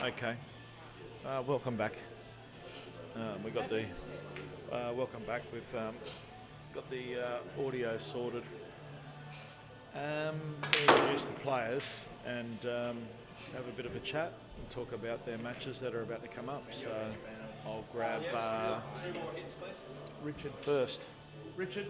Okay. Welcome back. We got the welcome back. We've got the audio sorted. We introduce the players and have a bit of a chat and talk about their matches that are about to come up. So I'll grab Richard first. Richard.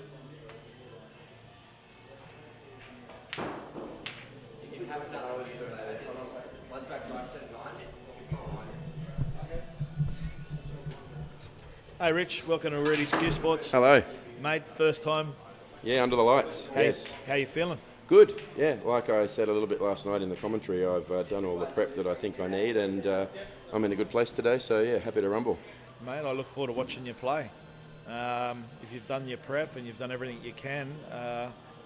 Hey Rich, welcome to Rudy's Q Sports. Hello. Mate, first time. Yeah, under the lights. Yes. How you feeling? Good. Yeah, like I said a little bit last night in the commentary, I've done all the prep that I think I need, and I'm in a good place today. So yeah, happy to rumble. Mate, I look forward to watching you play. If you've done your prep and you've done everything you can,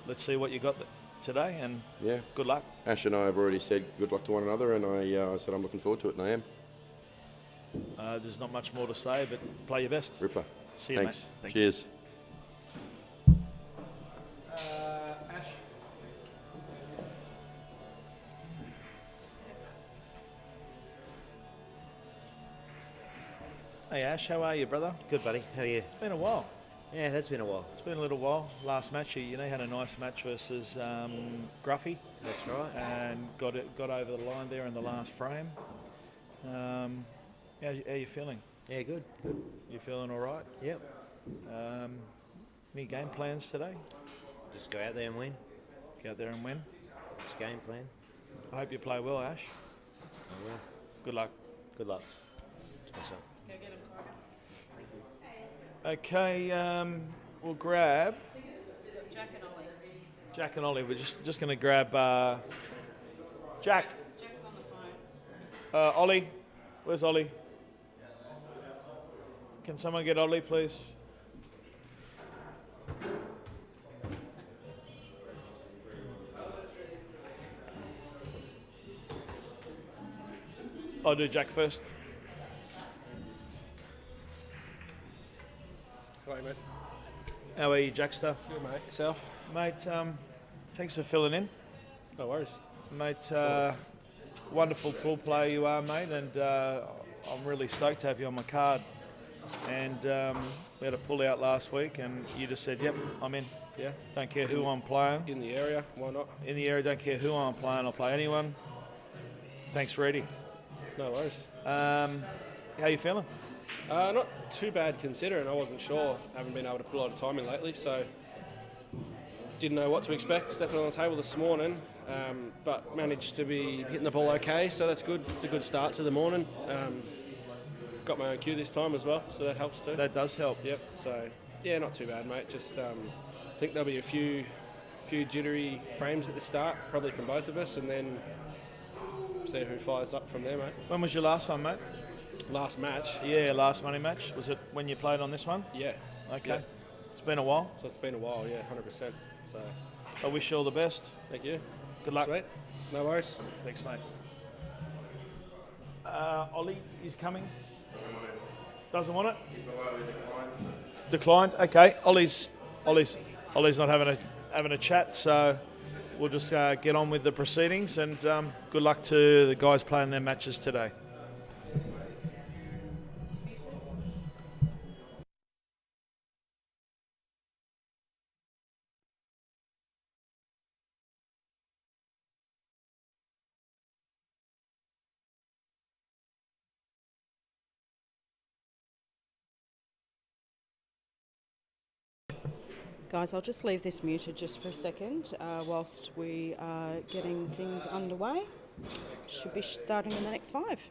let's see what you got today, and Yeah. good luck. Ash and I have already said good luck to one another, and I said I'm looking forward to it, and I am. There's not much more to say, but play your best. Ripper. See you, Thanks. mate. Thanks. Cheers. Ash. Hey Ash, how are you, brother? Good, buddy. How are you? It's been a while. Yeah, it has been a while. It's been a little while. Last match, you had a nice match versus Gruffy, That's right. and got over the line there in the last frame. How you feeling? Yeah, good. Good. You feeling all right? Yep. Any game plans today? Just go out there and win. Go out there and win. Just game plan. I hope you play well, Ash. I will. Good luck. Good luck. What's up? Okay, we'll grab Jack and Ollie. Jack and Ollie. We're just going to grab Jack. Jack's on the phone. Ollie, where's Ollie? Can someone get Ollie, please? I'll do Jack first. Hello, mate. How are you, Jackster? Good, mate. Yourself? Mate, thanks for filling in. No worries. Mate, wonderful pool player you are, mate, and I'm really stoked to have you on my card. And we had a pull out last week, and you just said, yep, I'm in. Yeah. Don't care who I'm playing. In the area, why not? In the area, don't care who I'm playing, I'll play anyone. Thanks, Reedy. No worries. How you feeling? Not too bad considering. I wasn't sure. Haven't been able to put a lot of time in lately, so didn't know what to expect. Stepping on the table this morning, but managed to be hitting the ball okay, so that's good. It's a good start to the morning. Got my own cue this time as well, so that helps too. That does help. Yep. So yeah, not too bad, mate. Just I think there'll be a few jittery frames at the start, probably from both of us, and then see who fires up from there, mate. When was your last one, mate? Last match. Yeah, last money match. Was it when you played on this one? Yeah. Okay. Yeah. It's been a while. So it's been a while, yeah, 100%. So I wish you all the best. thank you. Good luck. Sweet. No worries. Thanks, mate. Ollie is coming. Doesn't want it. Declined. Okay. Ollie's not having a chat, so we'll just get on with the proceedings. And good luck to the guys playing their matches today. Guys, I'll just leave this muted just for a second whilst we are getting things underway. Should be starting in the next 5.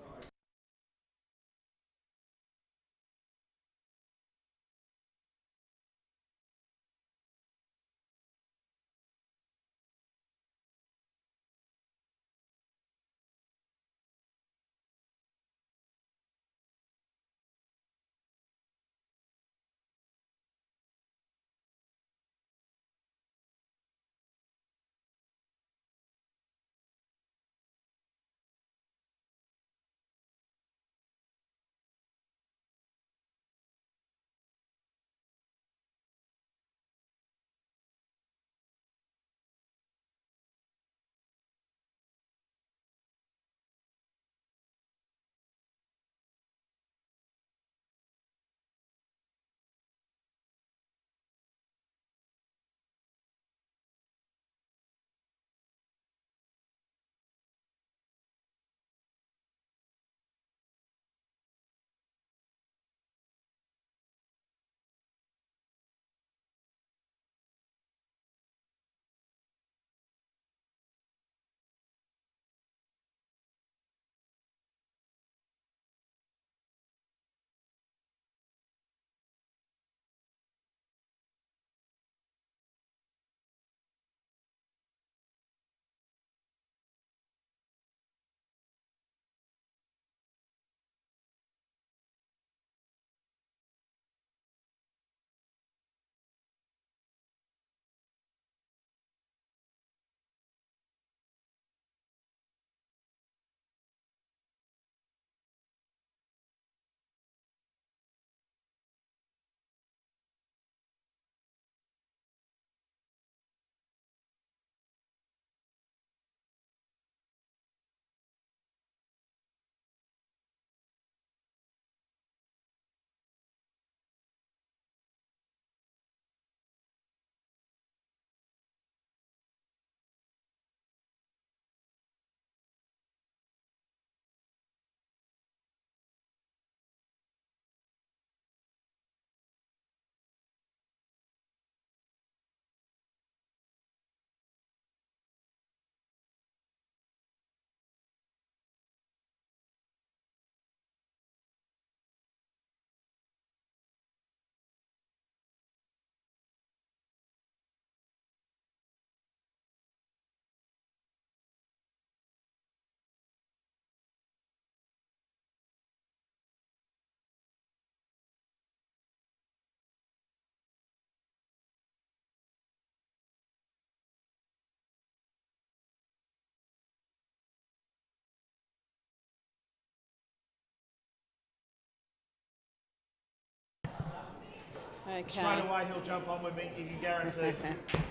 Okay. Straight away he'll jump on with me, you can guarantee.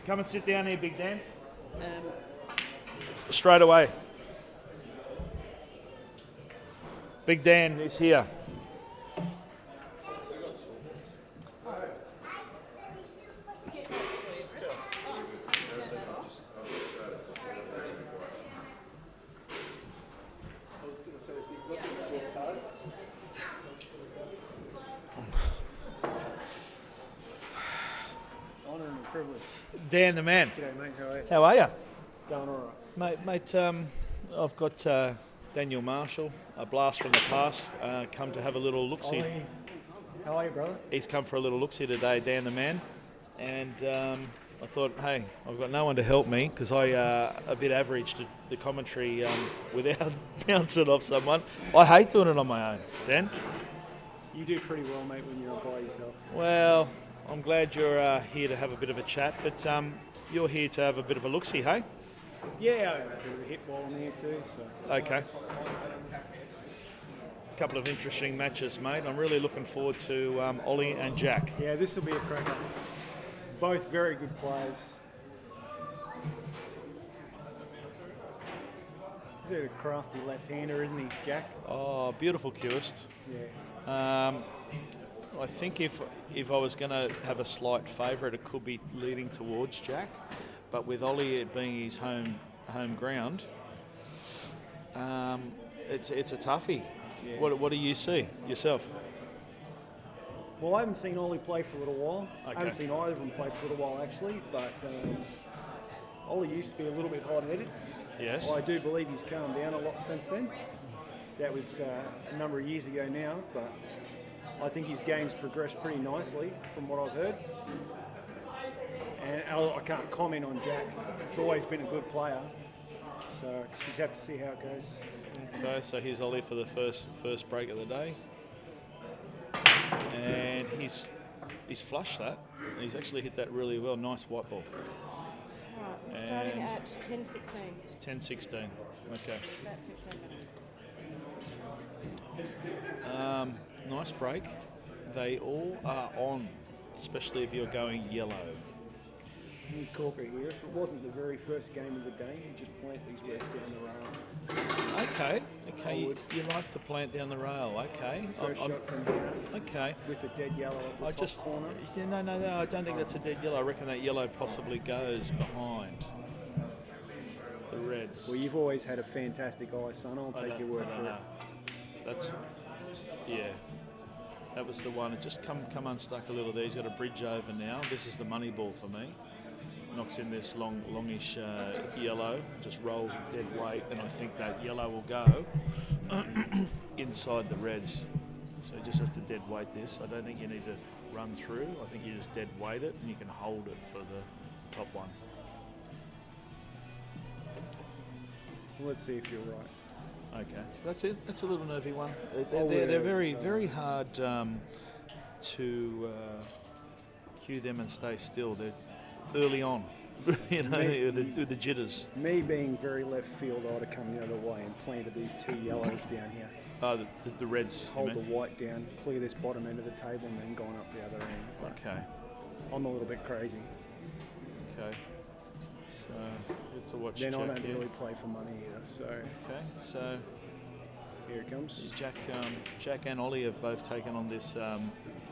Come and sit down here, Big Dan. Straight away. Big Dan is here. Honour and a privilege. Dan the man. G'day, mate. How are you? How are you? Going all right. Mate, I've got Daniel Marshall, a blast from the past, come to have a little look-see. Ollie, how are you, brother? He's come for a little look-see today, Dan the man. And I thought, hey, I've got no one to help me because I a bit average to the commentary without bouncing off someone. I hate doing it on my own, Dan. You do pretty well, mate, when you're by yourself. Well, I'm glad you're here to have a bit of a chat, but you're here to have a bit of a look-see, hey? Yeah, I have a bit of a hit while I'm here too, so. Okay. Couple of interesting matches, mate. I'm really looking forward to Ollie and Jack. Yeah, this will be a cracker. Both very good players. He's a crafty left-hander, isn't he, Jack? Oh, beautiful cueist. Yeah. I think if I was going to have a slight favourite, it could be leading towards Jack. But with Ollie it being his home ground, it's a toughie. Yeah. What do you see yourself? Well, I haven't seen Ollie play for a little while. Okay. I haven't seen either of them play for a little while, actually, but Ollie used to be a little bit hot-headed. Yes. I do believe he's calmed down a lot since then. That was a number of years ago now, but I think his game's progressed pretty nicely from what I've heard. And I can't comment on Jack. He's always been a good player, so we just have to see how it goes. Okay, so here's Ollie for the first break of the day, and he's flushed that. He's actually hit that really well. Nice white ball. Right, we're starting And- at 10:16. 10-16. Okay. About 15 minutes. Nice break. They all are on, especially if you're going yellow. New corker here. If it wasn't the very first game of the day, you just plant these reds down the rail. Okay. You like to plant down the rail. Okay. First shot from here Okay. with the dead yellow at the I top just corner. no. I don't think that's a dead yellow. I reckon that yellow possibly goes behind the reds. Well, you've always had a fantastic eye, son. I'll I take don't- your word I don't for it. know. That's That was the one. It just come unstuck a little there. He's got a bridge over now. This is the money ball for me. Knocks in this longish yellow. Just rolls a dead weight, and I think that yellow will go inside the reds. So he just has to dead weight this. I don't think you need to run through. I think you just dead weight it, and you can hold it for the top one. Well, let's see if you're right. Okay, that's it. That's a little nervy one. Oh, They're yeah, very hard to cue them and stay still. They're early on, you know, with the jitters. Me being very left field, I'd have come the other way and planted these two yellows down here. The reds. you Hold the mean? white down, clear this bottom end of the table, and then gone up the other end. But Okay, I'm a little bit crazy. okay. So good to watch. Then I Jack don't here. really play for money either. So Okay, so here it comes. Jack and Ollie have both taken on this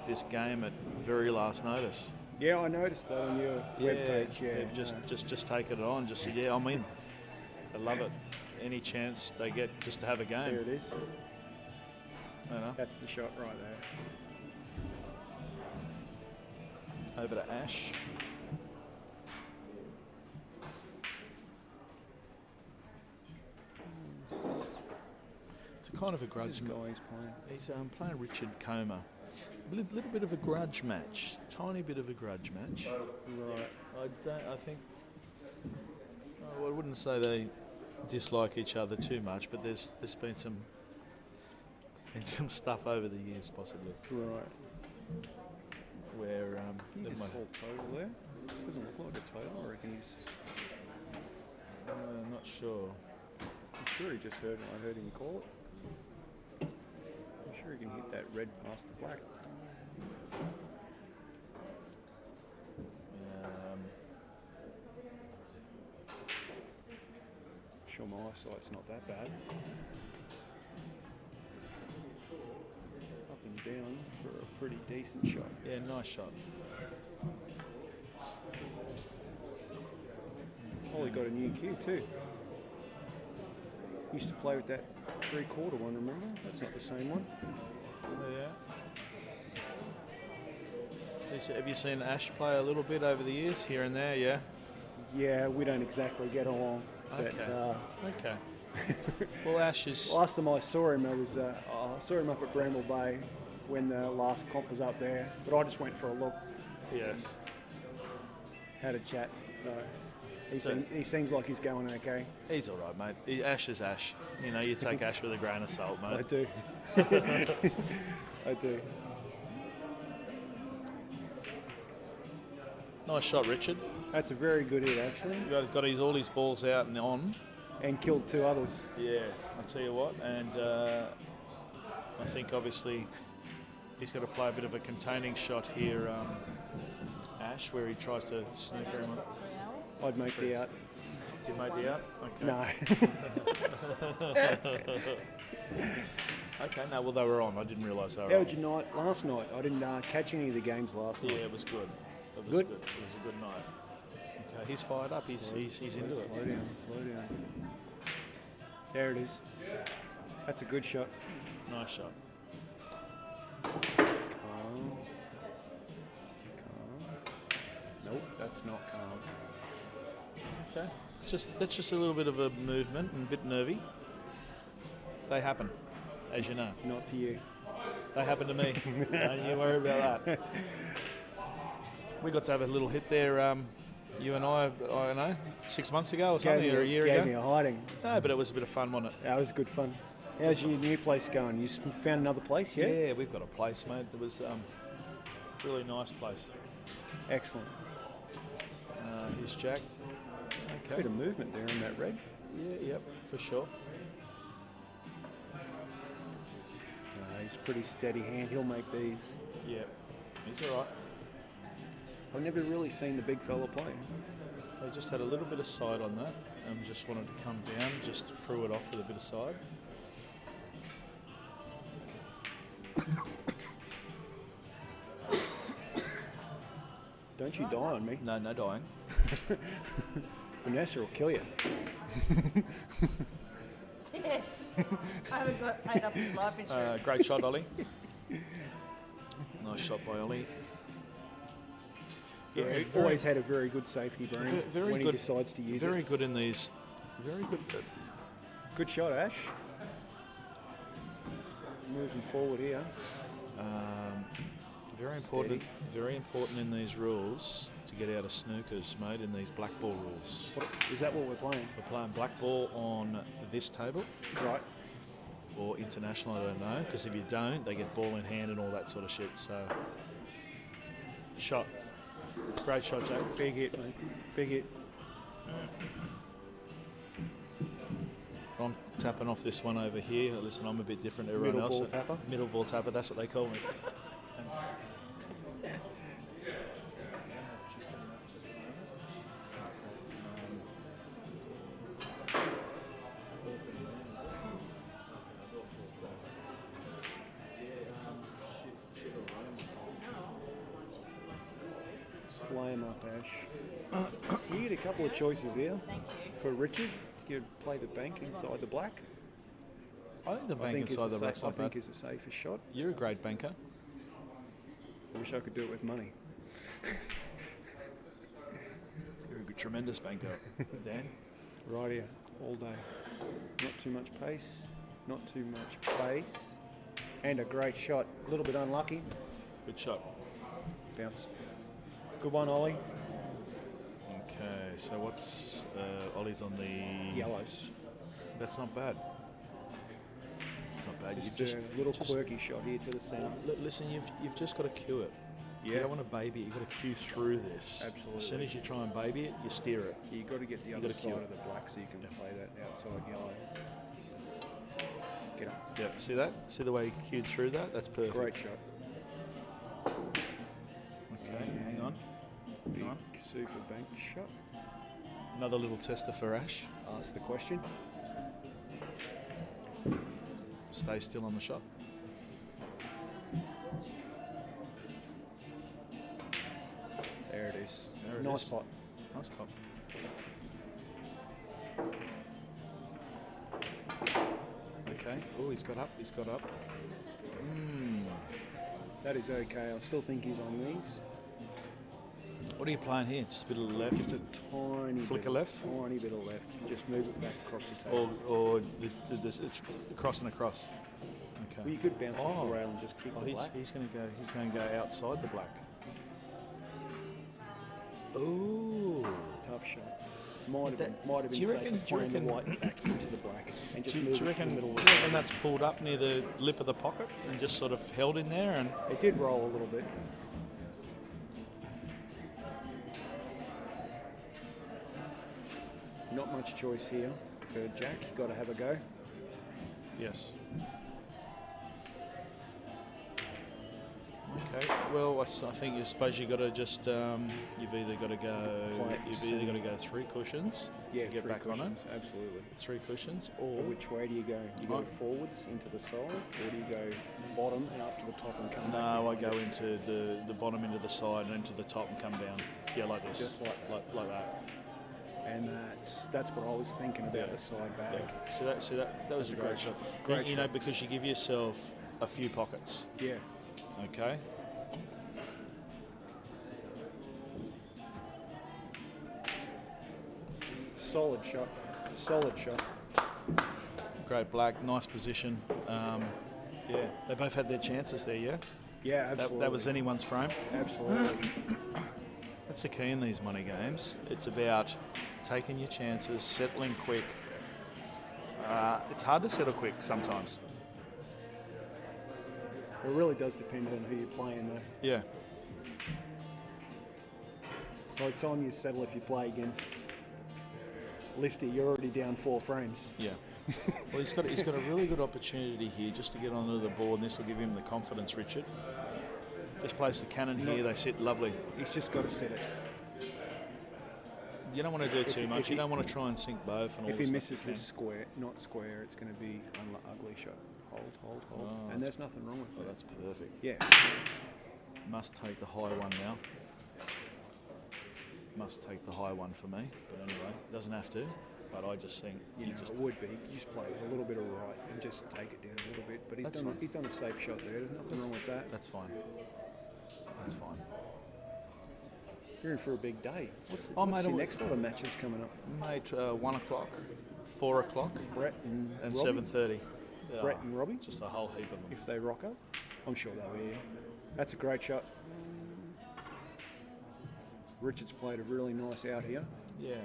this game at very last notice. Yeah, I noticed that on your webpage. Yeah, they've just taken it on. Just said, yeah, I'm in. I love it. Any chance they get just to have a game. there it is. You know, That's the shot right there. over to Ash. It's a kind of a This grudge is match. guy he's playing. He's playing Richard Comer. A little bit of a grudge match. Tiny bit of a grudge match. Right. I think. I wouldn't say they dislike each other too much, but there's been some stuff over the years, possibly, Right. where He there just might- called total there. Doesn't look like a total. I reckon he's. I'm not sure. I'm sure he just heard. I heard him call it. I'm sure he can hit that red past the black. sure my eyesight's not that bad. Up and down for a pretty decent shot. Yeah, nice shot. Ollie got a new cue too. Used to play with that 3/4 one, remember? That's not the same one. Yeah. So, have you seen Ash play a little bit over the years, here and there? Yeah. Yeah, we don't exactly get along. Okay. But, Okay. Well, Ash is. last time I saw him, I saw him up at Bramble Bay when the last comp was up there. But I just went for a look, Yes. had a chat. So So- he seems like he's going okay. He's all right, mate. Ash is Ash. You know, you take Ash with a grain of salt, I mate. do. I do. Nice shot, Richard. That's a very good hit, actually, Got all his balls out and on. and killed 2 others. Yeah, I'll tell you what. And I think obviously he's got to play a bit of a containing shot here, Ash, where he tries to snooker him up. I'd make the out. Did you make the out? Okay. No. Okay, no, well, they were on. I didn't realise they were How on. was your night last night? I didn't catch any of the games last Yeah, night. it was good. It was Good? good. It was a good night. Okay, he's fired up. He's into it. Slow down, slow down. There it is. That's a good shot. Nice shot. Calm. Nope, that's not calm. Okay. That's just a little bit of a movement and a bit nervy. They happen, as you know. Not to you. They happen to me. Don't you worry about that. We got to have a little hit there, you and I don't know, 6 months ago or something, or a year gave me ago. a hiding. No, but it was a bit of fun, wasn't it? That was good fun. How's your new place going? You found another place, yeah? Yeah, we've got a place, mate. It was really nice place. Excellent. Here's Jack. Bit Okay. of movement there in that red. Yeah, yep, for sure. He's a pretty steady hand. He'll make these. Yeah, he's all right. I've never really seen the big fella play. So he just had a little bit of side on that and just wanted to come down, just threw it off with a bit of side. Don't you die on me. No, no dying. Vanessa will kill you. I haven't got paid up his life insurance. Great shot, Ollie. Nice shot by Ollie. Yeah, Very- he always had a very good safety brain very when good. he decides to use Very it. good in these. Very good. Good shot, Ash. Moving forward here. Very important. Very important in these rules to get out of snookers, mate. In these black ball rules, What, is that what we're playing? we're playing black ball on this table Right. or international. I don't know, because if you don't, they get ball in hand and all that sort of shit. So, shot. Great shot, Jack. Big hit, mate. Big hit. I'm tapping off this one over here. Listen, I'm a bit different to everyone Middle else. ball tapper? Middle ball tapper, that's what they call me. Slay him up, Ash. You get a couple of choices here. For Richard, you play the bank inside the black. I think the I bank think, inside the is, black's I not think bad. is the safest shot. You're a great banker. I wish I could do it with money. You're a good, tremendous banker, Dan. Right here, all day. Not too much pace, not too much pace. And a great shot. A little bit unlucky. Good shot. Bounce. Good one, Ollie. Okay, so what's Ollie's on the Yellows. That's not bad. It's not bad. Just a little quirky shot here to the centre. Listen. You've just got to cue it. You Yeah. don't want to baby it. You've got to cue through this. Absolutely. As soon as you try and baby it, you steer it. You've got to get the other gotta cue side it. of the black so you can play that outside yellow. Get up. Yeah. See that? See the way you cued through that? That's perfect. Great shot. Okay, hang on. Big super bank shot. Another little tester for Ash. Ask the question. Stay still on the shot. There it is. There it Nice is. spot. Nice pop. Okay. Oh, he's got up. He's got up. That is okay. I still think he's on these. What are you playing here? Just a bit of the left, Just a tiny Flicker bit, left? Tiny bit of left. Just move it back across the table. or it's across and across. Okay. Well, you could bounce off Oh. the rail and just kick Oh, the he's black. going to go outside the black. Ooh. Tough shot. Might have That- been do you safer reckon- do you playing the reckon- white back into the black and just Do move you it to the reckon, middle. do you reckon that's pulled up near the lip of the pocket and just sort of held in there? And It did roll a little bit. Not much choice here for Jack. You've got to have a go. yes. Okay. Well, I think you suppose you got to just you've either got to Play it you've either got to go 3 cushions Yeah, to get three back on it. cushions, absolutely. 3 cushions, Or or which way do you go? You go Oh. forwards into the side, or do you go bottom and up to the top and come back? no, I behind go it? into the bottom into the side and into the top and come down. Yeah, like this. Just like that. Like that. And that's what I was thinking about Yeah. the side bag. Yeah. So that was That's a a great great shot. shot. Great you know, shot. because you give yourself a few pockets. Yeah. Okay. Solid shot. Solid shot. Great black, nice position. Yeah, they both had their chances there. Yeah, Yeah, absolutely. that was anyone's frame. Absolutely. That's the key in these money games. It's about taking your chances, settling quick. It's hard to settle quick sometimes. It really does depend on who you're playing, though. Yeah. By the time you settle, if you play against Listy, you're already down 4 frames. Yeah. Well, he's got a really good opportunity here just to get onto the board, and this will give him the confidence, Richard. Just place the cannon here. They sit lovely. He's just got to set it. You don't want to do too If much. he- You don't want to try and sink both. And all If the he stuff misses you this square, not square, it's going to be an ugly shot. Hold. Oh, And there's nothing wrong with Oh, that. that's perfect. Yeah. Must take the high one now. Must take the high one for me. But anyway, doesn't have to. But I just think You you know, just it would be. You just play with a little bit of right and just take it down a little bit. But That's fine. he's done a safe shot there. There's nothing wrong with that. that's fine. That's fine. You're in for a big day. What's Oh, mate, your I- next lot of matches coming up? Mate, 1 o'clock, 4 o'clock, Brett and and Robbie? 7:30. Brett and Robbie? Just a whole heap of them. If they rock up, I'm sure they'll be here. That's a great shot. Richard's played a really nice out here. Yeah.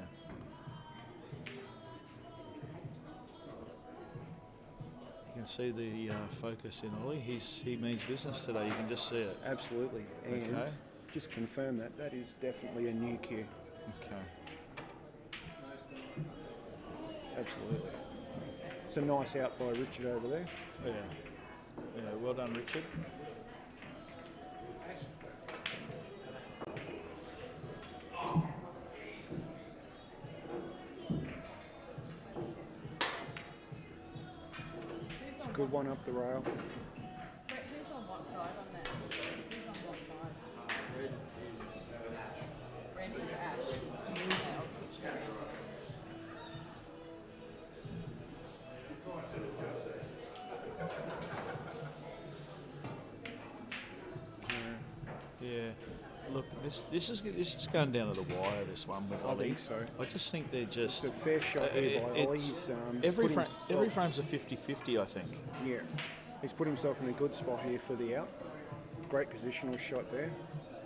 You can see the focus in Ollie. He means business today. You can just see it. Absolutely. And Okay. just confirm that. That is definitely a new cue. Okay. Absolutely. It's a nice out by Richard over there. Yeah. Yeah. Well done, Richard. It's a good one up the rail. Who's on what side on that? Who's on what side? Red is Ash. Okay, I'll switch it around. Yeah. Look, this is going down to the wire. This one with I Ollie. think so. I just think they're just. It's a fair shot here by Ollie. it's- He's, every put every himself- frame's a 50-50, I think. Yeah. He's put himself in a good spot here for the out. Great positional shot there.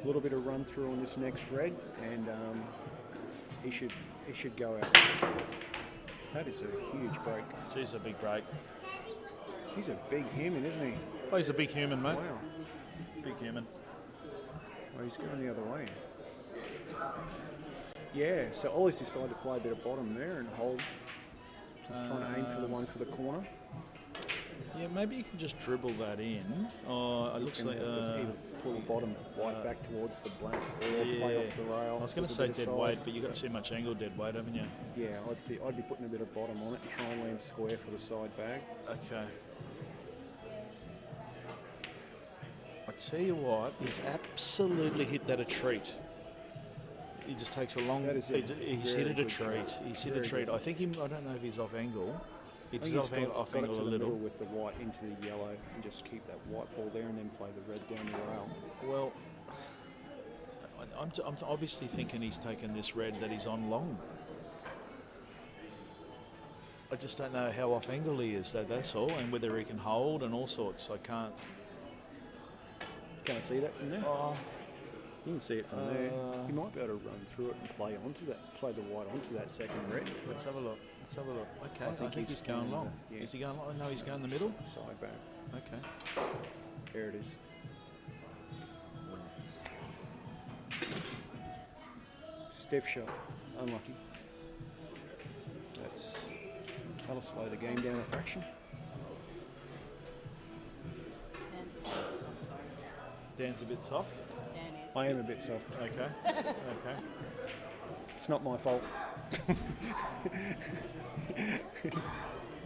A little bit of run through on this next red, and he should go out. That is a huge break. Geez, a big break. He's a big human, isn't he? Oh, he's a big human, mate. Wow. Big human. Oh, he's going the other way. Yeah, so Ollie's decided to play a bit of bottom there and hold. He's trying to aim for the one for the corner. Yeah, maybe you can just dribble that in. Oh, it He's looks going like. to have to either pull the bottom white back towards the black or play off the rail. I was going with to a say bit of dead side. weight, but you got too much angle dead weight, haven't you? Yeah, I'd be putting a bit of bottom on it and try and land square for the side bag. Okay. tell you what, he's absolutely hit that a treat. He just takes a long. That is a He's very hit it a good treat. shot. He's hit a Very treat. good. I think I don't know if he's off angle. I think He's he's off got it angle to a the little. middle with the white into the yellow and just keep that white ball there and then play the red down the rail. Well, I'm obviously thinking he's taken this red that he's on long. I just don't know how off angle he is. That's all, and whether he can hold and all sorts. I can't. Can't see that from there. Oh, You can see it from there. You might be able to run through it and play the white onto that second red. let's have a look. Let's have a look. Okay, I I think think he's he's going going, long. yeah. Is he going long? No, he's going the middle. Side back. Okay. There it is. Stiff shot. Unlucky. That'll slow the game down a fraction. Dan's a bit soft. Dan is. I am a bit soft. Okay. Okay. It's not my fault.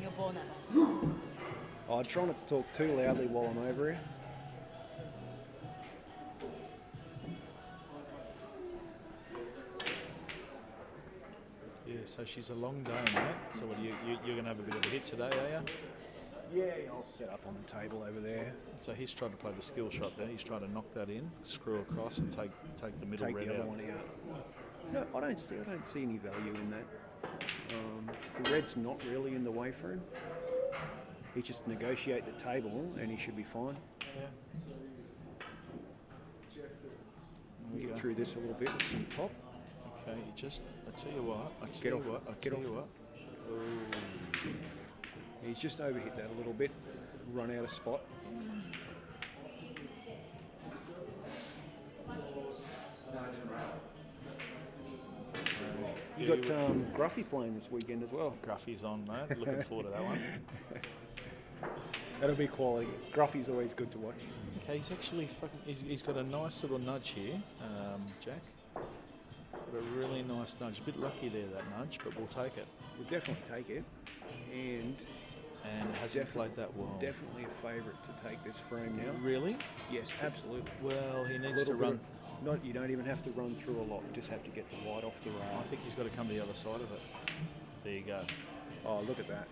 You're born that way. I try not to talk too loudly while I'm over here. Yeah. So she's a long day, mate. So what you're going to have a bit of a hit today, are you? Yeah, I'll set up on the table over there. So he's trying to play the skill shot there. He's trying to knock that in, screw across, and take the middle Take red the other out. one out. No, I don't see any value in that. The red's not really in the way for him. He just negotiate the table and he should be fine. Yeah. We'll get through this a little bit with some top. Okay. You just. I tell you what. I tell Get you off what. it, I get tell off you it. what. He's just overhit that a little bit, run out of spot. You got Gruffy playing this weekend as well. Gruffy's on, mate. Looking forward to that one. That'll be quality. Gruffy's always good to watch. Okay, he's actually fucking. He's got a nice little nudge here, Jack. Got a really nice nudge. A bit lucky there, that nudge, but we'll take it. We'll definitely take it. And And hasn't played that well. definitely a favourite to take this frame now. Really? Yes, absolutely. Well, he A needs to little bit run. of- Not, you don't even have to run through a lot. You just have to get the white off the I rail. think he's got to come to the other side of it. There you go. Oh, look at that.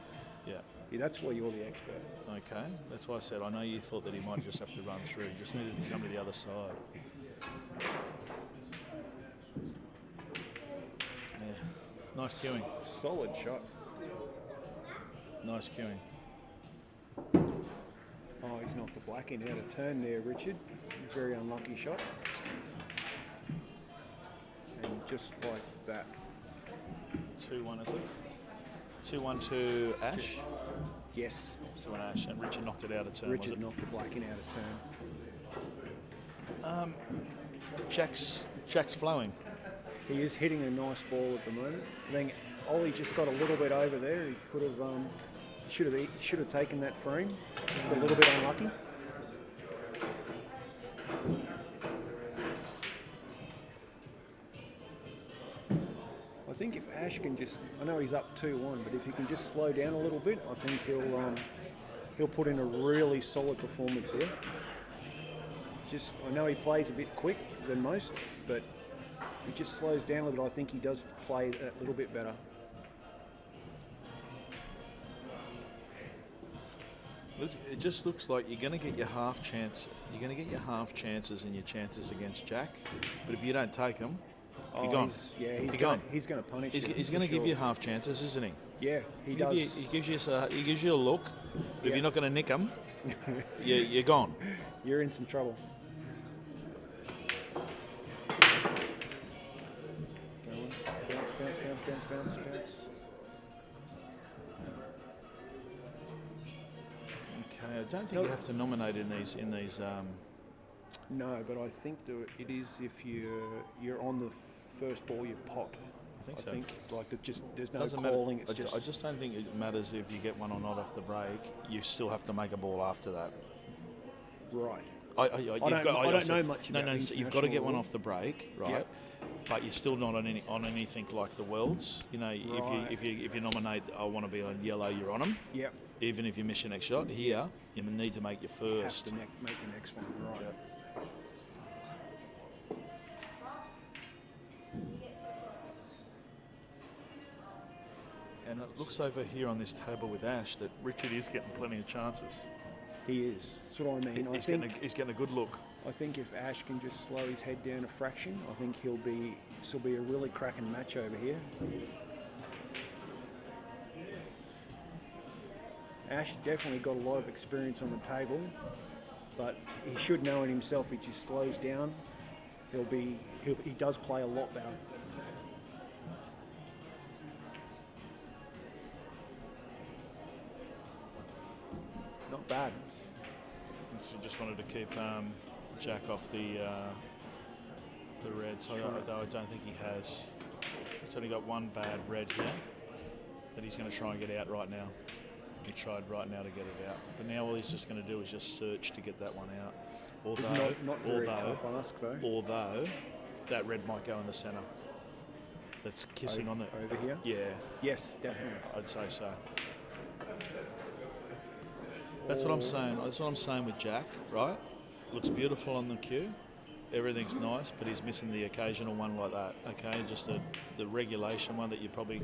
Yeah. Yeah, that's why you're the expert. Okay. That's why I said I know you thought that he might just have to run through. He just needed to come to the other side. Yeah. Nice cueing. Solid shot. Nice cueing. Oh, he's knocked the black in out of turn there, Richard. Very unlucky shot. And just like that. 2-1, is it? 2-1 to Ash. Yes, To an Ash, and Richard knocked it out of turn. Richard was it? knocked the black in out of turn. Jack's flowing. He is hitting a nice ball at the moment. I think Ollie just got a little bit over there. He could have, should have taken that frame. He's a little bit unlucky. I think if Ash can just, I know he's up 2-1, but if he can just slow down a little bit, I think he'll put in a really solid performance here. Just, I know he plays a bit quick than most, but if he just slows down a little bit, I think he does play a little bit better. It just looks like you're going to get your half chance. You're going to get your half chances and your chances against Jack, but if you don't take them, you're gone. He's You're gone. He's going to punish you. He's for going to give sure. you half chances, isn't he? Yeah, he does. He gives you a look. But if Yeah. you're not going to nick them, you're gone. You're in some trouble. Going. Bounce, bounce, bounce, bounce, bounce, bounce. Okay, I don't think you have to nominate in these. No, but I think that it is if you're on the first ball you pot. I think so. Like there's no Doesn't calling. matter. It's I just don't think it matters if you get one or not off the break. You still have to make a ball after that. right. I don't know much No, about so you've got to get international one law. off the break, right? but you're still not on anything like the Worlds. You know, Right. if you nominate, I want to be on yellow, you're on them. Yep. Even if you miss your next shot, here you need to make your Have first. to make the next one. Right. And it looks over here on this table with Ash that Richard is getting plenty of chances. He is. That's what I mean. He's getting a good look. I think if Ash can just slow his head down a fraction, I think this will be a really cracking match over here. Ash definitely got a lot of experience on the table, but he should know in himself. He just slows down. He does play a lot better. Not bad. So just wanted to keep Jack off the red. So I don't think he has. He's only got one bad red here that he's going to try and get out right now. He tried right now to get it out, but now all he's just going to do is just search to get that one out. Although, Not very tough ask though. although that red might go in the centre. That's kissing on it. Over here? Yeah, Yes, definitely. I'd say so. That's what I'm saying. That's what I'm saying with Jack, right? Looks beautiful on the cue. Everything's nice, but he's missing the occasional one like that. Okay, just the regulation one that you probably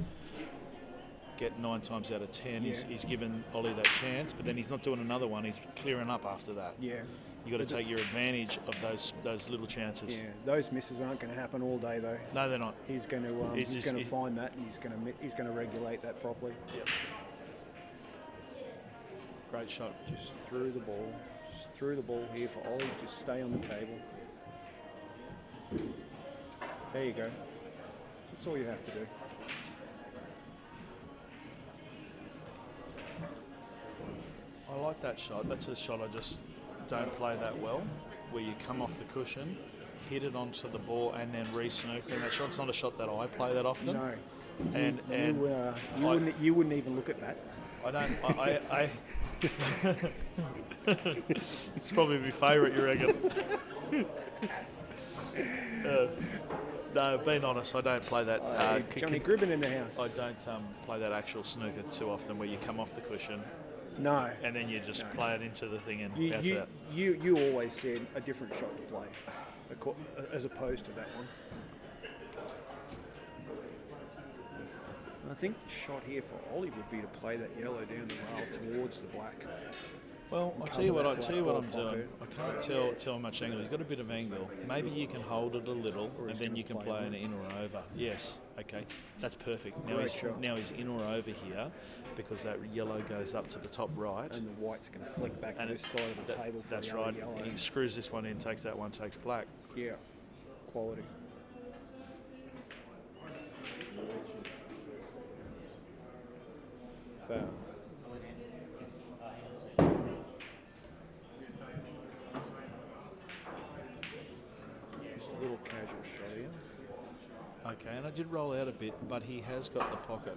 get 9 times out of 10. Yeah. He's given Ollie that chance, but then he's not doing another one. He's clearing up after that. Yeah. You got to take your advantage of those little chances. Yeah, those misses aren't going to happen all day though. No, they're not. He's going to He's just- he- find that and he's going to regulate that properly. Great shot. Just through the ball here for Ollie. Just stay on the table. There you go. That's all you have to do. I like that shot. That's a shot I just don't play that well, where you come off the cushion, hit it onto the ball, and then re-snooker. And that shot's not a shot that I play that often. No. And You wouldn't even look at that. I don't. I it's probably my favourite, you reckon? No, being honest, I don't play that. Johnny Gribben in the house. I don't play that actual snooker too often, where you come off the cushion No. and then you just play it into the thing and that's You, it. you always said a different shot to play, as opposed to that one. I think the shot here for Ollie would be to play that yellow down the rail towards the black. Well, I'll tell you what I'm doing. I can't tell much angle. He's got a bit of angle. Maybe you can hold it a little, and then you can play an in or over. Yes, okay, that's perfect. Now he's in or over here, because that yellow goes up to the top right. And the white's going to flick back to this side of the table for That's the other right. yellow. He screws this one in, takes that one, takes black. Yeah, quality. Foul. Just a little casual shot here. Okay, and I did roll out a bit, but he has got the pocket.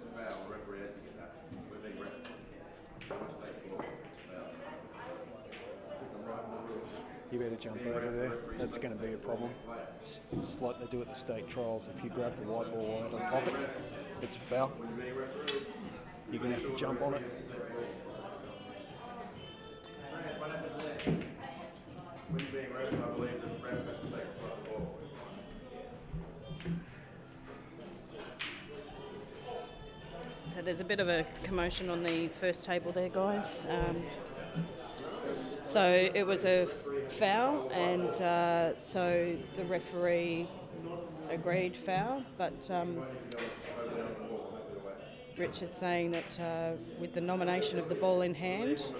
You better jump over there. That's going to be a problem. It's like they do at the state trials. If you grab the white ball out of the pocket, it's a foul. You're going to have to jump on it. So there's a bit of a commotion on the first table there, guys. So it was a foul, and so the referee agreed foul, but Richard's saying that with the nomination of the ball in hand,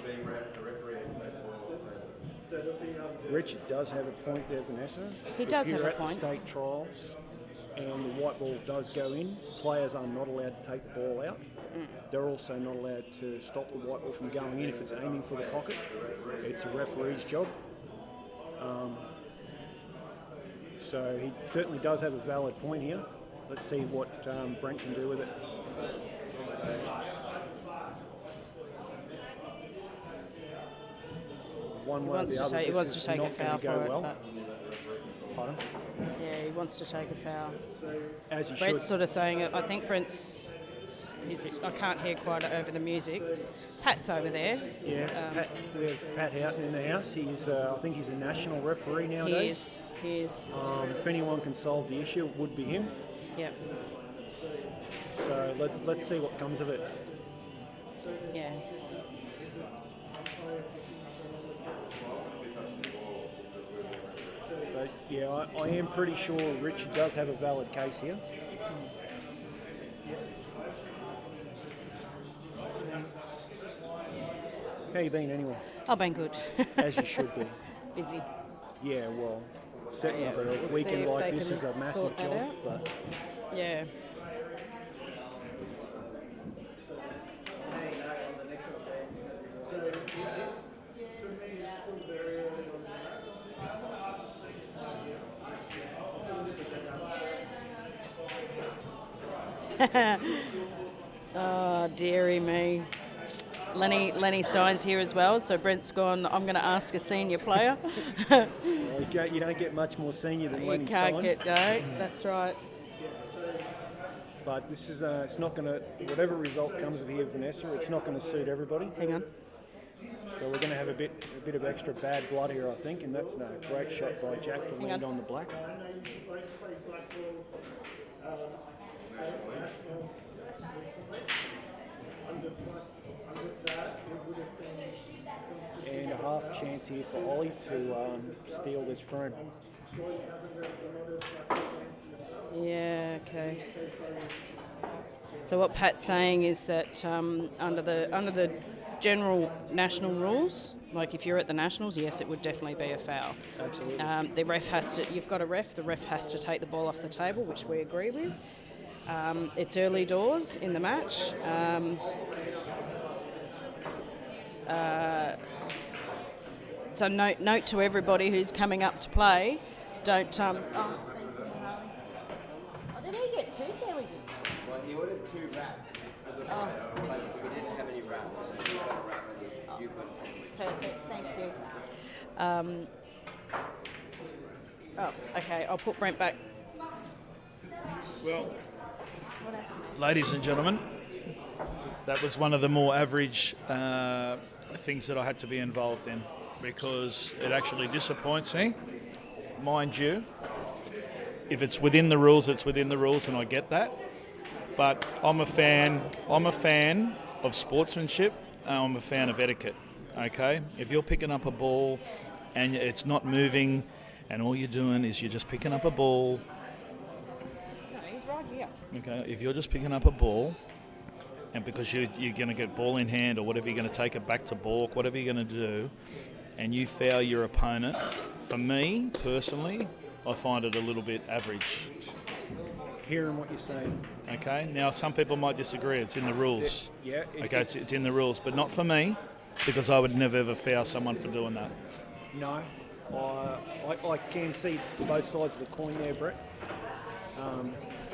Richard does have a point there, Vanessa. He does if have you're a at point. the state trials and the white ball does go in, players are not allowed to take the ball out. They're also not allowed to stop the white ball from going in if it's aiming for the pocket. It's a referee's job. So he certainly does have a valid point here. Let's see what Brent can do with it. One way or the other, he this wants to is take a not foul going to go for it. well. But Pardon? yeah, he wants to take a foul. As you Brent's should. sort of saying it. I think I can't hear quite over the music. Pat's over there. Yeah, we have Pat Houghton in the house. He's, I think he's a national referee He nowadays. is. If anyone can solve the issue, it would be him. Yep. So let's see what comes of it. Yeah. But yeah, I am pretty sure Richard does have a valid case here. How you been anyway? I've been good. As you should be. Busy. Yeah, well, setting up Yeah, a we'll see weekend if like they this can is a massive sort that job, out. but Yeah. Oh, dearie me. Lenny Stein's here as well, so Brent's gone, I'm going to ask a senior player. well, you don't get much more senior than You Lenny can't Stein. get no, that's right. But this is it's not going to, whatever result comes of here, Vanessa, it's not going to suit everybody. Hang on. So we're going to have a bit of extra bad blood here, I think, and that's a great shot by Jack to land on the black. And a half chance here for Ollie to steal this frame. Yeah, okay. So what Pat's saying is that under the general national rules, like if you're at the nationals, yes, it would definitely be a foul. Absolutely. The ref has to. You've got a ref. The ref has to take the ball off the table, which we agree with. It's early doors in the match. So note to everybody who's coming up to play, don't. Oh, thank you, Harley. Oh, did he get 2 sandwiches? Well, he ordered 2 wraps, but we didn't have any wraps, so we got a wrap and you got a sandwich. Perfect, thank you. Oh, okay, I'll put Brent back. Well, ladies and gentlemen, that was one of the more average things that I had to be involved in, because it actually disappoints me. Mind you, if it's within the rules, it's within the rules, and I get that. But I'm a fan of sportsmanship. I'm a fan of etiquette. Okay, if you're picking up a ball and it's not moving, and all you're doing is you're just picking up a ball. No, he's right here. Okay, if you're just picking up a ball, and because you're going to get ball in hand or whatever, you're going to take it back to balk, whatever you're going to do, and you foul your opponent, for me personally, I find it a little bit average. Hearing what you're saying. Okay, now some people might disagree. It's in the rules. Yeah. Okay, it's in the rules, but not for me, because I would never ever foul someone for doing that. No, I can see both sides of the coin there, Brett.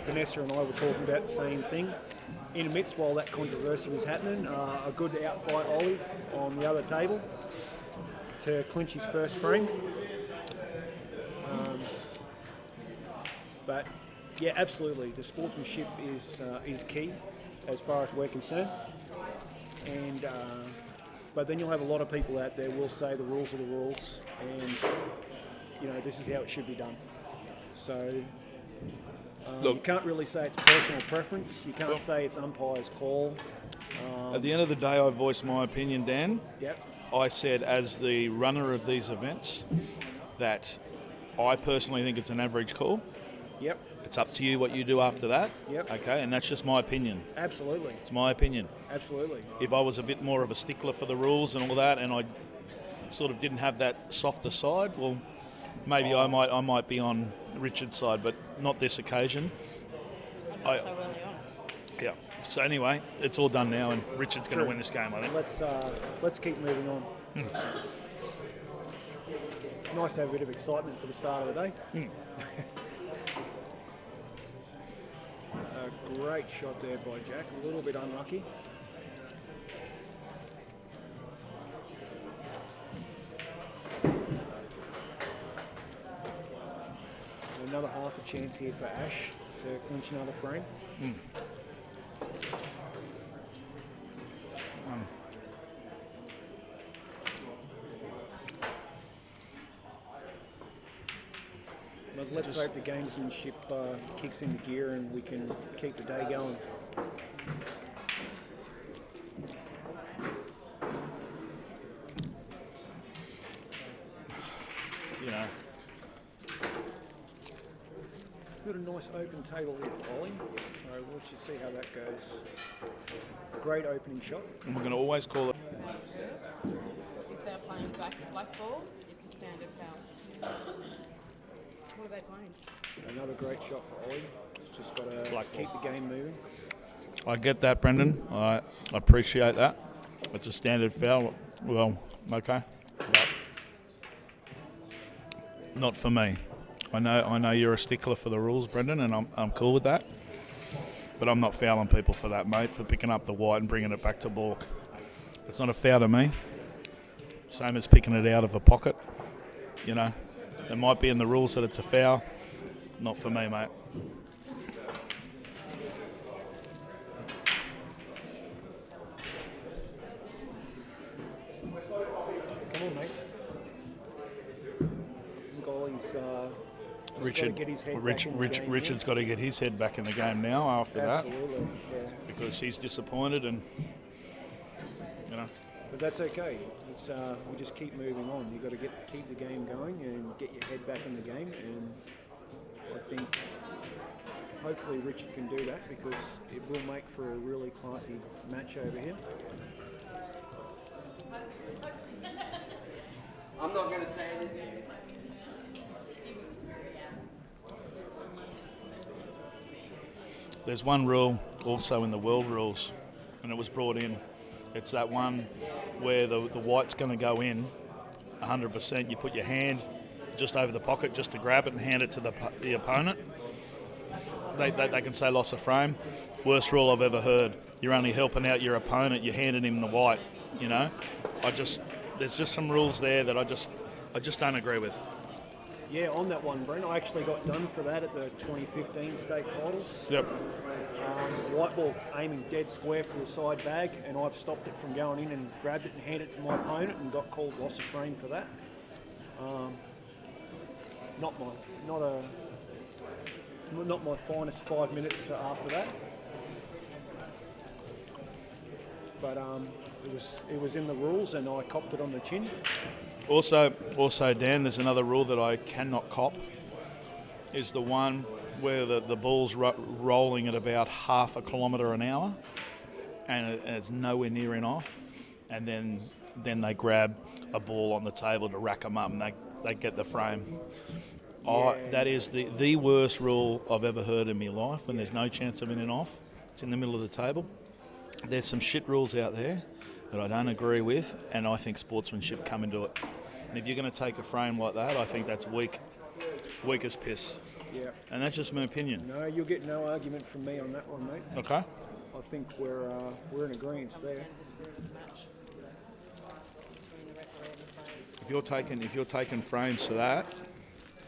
Vanessa and I were talking about the same thing. In the midst, while that controversy was happening, a good out by Ollie on the other table to clinch his first frame. But yeah, absolutely, the sportsmanship is key as far as we're concerned. And but then you'll have a lot of people out there will say the rules are the rules, and you know this is how it should be done. So you can't really say it's personal preference. You can't say it's umpire's call. At the end of the day, I voiced my opinion, Dan. Yep. I said, as the runner of these events, that I personally think it's an average call. Yep. It's up to you what you do after that. Yep. Okay, and that's just my opinion. Absolutely. It's my opinion. Absolutely. If I was a bit more of a stickler for the rules and all that, and I sort of didn't have that softer side, well, maybe I might be on Richard's side, but not this occasion. So early on. Yeah. So anyway, it's all done now, and Richard's going to win this game, I think. Let's keep moving on. Nice to have a bit of excitement for the start of the day. A great shot there by Jack. A little bit unlucky. And another half a chance here for Ash to clinch another frame. But let's hope the gamesmanship kicks into gear and we can keep the day going. You know, Got a nice open table here for Ollie. So let's just see how that goes. Great opening shot. and we're going to always call it. If they're playing black ball, it's a standard foul. What are they playing? Another great shot for Ollie. It's just got to Black keep ball. the game moving. I get that, Brendan. I appreciate that. It's a standard foul. Well, okay. But not for me. I know you're a stickler for the rules, Brendan, and I'm cool with that. But I'm not fouling people for that, mate, for picking up the white and bringing it back to balk. It's not a foul to me. Same as picking it out of a pocket. You know, it might be in the rules that it's a foul. Not for me, mate. Come on, mate. I think Ollie's just got to Richard, get his head Rich, back in Rich, the game. Richard's got to get his head back in the game now after that, Absolutely, yeah. because he's disappointed, and you know. But that's okay. It's we just keep moving on. You've got to keep the game going and get your head back in the game. And I think hopefully Richard can do that because it will make for a really classy match over here. I'm not going to say anything. There's one rule also in the world rules, and it was brought in. It's that one where the white's going to go in 100%. You put your hand just over the pocket just to grab it and hand it to the opponent. They can say loss of frame. Worst rule I've ever heard. You're only helping out your opponent. You're handing him the white. You know, there's just some rules there that I just don't agree with. Yeah, on that one, Brent, I actually got done for that at the 2015 state titles. Yep. White ball aiming dead square for the side bag, and I've stopped it from going in and grabbed it and handed it to my opponent and got called loss of frame for that. Not my finest 5 minutes after that. But it was in the rules, and I copped it on the chin. Also, Dan, there's another rule that I cannot cop, is the one where the ball's rolling at about half a kilometre an hour, and it's nowhere near in off, and then they grab a ball on the table to rack them up, and they get the frame. That is the worst rule I've ever heard in my life, when there's no chance of in and off. It's in the middle of the table. There's some shit rules out there that I don't agree with, and I think sportsmanship come into it. And if you're going to take a frame like that, I think that's weak as piss. Yeah. And that's just my opinion. No, you'll get no argument from me on that one, mate. Okay? I think we're in agreement there. If you're taking frames for that,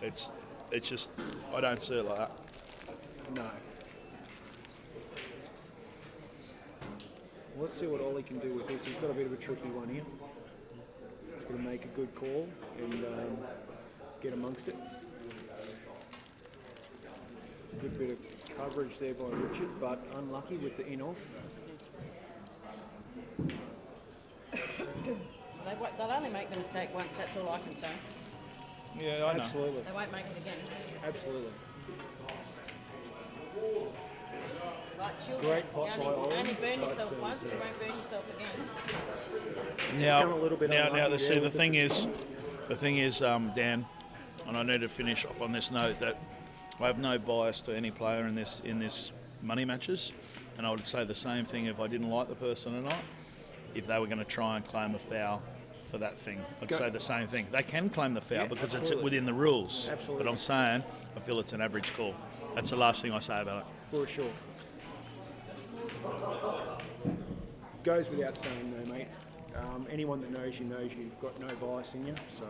it's just, I don't see it like that. No. Let's see what Ollie can do with this. He's got a bit of a tricky one here. He's got to make a good call and get amongst it. Good bit of coverage there by Richard, but unlucky with the in-off. They'll only make the mistake once, that's all I can say. Yeah, I know. Absolutely. They won't make it again. Absolutely. Right, children, Great pot by you Ollie, only burn but, yourself once, you won't burn yourself again. Now, gone a little bit unlucky there see, the with thing is, Dan, and I need to finish off on this note, that I have no bias to any player in this money matches, and I would say the same thing if I didn't like the person or not. If they were going to try and claim a foul for that thing, I'd say the same thing. They can claim the foul because it's absolutely. within the rules. Absolutely. But I'm saying I feel it's an average call. That's the last thing I say about it. For sure. Goes without saying though, mate. Anyone that knows you knows you've got no bias in you, so.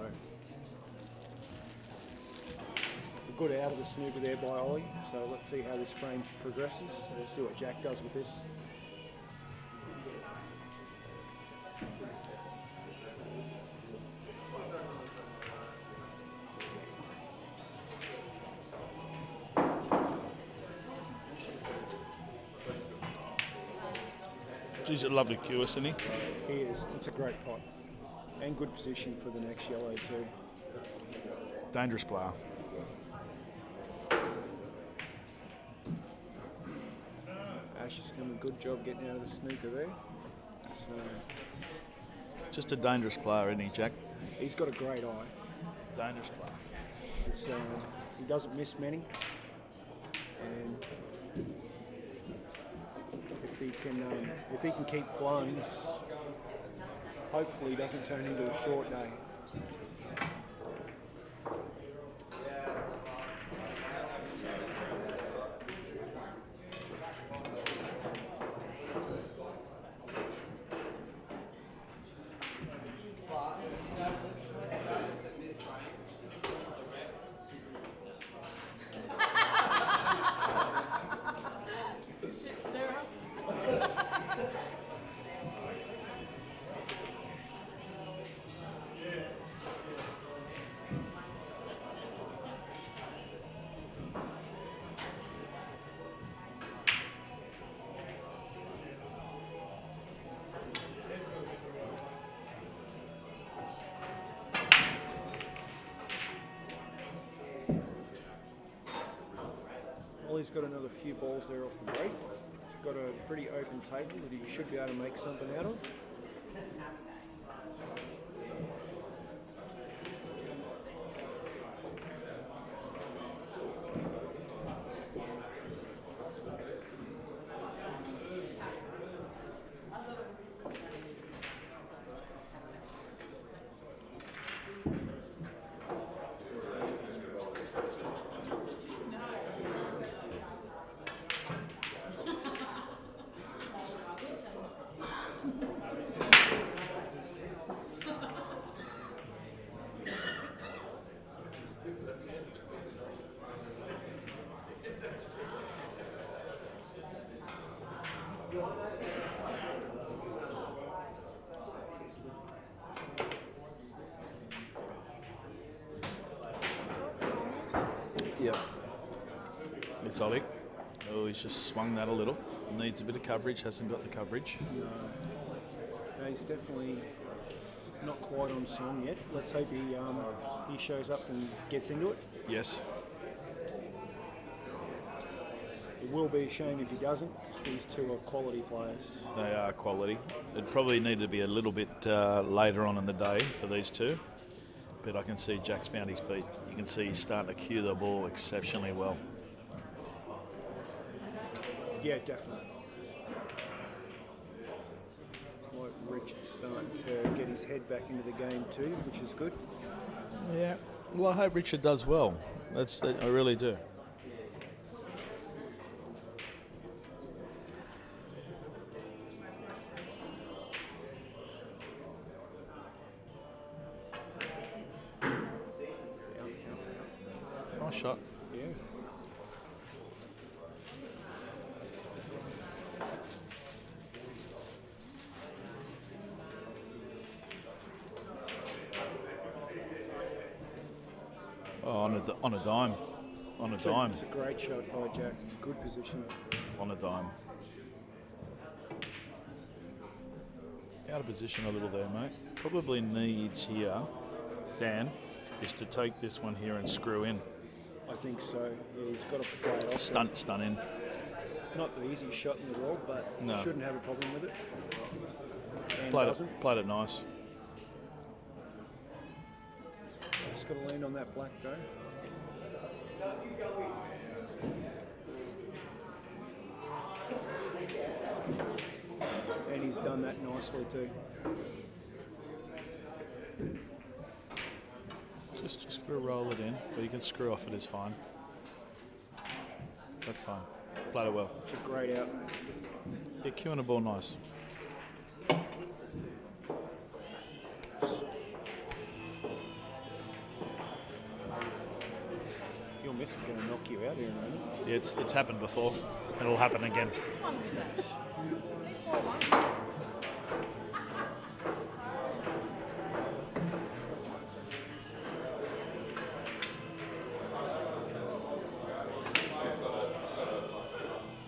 Good out of the snooker there by Ollie. So let's see how this frame progresses. We'll see what Jack does with this. He's a lovely cue, isn't he? He is. It's a great pot. And good position for the next yellow too. Dangerous player. Ash is doing a good job getting out of the snooker there. So Just a dangerous player, isn't he, Jack? he's got a great eye. Dangerous player. It's, he doesn't miss many. And if he can keep flowing, this hopefully doesn't turn into a short day. Ollie's got another few balls there off the break. He's got a pretty open table that he should be able to make something out of. Yep. It's Ollie. Oh, he's just swung that a little. Needs a bit of coverage, hasn't got the coverage. No, he's definitely not quite on song yet. Let's hope he shows up and gets into it. Yes. It will be a shame if he doesn't, because these two are quality players. They are quality. It probably needed to be a little bit later on in the day for these two. But I can see Jack's found his feet. You can see he's starting to cue the ball exceptionally well. Yeah, definitely. It's like Richard's starting to get his head back into the game too, which is good. Yeah. Well, I hope Richard does well. I really do. Nice shot. Yeah. Oh, on a dime. On a dime. It's a great shot by Jack. Good position. On a dime. Out of position a little there, mate. Probably needs here, Dan, is to take this one here and screw in. I think so. Yeah, he's got to play it off. Stun in. Not the easiest shot in the world, but No. shouldn't have a problem with it. And Played doesn't. it nice. Just got to land on that black though. And he's done that nicely too. Just screw roll it in, or you can screw off it is fine. That's fine. Played it well. It's a great out. Yeah, cueing the ball nice. You'll miss this is going to knock you out here in a moment. It's happened before. It'll happen again.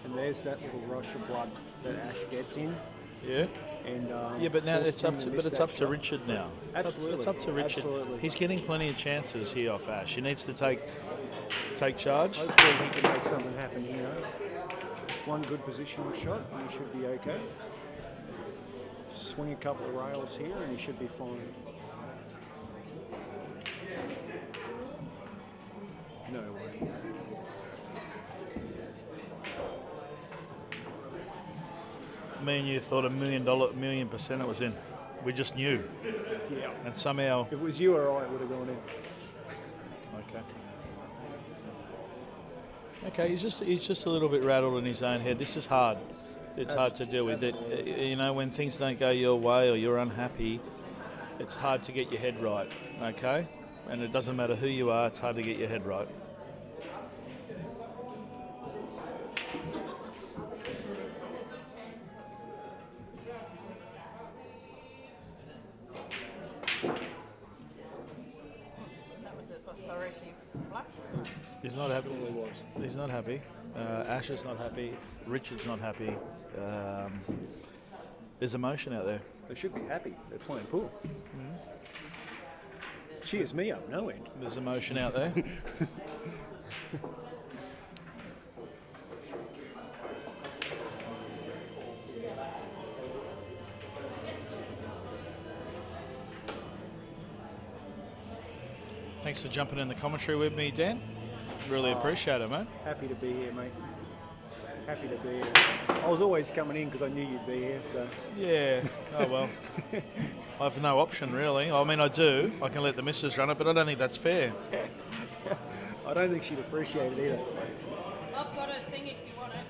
And there's that little rush of blood that Ash gets in. Yeah. And Yeah, but now forces it's up him to miss but it's that up to shot. Richard now. Absolutely. It's up to Richard. Absolutely. He's getting plenty of chances here off Ash. He needs to take charge. Hopefully he can make something happen here. Just one good positional shot and he should be okay. Swing a couple of rails here and he should be fine. No way. Me and you thought $1 million% it was in. We just knew, Yeah. and somehow. If it was you or I, it would have gone in. Okay. Okay, he's just a little bit rattled in his own head. This is hard. It's hard to deal with. You know, when things don't go your way or you're unhappy, it's hard to get your head right. Okay, and it doesn't matter who you are. It's hard to get your head right. That was an authoritative flush. He's not happy. It was. He's not happy. Ash is not happy. Richard's not happy. There's emotion out there. They should be happy. They're playing pool. Cheers me up, no end. There's emotion out there. Thanks for jumping in the commentary with me, Dan. Really appreciate it, mate. Happy to be here, mate. Happy to be here. I was always coming in because I knew you'd be here, so Yeah. Oh well. I have no option really. I mean, I do. I can let the missus run it, but I don't think that's fair. I don't think she'd appreciate it either. I've got a thing if you want it.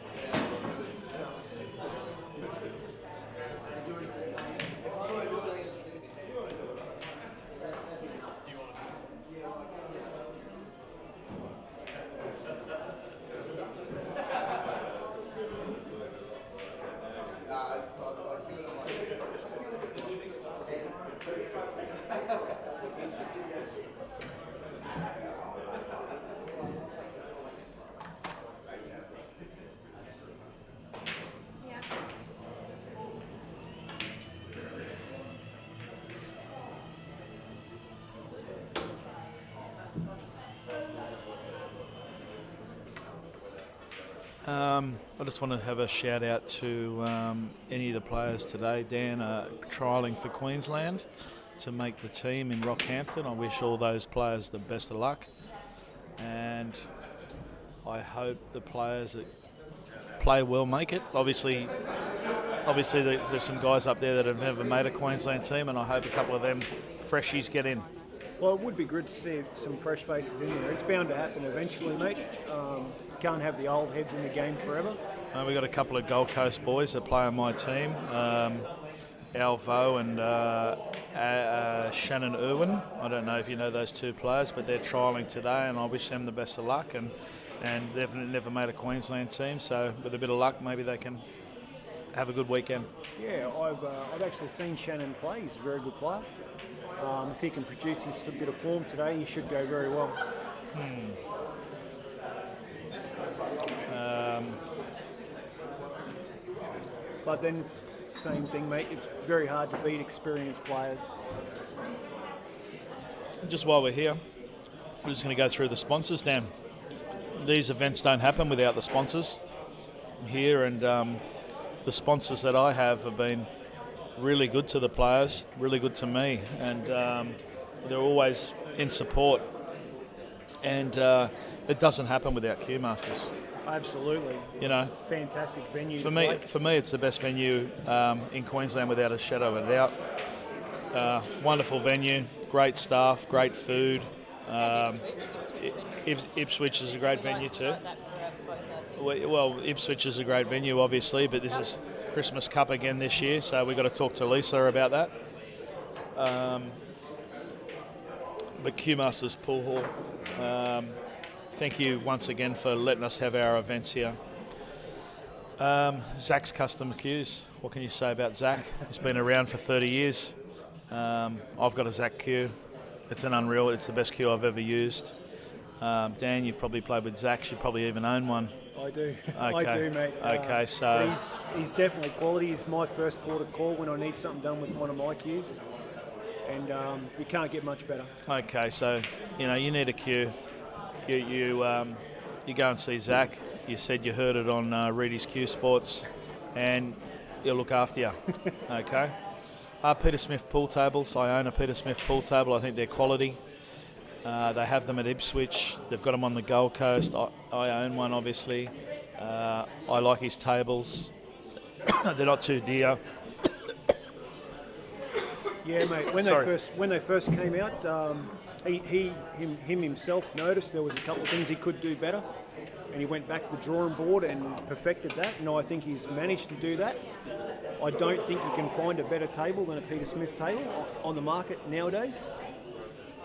I just want to have a shout out to any of the players today. Dan, trialling for Queensland to make the team in Rockhampton. I wish all those players the best of luck, and I hope the players that play well make it. Obviously there's some guys up there that have never made a Queensland team, and I hope a couple of them freshies get in. Well, it would be good to see some fresh faces in there. It's bound to happen eventually, mate. Can't have the old heads in the game forever. We've got a couple of Gold Coast boys that play on my team, Alvo and Shannon Irwin. I don't know if you know those two players, but they're trialling today, and I wish them the best of luck. And they've never made a Queensland team, so with a bit of luck, maybe they can have a good weekend. Yeah, I've actually seen Shannon play. He's a very good player. If he can produce a bit of form today, he should go very well. But then it's the same thing, mate. It's very hard to beat experienced players. Just while we're here, we're just going to go through the sponsors, Dan. These events don't happen without the sponsors here, and the sponsors that I have been really good to the players, really good to me, and they're always in support. And it doesn't happen without Q-Masters. Absolutely. You know, Fantastic venue. for to me, play. it's the best venue in Queensland without a shadow of a doubt. Wonderful venue, great staff, great food. Ipswich is a great venue too. Well, Ipswich is a great venue, obviously, but this is Christmas Cup again this year, so we've got to talk to Lisa about that. But Q-Masters Pool Hall, thank you once again for letting us have our events here. Zach's Custom Cues. What can you say about Zach? He's been around for 30 years. I've got a Zach cue. It's an unreal. It's the best cue I've ever used. Dan, you've probably played with Zach. You probably even own one. I do. I Okay. do, mate. Okay, so- he's definitely quality. He's my first port of call when I need something done with one of my cues, and you can't get much better. Okay, so you need a cue. You go and see Zach. You said you heard it on Reedy's Q Sports, and he'll look after you. Okay. Peter Smith pool tables. I own a Peter Smith pool table. I think they're quality. They have them at Ipswich. They've got them on the Gold Coast. I own one, obviously. I like his tables. They're not too dear. Yeah, mate. When they first came out, he himself noticed there was a couple of things he could do better, and he went back to the drawing board and perfected that. And I think he's managed to do that. I don't think you can find a better table than a Peter Smith table on the market nowadays.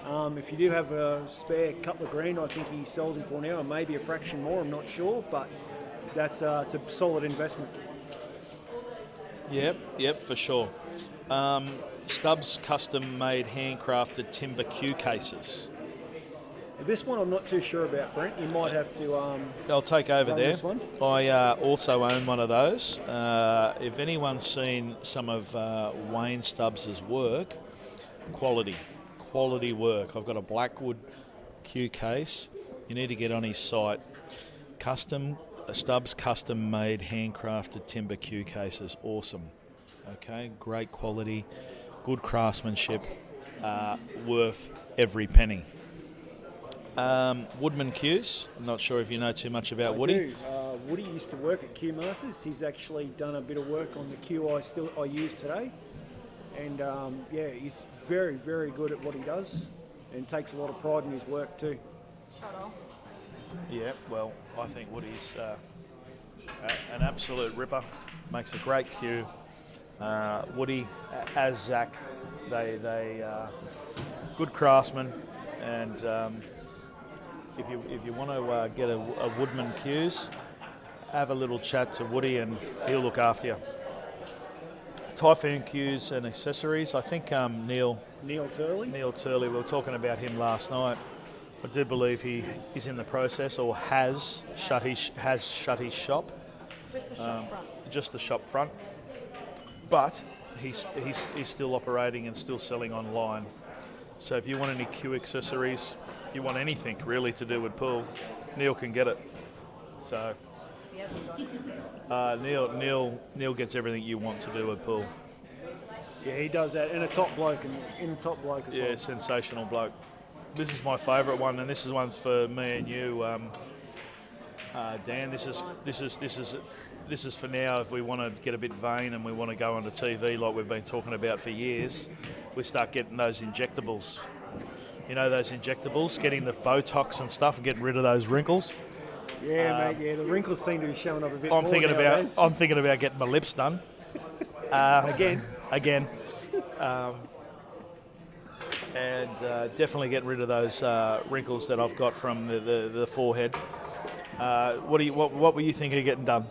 If you do have a spare couple of grand, I think he sells them for now, and maybe a fraction more. I'm not sure, but it's a solid investment. Yep, for sure. Stubbs custom-made, handcrafted timber cue cases. This one I'm not too sure about, Brent. You might have to. I'll take over run there. this one. I also own one of those. If anyone's seen some of Wayne Stubbs' work, quality work. I've got a Blackwood cue case. You need to get on his site. Stubbs custom-made, handcrafted timber cue cases. Awesome. Okay, great quality, good craftsmanship, worth every penny. Woodman Cues. I'm not sure if you know too much about Woody. I do. Woody used to work at Q Masters. He's actually done a bit of work on the cue I use today, and he's very, very good at what he does, and takes a lot of pride in his work too. Yeah, well, I think Woody's an absolute ripper. Makes a great cue. Woody, as Zach, they good craftsmen, and if you want to get a Woodman Cues, have a little chat to Woody and he'll look after you. Typhoon Cues and accessories. I think Neil Turley. Neil Turley, we were talking about him last night. I do believe he is in the process, or has shut his shop. Just the shop front. Just the shop front. But he's still operating and still selling online. So if you want any Q accessories, you want anything really to do with pool, Neil can get it. So He hasn't got it. Neil gets everything you want to do with pool. Yeah, he does that, and a top bloke, as Yeah, well. sensational bloke. This is my favourite one, and this is one's for me and you, Dan. This is for now. If we want to get a bit vain and we want to go onto TV like we've been talking about for years, we start getting those injectables. You know, those injectables, getting the Botox and stuff, and getting rid of those wrinkles. Yeah, mate. Yeah, the wrinkles seem to be showing up a bit I'm more thinking nowadays. about getting my lips done. Again. And definitely getting rid of those wrinkles that I've got from the forehead. What were you thinking of getting done?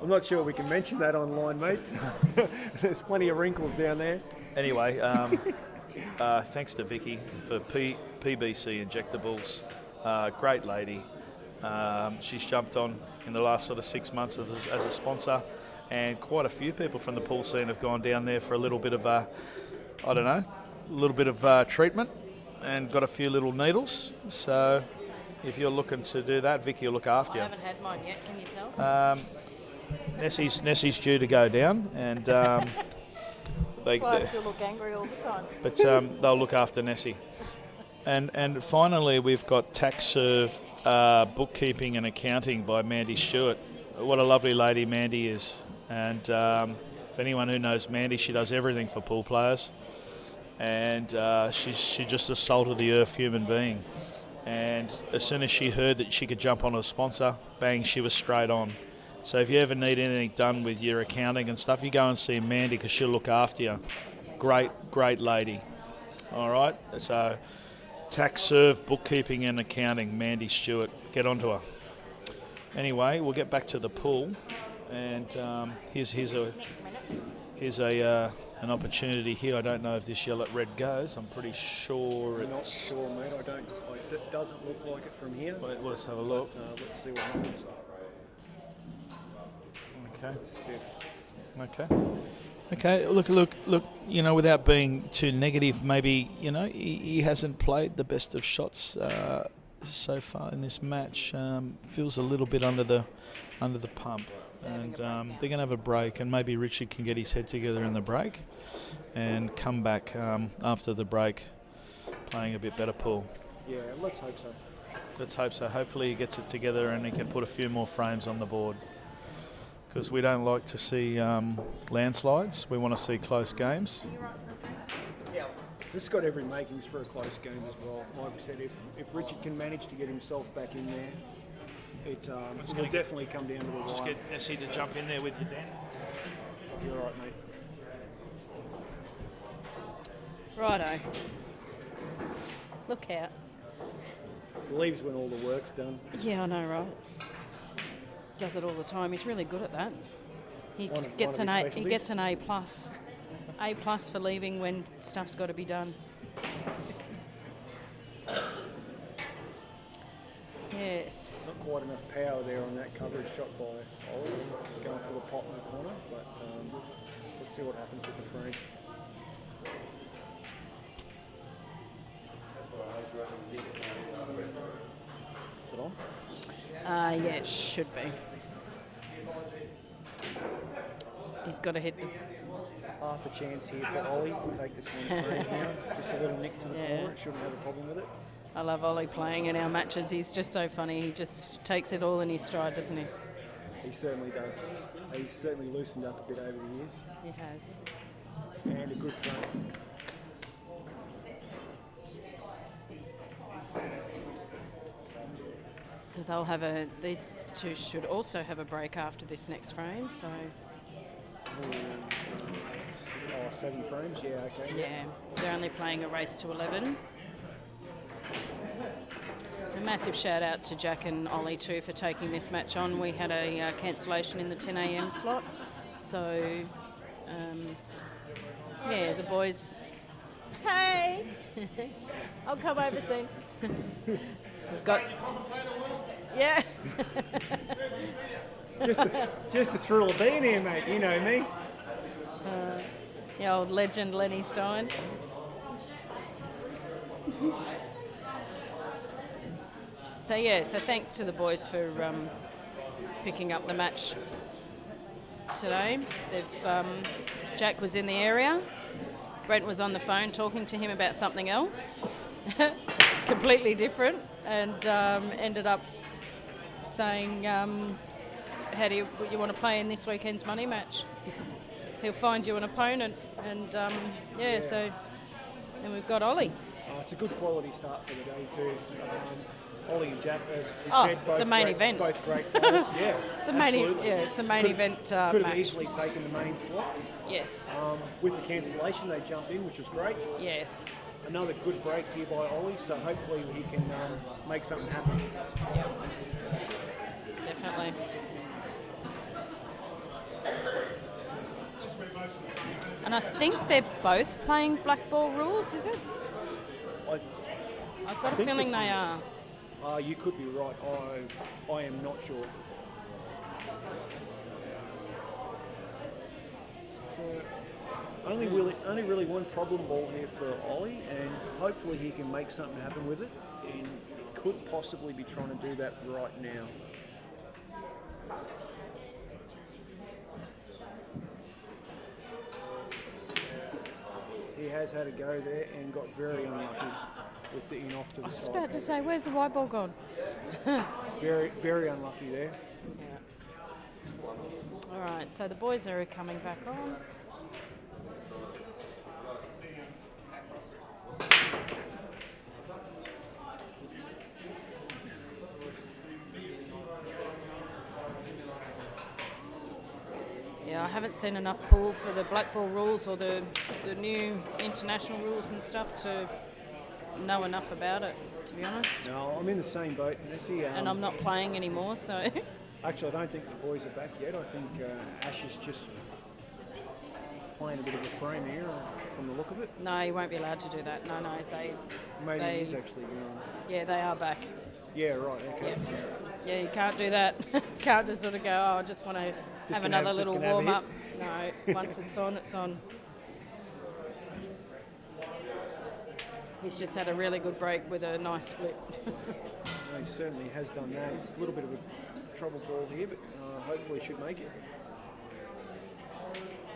I'm not sure we can mention that online, mate. There's plenty of wrinkles down there. Anyway, thanks to Vicky for PBC Injectables. Great lady. She's jumped on in the last sort of 6 months as a sponsor, and quite a few people from the pool scene have gone down there for a little bit of treatment and got a few little needles. So if you're looking to do that, Vicky will look after you. I haven't had mine yet, can you tell? Nessie's due to go down, and That's why I still look angry all the time. but they'll look after Nessie. And finally, we've got TaxServe Bookkeeping and Accounting by Mandy Stewart. What a lovely lady Mandy is. And if anyone who knows Mandy, she does everything for pool players. And she's just a salt-of-the-earth human being. And as soon as she heard that she could jump on a sponsor, bang, she was straight on. So if you ever need anything done with your accounting and stuff, you go and see Mandy because she'll look after you. Great lady. All right. So Tax, serve, bookkeeping and accounting, Mandy Stewart. Get onto her. Anyway, we'll get back to the pool, and here's an opportunity here. I don't know if this yellow red goes. I'm pretty sure I'm not it's. sure, mate. It doesn't look like it from here. Let's have a look. Let's see what happens. Okay. Stiff. Okay. Look. You know, without being too negative, maybe he hasn't played the best of shots so far in this match. Feels a little bit under the pump, and they're going to have a break, and maybe Richard can get his head together in the break, and come back after the break, playing a bit better pool. Yeah, let's hope so. Let's hope so. Hopefully he gets it together and he can put a few more frames on the board. Because we don't like to see landslides. We want to see close games. This has got every makings for a close game as well. Like we said, if Richard can manage to get himself back in there, it will definitely come down to the wire. Just get Essie to jump in there with you, Dan. You're right, mate. Righto. Look out. Leaves when all the work's done. Yeah, I know, right? Does it all the time. He's really good at that. He One of gets his an A. He specialties. gets an A+. A+ for leaving when stuff's got to be done. Yes. Not quite enough power there on that coverage shot by Ollie. Going for the pot in the corner, but let's see what happens with the frame. Is it on? Yeah, it should be. He's got to hit the... Half a chance here for Ollie to take this one frame here. Just a little nick to the corner. Shouldn't have a problem with it. I love Ollie playing in our matches. He's just so funny. He just takes it all in his stride, doesn't he? He certainly does. He's certainly loosened up a bit over the years. He has. And a good frame. So they'll have a... These two should also have a break after this next frame, so... Oh, 7 frames? Yeah, okay. Yeah, they're only playing a race to 11. A massive shout out to Jack and Ollie too for taking this match on. We had a cancellation in the 10 a.m. slot, so yeah, the boys. Hey, I'll come over soon. We've got. Yeah. Just the thrill of being here, mate. You know me. The old legend Lenny Stein. So yeah, so thanks to the boys for picking up the match today. Jack was in the area. Brent was on the phone talking to him about something else, completely different, and ended up saying, "How do you want to play in this weekend's money match?" He'll find you an opponent, and yeah. So then we've got Ollie. It's a good quality start for the day too. Ollie and Jack, as we Oh, said, both it's a main great, event. Both great players. Yeah, It's a main, absolutely. it's a main event Could have match. easily taken the main slot. Yes, With the cancellation, they jumped in, which was great. yes. Another good break here by Ollie, so hopefully he can make something happen. Definitely. And I think they're both playing black ball rules, is it? I've got a think feeling this they is- are. You could be right. I am not sure. So only really one problem ball here for Ollie, and hopefully he can make something happen with it. And he could possibly be trying to do that right now. He has had a go there and got very unlucky with the in off to the I was side. about to say, where's the white ball gone? Very, very unlucky there. Yeah. All right, so the boys are coming back on. Yeah, I haven't seen enough pool for the black ball rules or the new international rules and stuff to know enough about it, to be honest. No, I'm in the same boat, Nessie. And I'm not playing anymore, so Actually, I don't think the boys are back yet. I think Ash is just playing a bit of a frame here from the look of it. no, you won't be allowed to do that. No, Maybe They- he is actually going. yeah, they are back. Yeah, right. Okay. Yeah, you can't do that. Can't just sort of go, oh, I just want to have gonna another have- just little gonna have a warm hit. up. No, once it's on, it's on. He's just had a really good break with a nice split. He certainly has done that. It's a little bit of a trouble ball here, but hopefully should make it.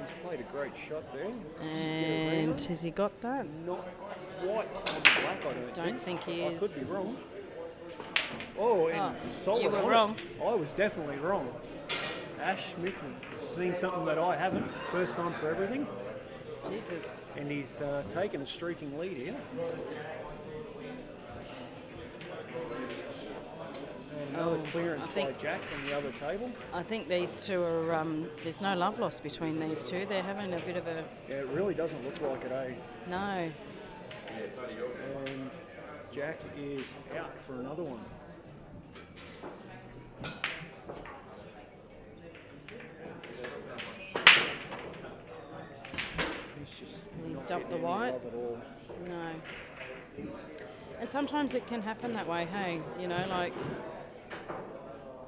He's played a great shot there. And has he got that? Not quite on the black, I Don't think he I is. could be wrong. Oh, and Oh, solid. you were on it. wrong. I was definitely wrong. Ash Smith has seen something that I haven't. First time for everything. Jesus. And he's taken a streaking lead here. And another clearance I think- by Jack on the other table. I think these two are, there's no love lost between these two. They're having a bit of a, Yeah, it really doesn't look like it, eh? no. And Jack is out for another one. He's just He's not dumped getting the any white. love at all. No. And sometimes it can happen that way, hey, you know, like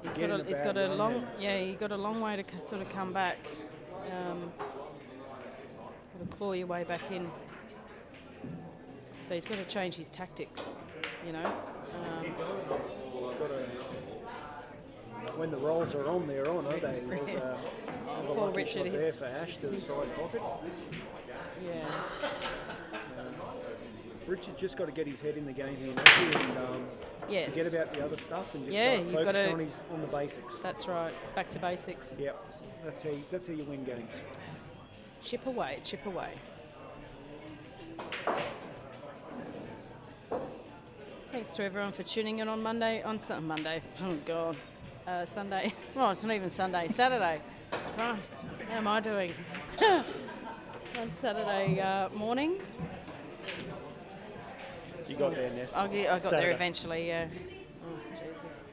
he's Get in a he's bad got a run long, then. yeah, he got a long way to sort of come back. Got to claw your way back in. So he's got to change his tactics, you know. He's got to, when the rolls are on, they're on, aren't they? There's a Poor lucky Richard shot is- there for Ash to the side pocket. Yeah. Richard's just got to get his head in the game here, Nancy, and Yes. forget about the other stuff and just Yeah, start you've focus gotta- on the basics. That's right. Back to basics. Yep, that's how you win games. Chip away, chip away. Thanks to everyone for tuning in on Monday. Monday. Oh, God. Sunday. Well, it's not even Sunday. Saturday. Christ. How am I doing? On Saturday morning. You got there, Ness. I got Saturday. there eventually, yeah. Oh, Jesus.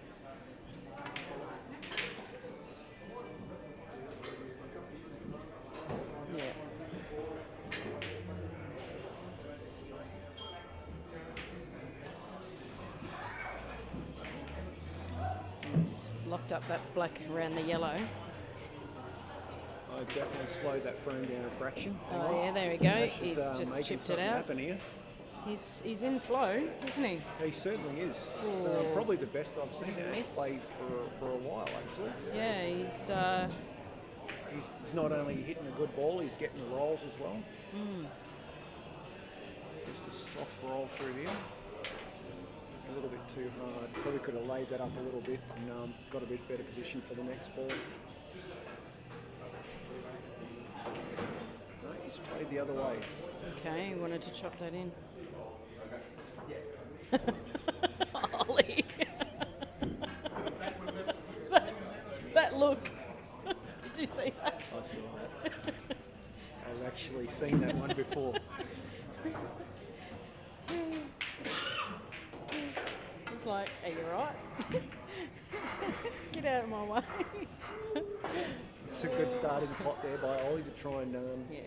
Yeah. He's locked up that black around the yellow. I definitely slowed that frame down a fraction. Oh, yeah, there we go. Ash He's is, just making chipped it something out. happen here. He's in flow, isn't he? He certainly is. Oh. Probably the best I've seen Ash Miss. play for a while, actually. Yeah, he's He's not only hitting a good ball, he's getting the rolls as well. Hmm. Just a soft roll through here. It's a little bit too hard. Probably could have laid that up a little bit and got a bit better position for the next ball. No, he's played the other way. okay. He wanted to chop that in. Ollie. that look. Did you see that? I saw that. I've actually seen that one before. It's like, are you right? Get out of my way. It's a good starting pot there by Ollie to try and Yeah.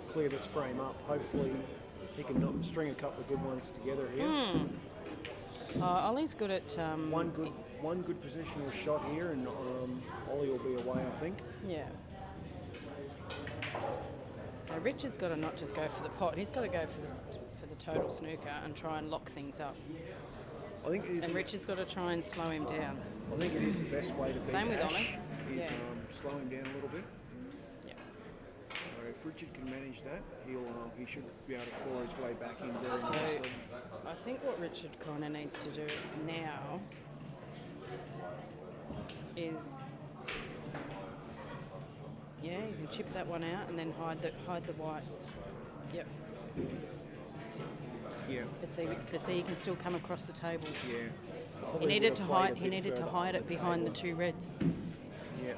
clear this frame up. Hopefully he can string a couple of good ones together here. Ollie's good at One good positional shot here, and Ollie will be away, I think. yeah. So Richard's got to not just go for the pot. He's got to go for the total snooker and try and lock things up. I think it is. And Richard's got to try and slow him down. I think it is the best way to beat Same with Ash. Ollie. Is Yeah. slow him down a little bit. Yeah. So if Richard can manage that, he should be able to claw his way back in very nicely. I think what Richard kind of needs to do now is, yeah, you can chip that one out and then hide the white. Yep. Yeah, But see, he can still come across the table. yeah. He Probably needed would to have played hide. a He bit needed to further hide up it behind the table. two reds. Yeah.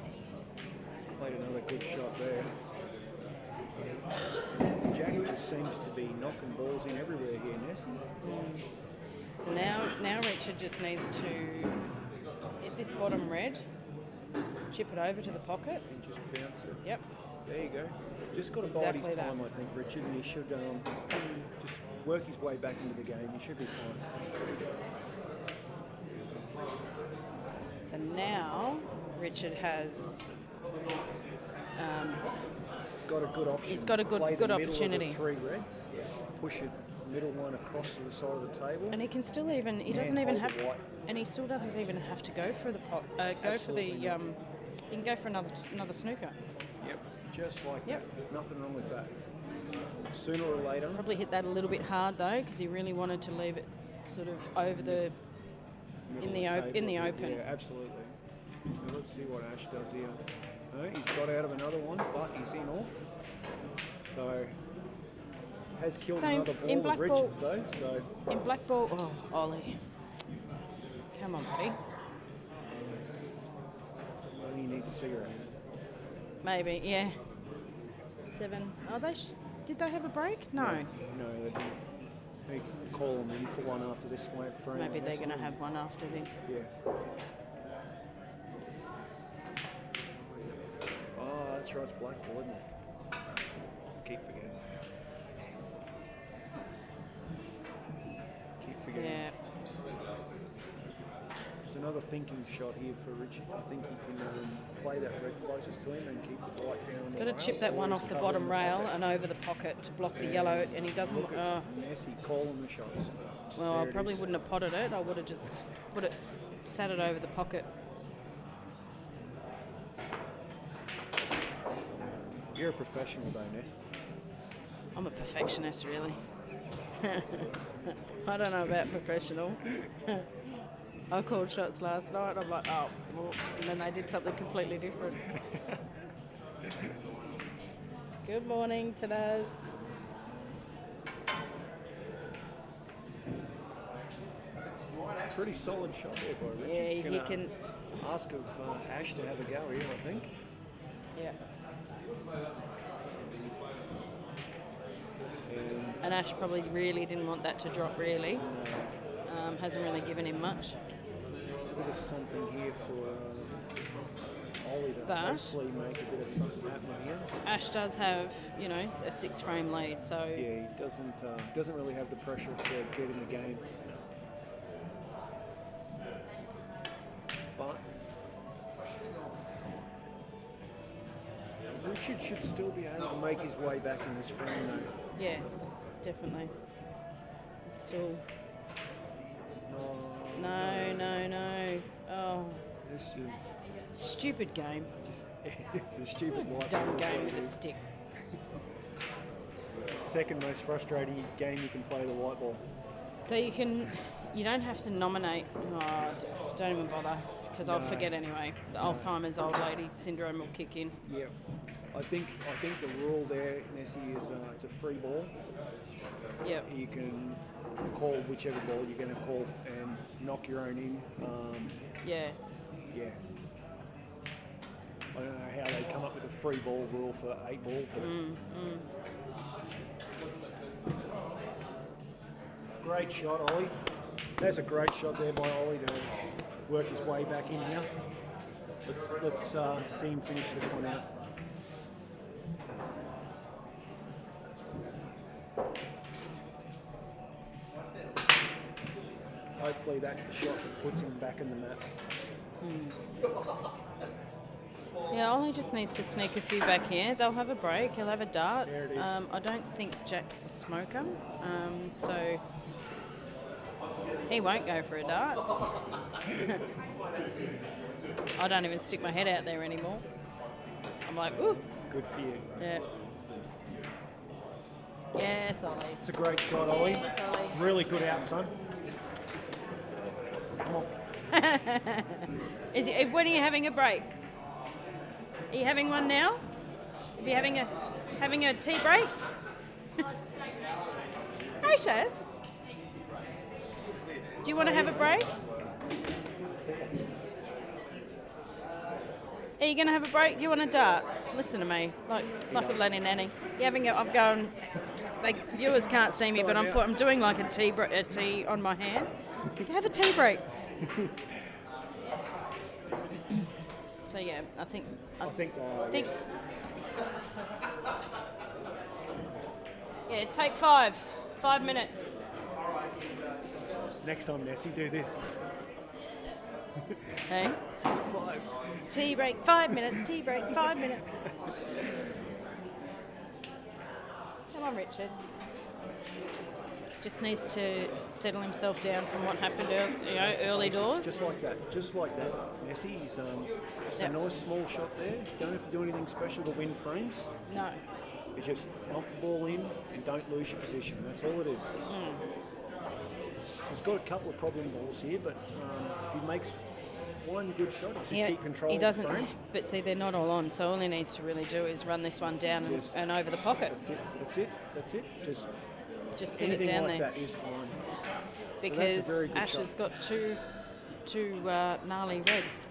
Played another good shot there. Jack just seems to be knocking balls in everywhere here, Nessie. So now Richard just needs to hit this bottom red, chip it over to the pocket. And just bounce it. Yep. There you go. Just got to bide his Exactly that. time, I think, Richard, and he should just work his way back into the game. He should be fine. So now Richard has Got a good option. He's got a good- Play good the middle opportunity. Of the 3 reds. Push it middle one across to the side of the table. and he can still even he And doesn't even hold have the white. and he still doesn't even have to go for the pot go for the Absolutely not. he can go for another snooker. Yep, just like Yep. that. Nothing wrong with that. Sooner or later, Probably hit that a little bit hard though because he really wanted to leave it sort of over the middle the of op- in the table. open. Yeah, absolutely. Now let's see what Ash does here. No, he's got out of another one, but he's in off. So has killed So another in ball of black ball- Richards though. So In black ball, oh Ollie, come on, buddy. he needs a cigarette. Maybe, yeah. 7. Oh, did they have a break? No. No, they didn't. They call them in for one after this one. For Maybe anyone they're else. going to have one after this. Yeah. Oh, that's right. It's black ball, isn't it? Keep forgetting. Keep forgetting. Yeah. There's another thinking shot here for Richard. I think he can play that red closest to him and keep the white down. He's got to chip that one off the bottom rail and over the pocket to block the yellow, and he doesn't. Look at Nessie calling the shots. Well, There I it probably is. wouldn't have potted it. I would have just sat it over the pocket. You're a professional though, Ness. I'm a perfectionist, really. I don't know about professional. I called shots last night. I'm like, oh, well, and then they did something completely different. Good morning, Tanaz. Pretty solid shot there by Richard. Yeah, He's he gonna can. ask of Ash to have a go here, I think. Yeah. And And Ash probably really didn't want that to drop. Really, hasn't really given him much. a bit of something here for Ollie to But- hopefully make a bit of something happen here. Ash does have, you know, a 6-frame lead, so Yeah, he doesn't really have the pressure to get in the game. But Richard should still be able to make his way back in this frame though. yeah, definitely. Still, no. Oh, This is stupid game. just it's a stupid white Dumb ball, is game what with it a is. stick. Second most frustrating game you can play the white ball. So you don't have to nominate. Oh, don't even bother, because I'll forget anyway. The Alzheimer's old lady syndrome will kick in. Yeah, I think the rule there, Nessie, is it's a free ball. Yep. You can call whichever ball you're going to call and knock your own in. Yeah. Yeah. I don't know how they come up with a free ball rule for 8 ball, but great shot, Ollie. That's a great shot there by Ollie to work his way back in here. Let's see him finish this one out. Hopefully that's the shot that puts him back in the map. Yeah, Ollie just needs to sneak a few back here. They'll have a break. He'll have a dart. There it is. I don't think Jack's a smoker, so he won't go for a dart. I don't even stick my head out there anymore. I'm like, ooh, Good for you. yeah. Yes, Ollie. It's a great shot, Ollie. Yes, Ollie. Really good out, son. Come on. When are you having a break? Are you having one now? Are you having a tea break? Hey, Shaz. Do you want to have a break? Are you going to have a break? Do you want a dart? Listen to me, like a bloody nanny. I'm going. Like viewers can't see me, but I'm doing like a tea on my hand. Have a tea break. So yeah, I think. Yeah, take 5 minutes. Next time, Nessie, do this. Hey. Take 5. Tea break, 5 minutes. Tea break, 5 minutes. Come on, Richard. Just needs to settle himself down from what happened early doors. Just like that. Nessie, he's just a nice small shot there. Don't have to do anything special to win frames. No. It's just knock the ball in and don't lose your position. That's all it is. He's got a couple of problem balls here, but if he makes one good shot, he should keep control he of doesn't. the frame. But see, they're not all on, so all he needs to really do is run this one down and over the pocket. That's it. Just sit it anything down like there. that is fine. Because that's a very good Ash has got two gnarly reds.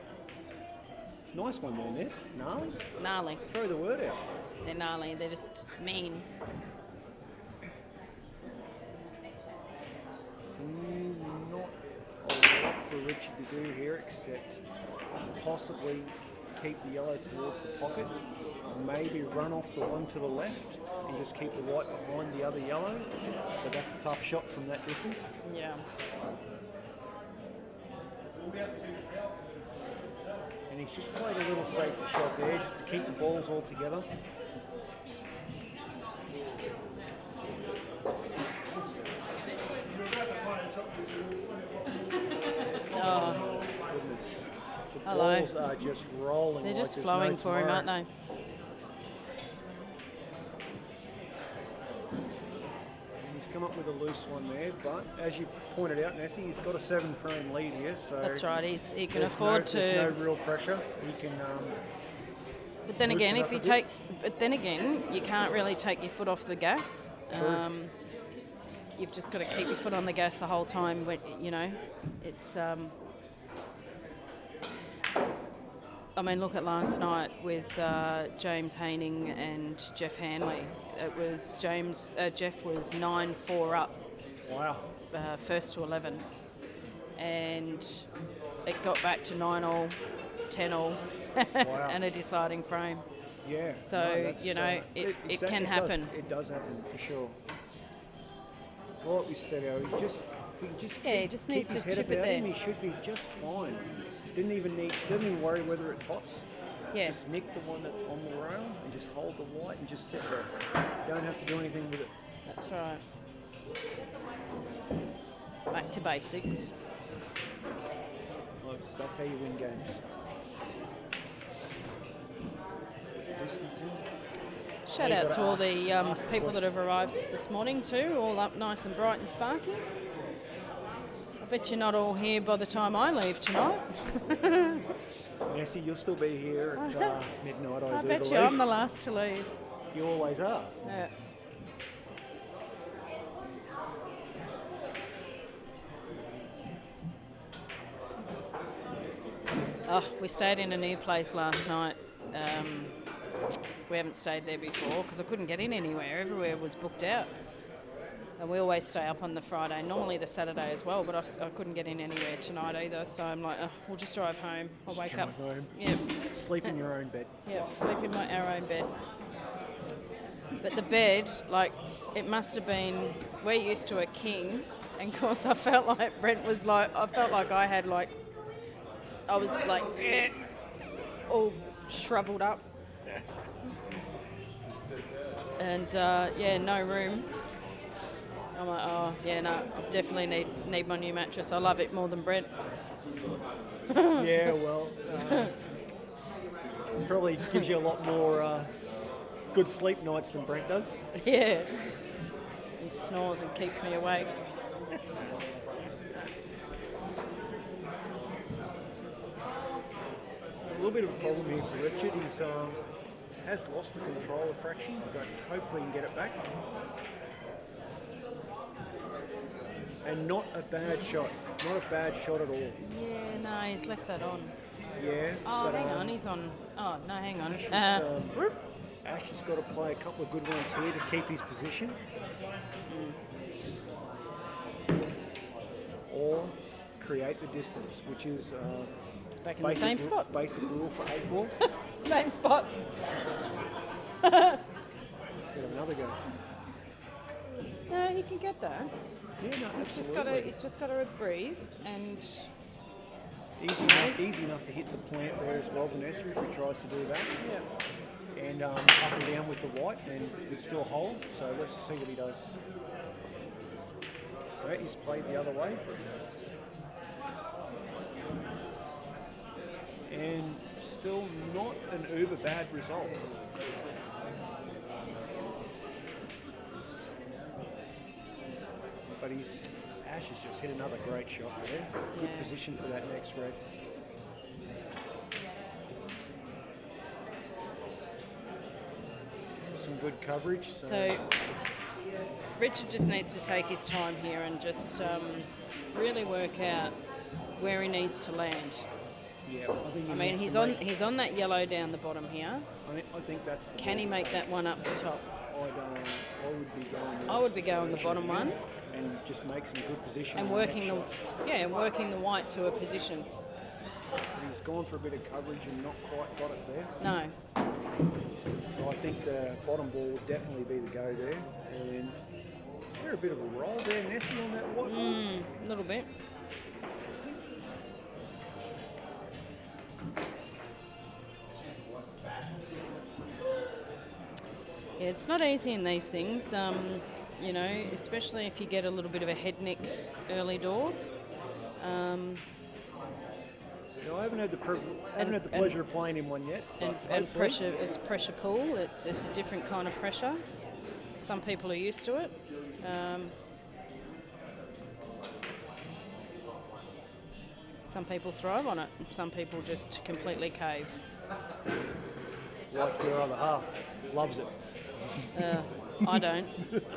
Nice one there, Ness. Gnarly. Gnarly. Throw the word out. They're gnarly. They're just mean. Not a lot for Richard to do here except possibly keep the yellow towards the pocket, maybe run off the one to the left and just keep the white behind the other yellow, but that's a tough shot from that distance. Yeah. And he's just played a little safer shot there just to keep the balls all together. Oh, Goodness. The hello. balls are just rolling. They're like just there's flowing no for him, tomorrow. aren't they? He's come up with a loose one there, but as you pointed out, Nessie, he's got a 7-frame lead here, so That's right. He can there's afford There's no to. real pressure. He can. But then again, loosen if up he a bit. But then again, you can't really take your foot off the gas. You've just got to keep your foot on the gas the whole time. When it's. I mean, look at last night with James Haining and Jeff Hanley. It was Jeff was 9-4 up. Wow. First to 11, and it got back to 9-all, 10-all, Wow. and a deciding frame. Yeah. So, that's, it can happen. It does happen for sure. Like we said, he He just needs keep his to head chip it about him. there. He should be just fine. Doesn't even worry whether it pots. Yeah. Just nick the one that's on the rail and just hold the white and just sit there. Don't have to do anything with it. That's right. Back to basics. That's how you win games. Distance in. Shout Yeah, out gotta to all ask the the people that question. have arrived this morning too, all up nice and bright and sparky. I bet you're not all here by the time I leave tonight. Nessie, you'll still be here at midnight, I I do bet believe. you I'm the last to leave. You always are. Yeah. Oh, we stayed in a new place last night. We haven't stayed there before because I couldn't get in anywhere. Everywhere was booked out. And we always stay up on the Friday, normally the Saturday as well, but I couldn't get in anywhere tonight either. So I'm like, we'll just drive home. I'll wake up. drive home. Yep. Sleep in your own bed. Yep, sleep in our own bed. But the bed, like, it must have been, we're used to a king, and of course I felt like Brent was like, I felt like I had like, I was like, all shriveled up. And yeah, no room. I'm like, oh yeah, no, definitely need my new mattress. I love it more than Brent. Yeah, well, probably gives you a lot more good sleep nights than Brent does. Yeah. He snores and keeps me awake. A little bit of a problem here for Richard. He's has lost the control a fraction, but hopefully he can get it back. And not a bad shot. Not a bad shot at all. Yeah, no, he's left that on. Yeah. Oh, but, hang on, he's on. Oh, no, hang on. Ash was, Ash has got to play a couple of good ones here to keep his position. Or create the distance, which is It's back in the same spot. basic rule for 8 ball. Same spot. Get him another go. No, he can get that. Yeah, no, He's just got to breathe and easy enough to hit the plant there as well, Vanessa, if he tries to do that. yeah. And up and down with the white, and it's still hold. So let's see what he does. Right, he's played the other way. And still not an uber bad result. But Ash has just hit another great shot there. Good Yeah. position for that next red. Some good coverage. So Richard just needs to take his time here and just really work out where he needs to land. yeah, I think he I mean, needs he's to on make- he's on that yellow down the bottom here. I think that's the Can he ball to make that take. one up the top? I would be going. I would be going the bottom one. and just make some good position. And on that working the shot. working the white to a position. But he's gone for a bit of coverage and not quite got it there. No. So I think the bottom ball will definitely be the go there. And we're a bit of a roll there, Nessie, on that white ball. A little bit. Yeah, it's not easy in these things, you know, especially if you get a little bit of a head nick early doors. You know, I haven't had the And- pleasure of playing in one yet. But And hopefully- pressure, it's pressure pull. It's a different kind of pressure. Some people are used to it. Some people thrive on it. Some people just completely cave. like your other half, loves it. I don't.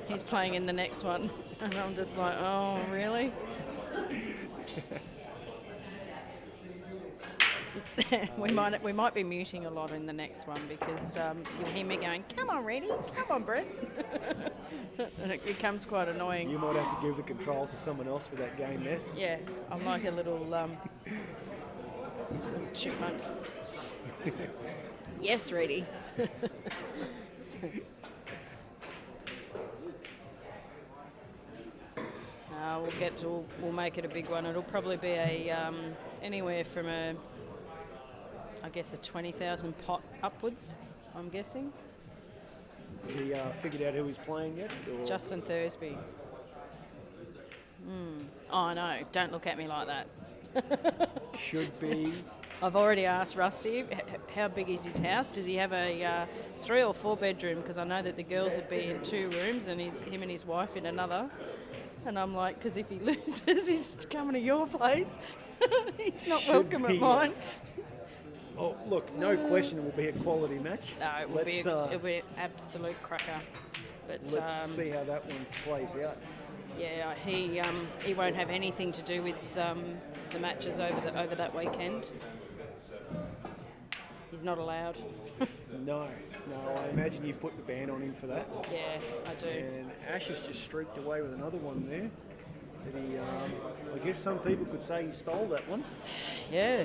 He's playing in the next one, and I'm just like, oh, really? we might be muting a lot in the next one because you'll hear me going, "Come on, Reddy, come on, Brett," and it becomes quite annoying. You might have to give the controls to someone else for that game, Ness. Yeah, I'm like a little chipmunk. Yes, Reddy. We'll make it a big one. It'll probably be a anywhere from I guess a 20,000 pot upwards. I'm guessing. Has he figured out who he's playing yet? Or- Justin Thursby. Oh no! Don't look at me like that. should be. I've already asked Rusty how big is his house. Does he have a 3 or 4 bedroom? Because I know that the girls would be in 2 rooms and him and his wife in another. And I'm like, because if he loses, he's coming to your place. He's not Should welcome be, at mine. Oh, look, no question it will be a quality match. No, it will be Let's, it'll be an absolute cracker. But let's see how that one plays out. yeah, he won't have anything to do with the matches over that weekend. He's not allowed. No, I imagine you've put the ban on him for that. Yeah, I do. And Ash has just streaked away with another one there. That he, I guess some people could say he stole that one. Yeah.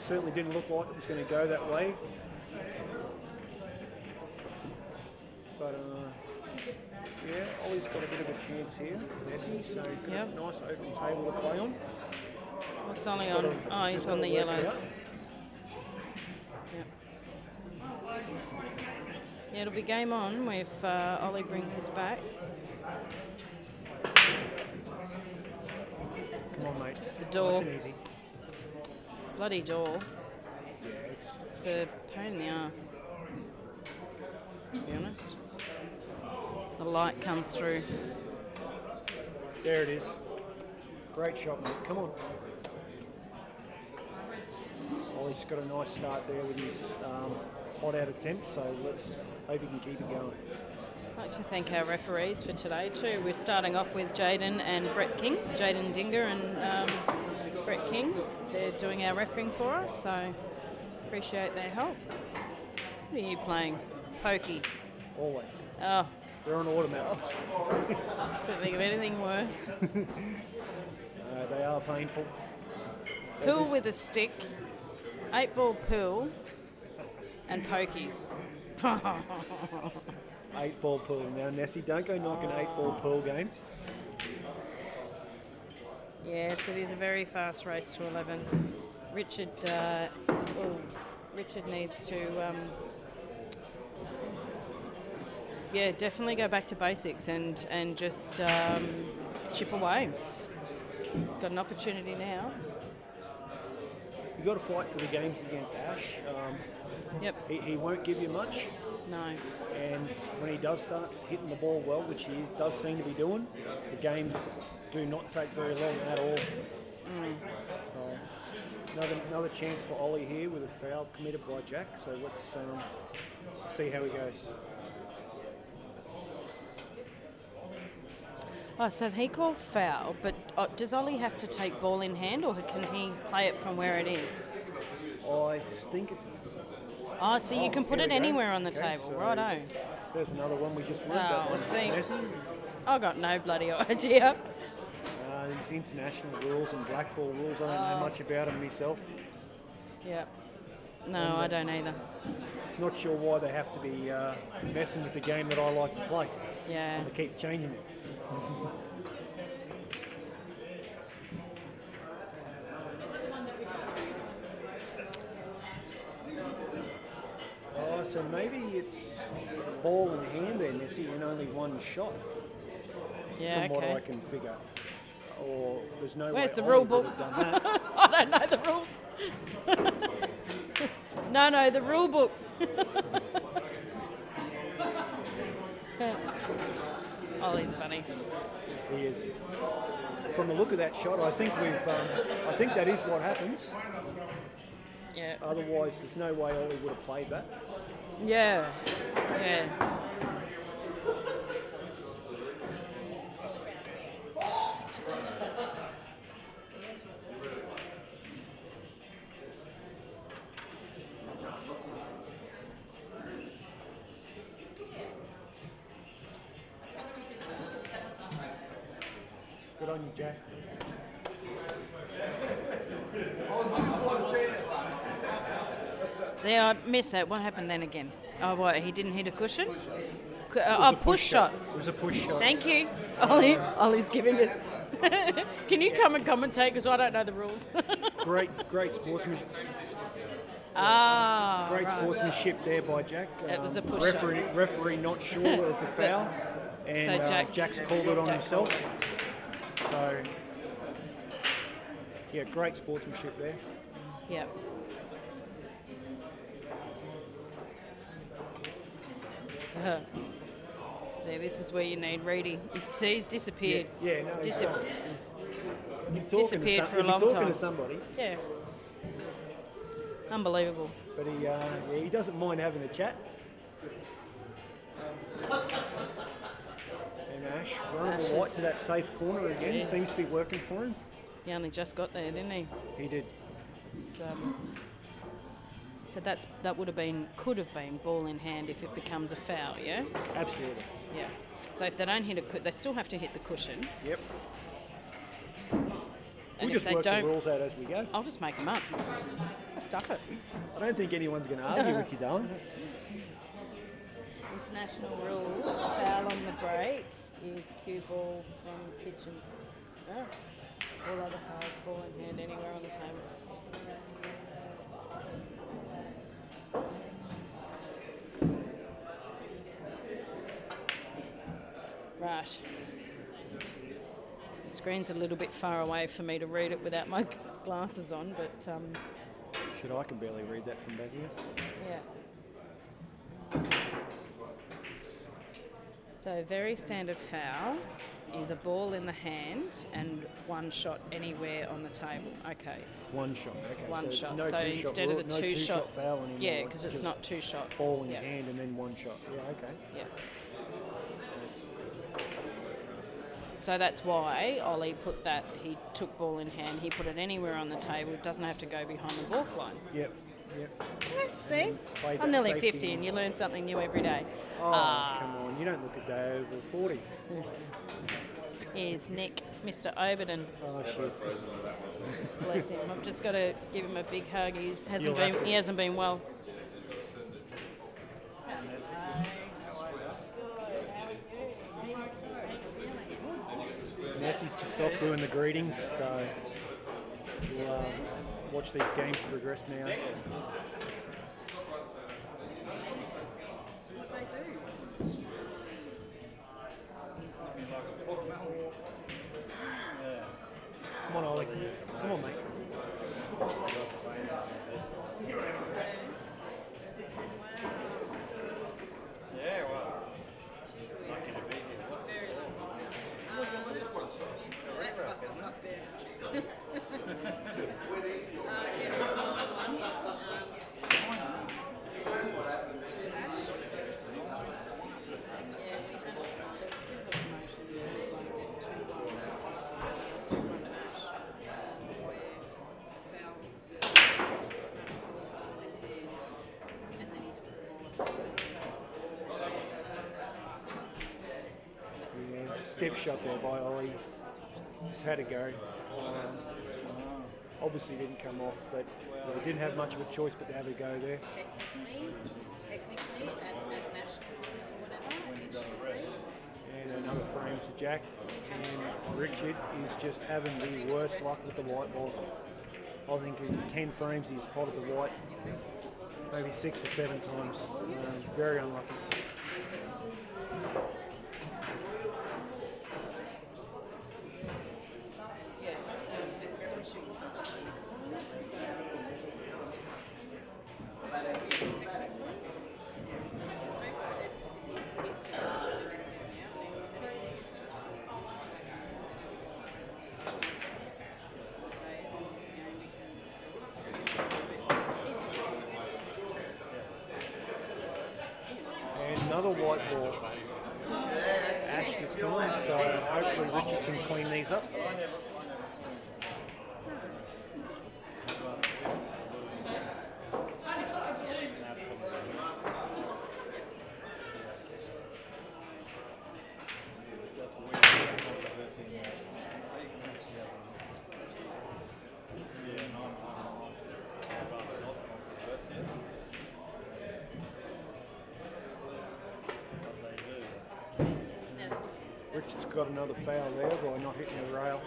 Certainly didn't look like it was going to go that way. But yeah, Ollie's got a bit of a chance here, Nessie. So Yep. nice open table to play on. What's Ollie Just on? gotta- Oh, he's just on the gotta work it yellows. out. Yep. Yeah, it'll be game on if Ollie brings us back. Come on, mate. The door. Nice and easy. Bloody door. Yeah, it's It's a pain in the ass, to be honest. The light comes through. there. It is. Great shot, mate. Come on. Ollie's got a nice start there with his hot out attempt. So let's hope he can keep it going. I'd like to thank our referees for today too. We're starting off with Jaden and Brett King. Jaden Dinger and Brett King. They're doing our refereeing for us, so appreciate their help. What are you playing? Pokey. Always. Oh, They're on automatic. couldn't think of anything worse. They are painful. Pool with a stick, 8-ball pool, and pokies. 8-ball pool. Now, Nessie, don't go knock an 8-ball pool game. Yes, it is a very fast race to 11. Richard needs to, definitely go back to basics and just chip away. He's got an opportunity now. You've got to fight for the games against Ash. Yep. He won't give you much, No. and when he does start hitting the ball well, which he does seem to be doing, the games do not take very long at all. Another chance for Ollie here with a foul committed by Jack, so let's see how he goes. Oh, so he called foul, but does Ollie have to take ball in hand, or can he play it from where it is? I think it's... Oh, so you can put here it we go. anywhere on the Okay, table, so righto. There's another one we just read. Oh, that one. see. Nessie. I got no bloody idea. These international rules and black ball rules, I don't know much about them myself. Yeah. No, I don't either. Not sure why they have to be messing with the game that I like to play. Yeah. They keep changing it. Oh, so maybe it's ball in hand there, Nessie, and only one shot, Yeah, from what I okay. can figure. Or there's no Where's way the Ollie rule would book? have done that. I don't know the rules. No, the rule book. Ollie's funny. He is. From the look of that shot, I think I think that is what happens. Yeah. Otherwise, there's no way Ollie would have played that. Yeah. Yeah. Good on you, Jack. See, I missed that. What happened then again? Oh, what? He didn't hit a cushion? Push shot. It was a push shot. Thank you. Ollie's giving it. Can you come and commentate? Because I don't know the rules. Great sportsmanship. Ah. Great right. sportsmanship there by Jack. It was a push shot. Referee not sure of the foul, and So Jack's called it on Jack himself. called So, yeah, great sportsmanship there. Yep. See, this is where you need Reedy. He's disappeared. Yeah, no, he's Disap- fine. He's Talking to disappeared for a he'll be long talking time. to somebody, Yeah. Unbelievable. but he doesn't mind having a chat. And Ash running Ash right is- to that safe corner again. Yeah. Seems to be working for him. He only just got there, didn't he? He did. So that would have been, could have been ball in hand if it becomes a foul, yeah? Absolutely. Yeah. So if they don't hit they still have to hit the cushion. Yep. And We'll if just they work the don't, rules out as we go. I'll just make them up. Stuff it. I don't think anyone's going to argue with you, darling. International rules, foul on the break is cue ball from kitchen. Oh. All other fouls, ball in hand anywhere on the table. Right. The screen's a little bit far away for me to read it without my glasses on, but Shit, I can barely read that from back here. yeah. So very standard foul is a ball in the hand and one shot anywhere on the table. Okay, One shot. Okay. one so shot. No So two-shot instead rule, of the no two-shot, foul anymore. yeah, because it's just not two shot. ball in yeah. hand and then one shot. Yeah. Okay. Yeah. So that's why Ollie put that. He took ball in hand. He put it anywhere on the table. It doesn't have to go behind the balk line. Yep. Yep. See? Played I'm that nearly safety 50 and you learn something new every day. Oh, come on. You don't look a day over 40. Here's Nick, Mr. Overton. Oh, shit. Bless him. I've just got to give him a big hug. He You'll have to. hasn't been well. Nessie's just off doing the greetings, so we'll watch these games progress now. Come on, Ollie. Come on, mate. Yeah, stiff shot there by Ollie. Just had to go. Obviously didn't come off, but they didn't have much of a choice but to have a go there. Technically, at nationals or whatever, And another frame to Jack. And Richard is just having the worst luck with the white ball. I think in 10 frames he's potted the white maybe 6 or 7 times. Very unlucky. And another white ball. Ash this time, so hopefully Richard can clean these up. Richard's got another foul there by not hitting the rail.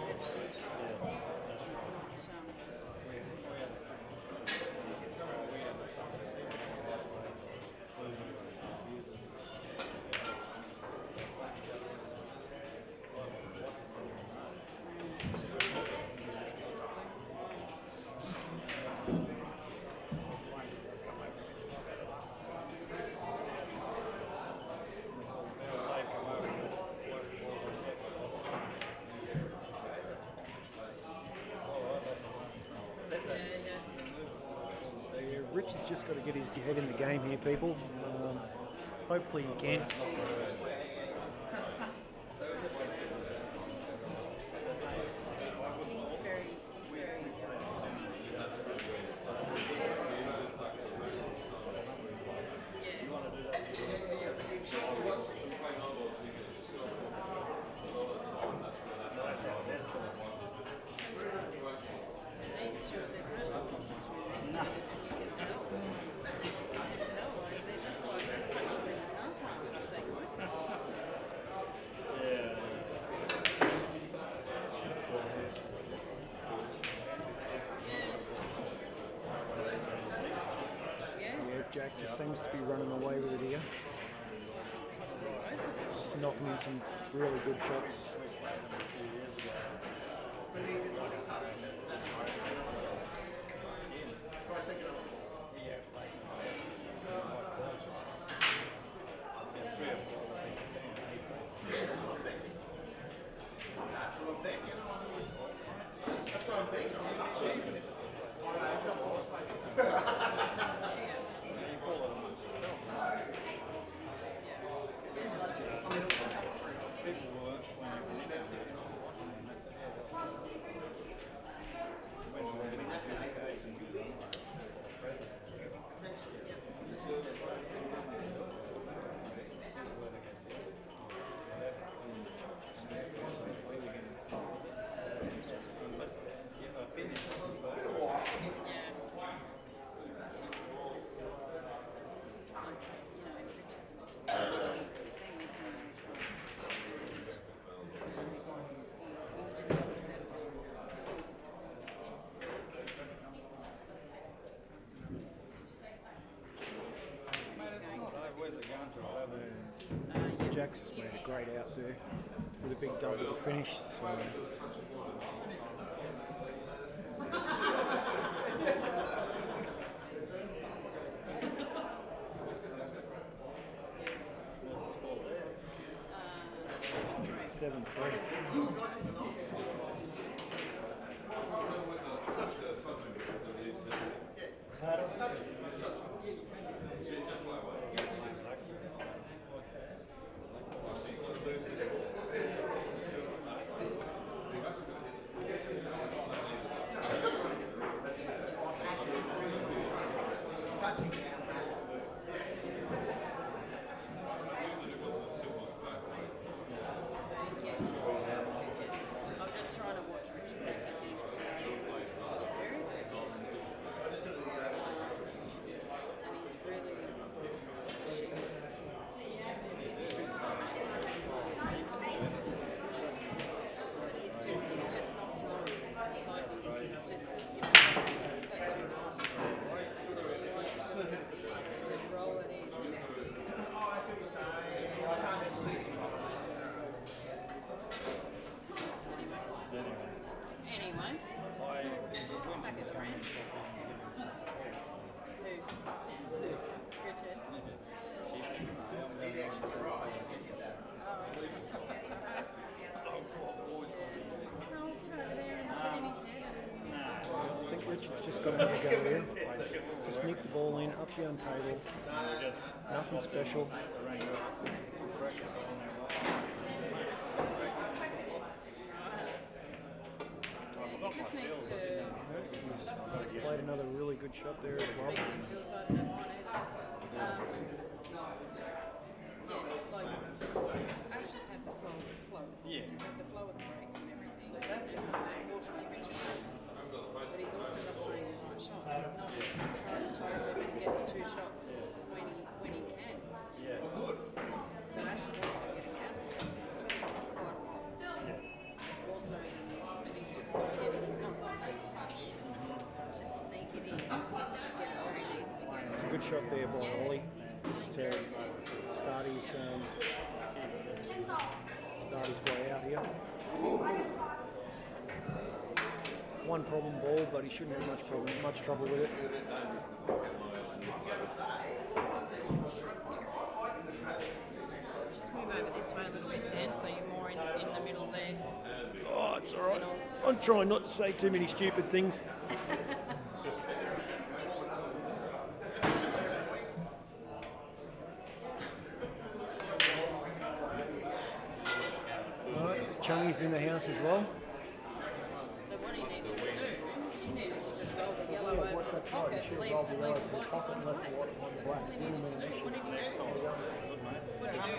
Yeah, Richard's just got to get his head in the game here, people. Hopefully he can. Jack just seems to be running away with it here. Just knocking in some really good shots. Alexis made a great out there with a big double to finish. So. 7-3. I'm just trying to watch Richard because he's very versatile. And he's really he's just not flowing. Like he's just, you know, he's played too much. To just roll it in. Anyway, back at the range. Who? Richard. I think Richard's just got to have a go there. Just nick the ball in, up down table. Nothing special. He just needs to. He's played another really good shot there as well. Feels like that one either. Ash has had the flow. He's had the flow of the breaks and everything. Unfortunately, Richard hasn't. But he's also not playing the right shots. He's not trying to toe him and get the two shots when he can. But Ash is also getting out of stuff. He's doing quite a while. Also, and he's just not getting. He's not got that touch to sneak it in to get where he needs to get. It's a good shot there by Ollie. Just to start his way out here. One problem ball, but he shouldn't have much trouble with it. Just move over this way a little bit, Dan, so you're more in the middle there. Oh, it's all right. I'm trying not to say too many stupid things. All right, Chungy's in the house as well. So what he needed to do, he needed to just roll the yellow over to the pocket, leave the white on the black. That's all he needed to do. What did he do? What did he do?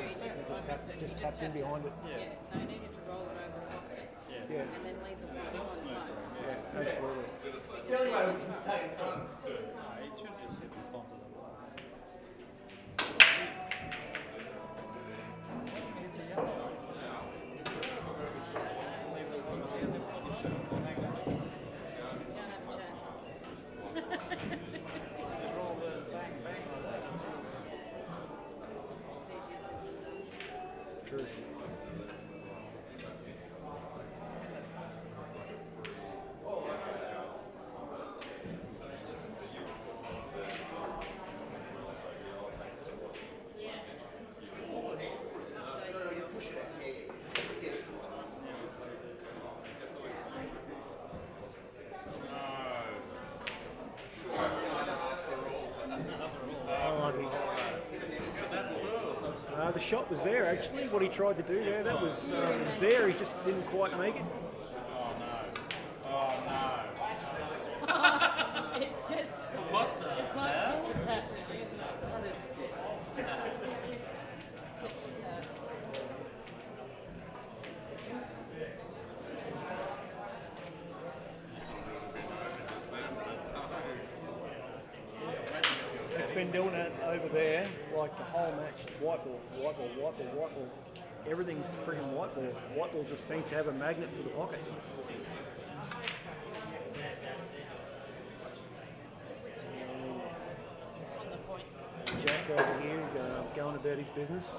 He just tapped in behind it. Yeah, no, he needed to roll it over the pocket Yeah, and then leave the white on the black. yeah, absolutely. Don't have a chat. It's easier said than done. True. Tough days at the office. Unlucky. The shot was there actually. What he tried to do there, that was there. He just didn't quite make it. It's just, it's like tit for tat, really, isn't it? Tit for tat. It's been doing it over there like the whole match. White ball, white ball, white ball, white ball. Everything's freaking white ball. White ball just seems to have a magnet for the pocket. On the points. Jack over here going about his business.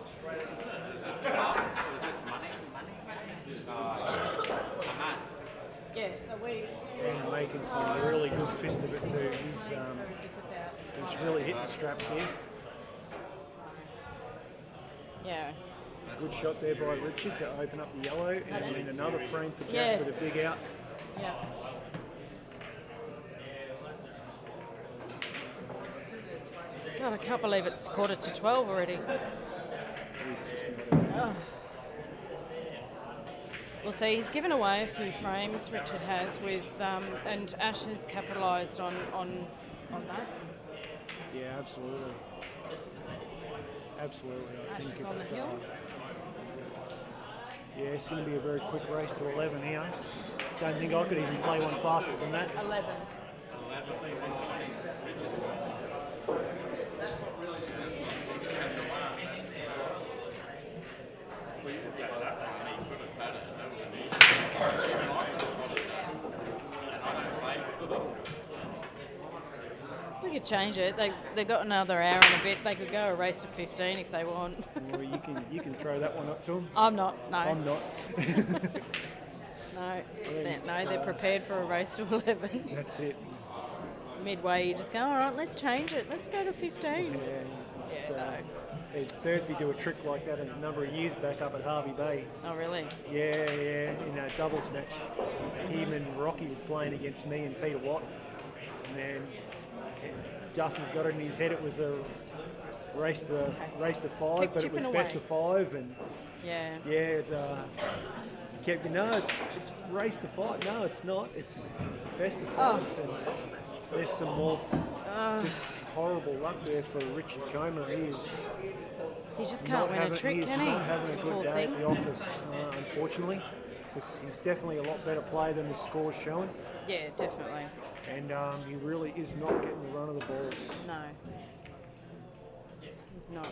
Yeah, so we. And making some really good fist of it too. He's really hitting the straps here. Yeah. Good shot there by Richard to open up the yellow, and then another frame for Jack Yes. with a big out. Yeah. God, I can't believe it's 11:45 already. He's just not Well, see, he's given away a few frames, Richard has, with and Ash has capitalised on that. Yeah, absolutely. Absolutely. I Ash think is on it's the hill. yeah, it's going to be a very quick race to 11 here. Don't think I could even play one faster than that. 11. We could change it. They got another hour and a bit. They could go a race to 15 if they want. Well, you can throw that one up to him. I'm not. No. I'm not. No. They're prepared for a race to 11. That's it. Midway, you just go, all right, let's change it. Let's go to 15. Yeah, it's, Thursby do a trick like that a number of years back up at Harvey Bay. Oh, really? Yeah, in a doubles match. Him and Rocky were playing against me and Peter Watt. And then Justin's got it in his head. It was a race to 5, Keep but it was chipping best away. of 5. And Yeah. it's kept it's race to 5. No, it's not. It's a best of 5. And there's some more just horrible luck there for Richard Comer. He just can't win a trick, can he? Not having a Poor good day thing. at the office, unfortunately. He's definitely a lot better player than the score's showing. Yeah, definitely. And he really is not getting the run of the balls. No. He's not.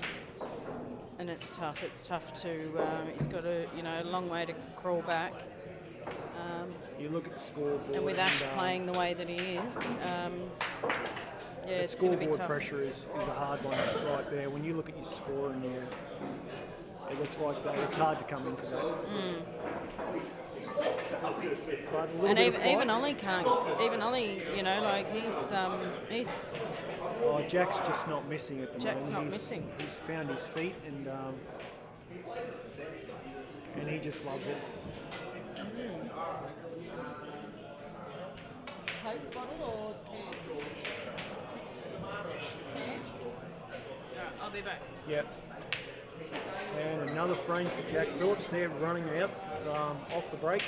And it's tough. It's tough to, he's got a long way to crawl back. You look at the scoreboard. And with Ash playing the way that he is, yeah, it's going to be scoreboard tough. pressure is a hard one right there. When you look at your score and it looks like that, it's hard to come into that. But a little And bit of even fight. Ollie can't. Even Ollie, he's Oh, Jack's just not missing at the Jack's moment. not He's- missing. He's found his feet and he just loves it. Coke bottle or I'll be back. Yep. And another frame for Jack Phillips there, running out off the break.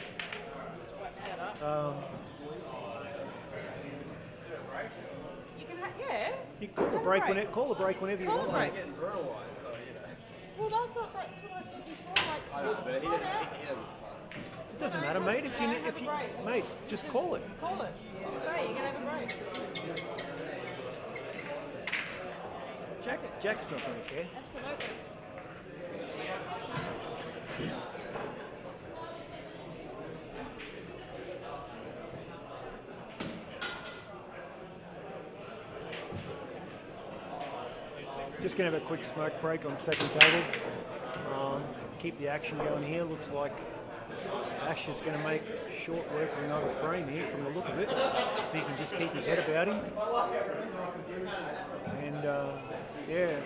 You can yeah. You call the break whenever you Call want. the break. Getting brutalised, so Well, I thought that's what I said before. Like, but he time doesn't. out. He doesn't spot. It doesn't matter, mate. If you mate, just call it. Call it. Say you're gonna have a break. Jack's not going to care. Absolutely. Just going to have a quick smoke break on second table. Keep the action going here. Looks like Ash is going to make short work of another frame here from the look of it. If he can just keep his head about him. And yeah.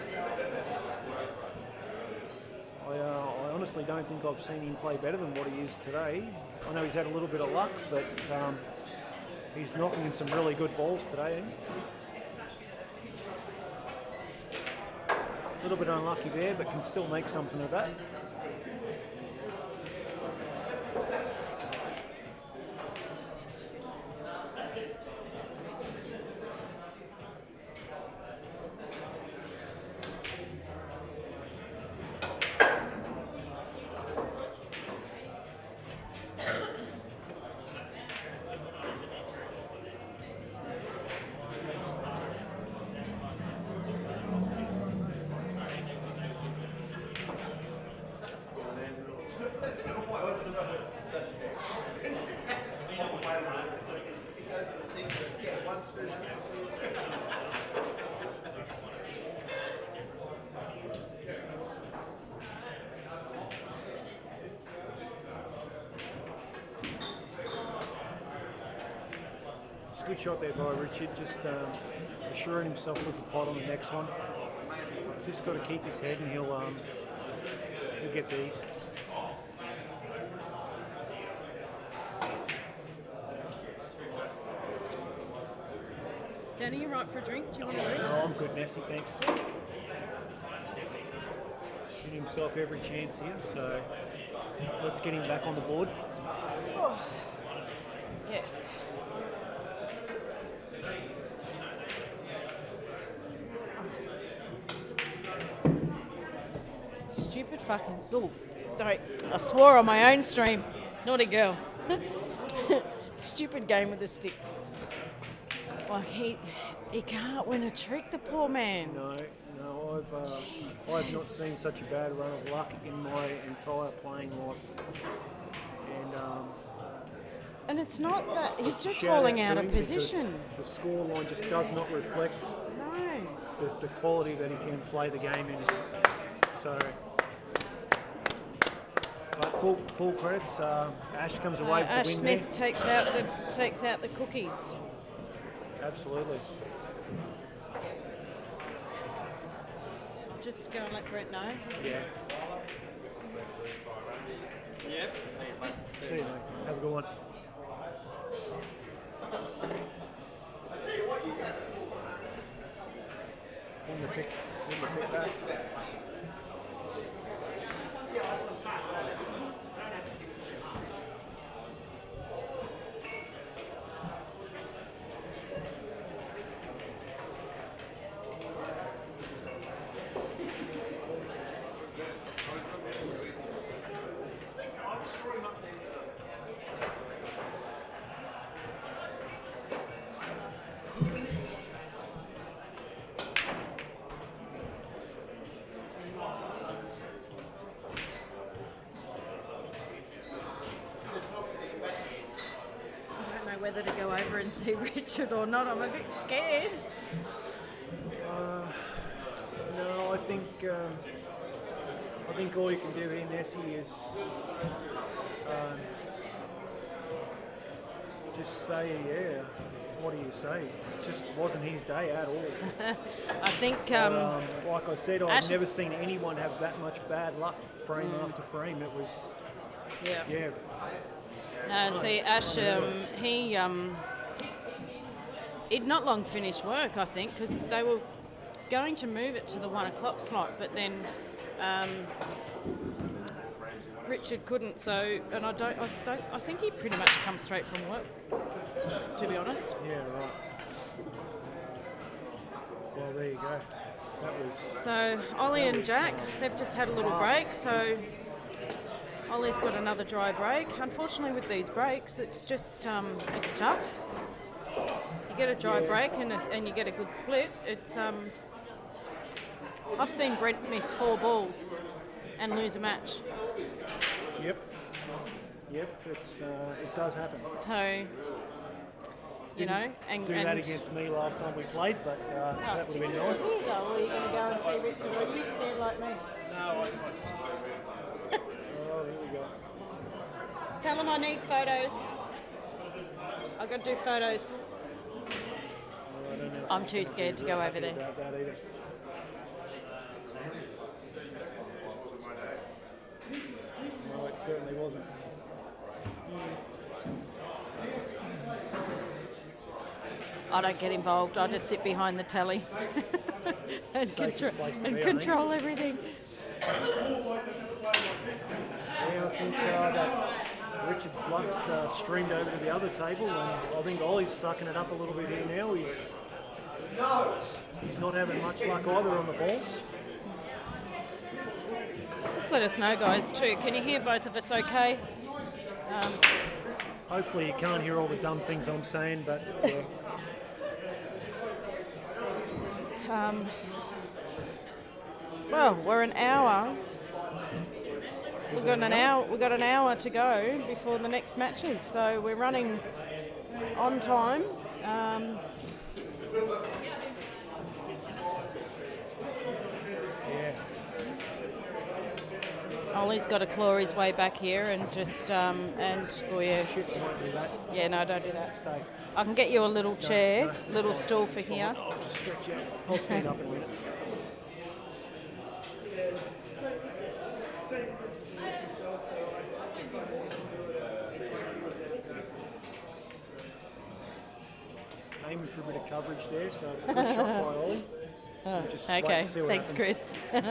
I honestly don't think I've seen him play better than what he is today. I know he's had a little bit of luck, but he's knocking in some really good balls today. A little bit unlucky there, but can still make something of that. good shot there by Richard, just assuring himself with the pot on the next one. Just got to keep his head and he'll get these. Danny, you right for a drink? Do you want a drink? No, I'm good, Nessie, thanks. Giving himself every chance here, so let's get him back on the board. Yes. Stupid fucking. Oh, sorry. I swore on my own stream. Naughty girl. Stupid game with the stick. Like he can't win a trick, the poor man. No, I've not seen such a bad run of luck in my entire playing life. And it's not that he's just Shout falling out out to of him position. because the scoreline just does not reflect No. the quality that he can play the game in. So, but full credits. Ash comes away with Ash the win Smith takes out the cookies. there. Absolutely. Just go and let Brent know. Yeah. See you, mate. Have a good one. Win the pick back. I don't know whether to go over and see Richard or not. I'm a bit scared. No, I think all you can do here, Nessie, is just say, yeah. What do you say? It just wasn't his day at all. I think Like I said, I've Ash never is- seen anyone have that much bad luck frame after frame. It was, yeah. yeah, See, Ash, he'd not long finished work, I think, because they were going to move it to the 1 o'clock slot, but then Richard couldn't. So, and I think he pretty much comes straight from work, to be honest. yeah, right. Well, there you go. That was So Ollie and Jack, they've just had a little break. So Ollie's got another dry break. Unfortunately, with these breaks, it's just it's tough. You get a dry break and you get a good split. It's I've seen Brent miss 4 balls and lose a match. Yep. It's it does happen. So you know, and Do that against me last time we played, but that would have been nice. Are you going to go and see Richard? Or are you scared like me? Oh, here we go. Tell him I need photos. I've got to do photos. I don't know if I'm it's too gonna scared be to go real over happy there. about that either. No, it certainly wasn't. I don't get involved. I just sit behind the telly and, Safest place to be, I think. control everything. Yeah, I think that Richard's luck's streamed over to the other table, and I think Ollie's sucking it up a little bit here now. He's not having much luck either on the balls. Just let us know, guys, too. Can you hear both of us okay? Hopefully you can't hear all the dumb things I'm saying, but Well, we're an hour. We've got an hour. We've got an hour to go before the next matches, so we're running on time. yeah. Ollie's got to claw his way back here and just oh yeah. Shit, I won't do that. Yeah, no, don't do that. Stay. I can get you a little chair, little stool for here. I'll just stretch out. I'll stand up in a minute. Aiming for a bit of coverage there, so it's a good shot by Ollie. Just wait Okay, and see what thanks, happens. Chris.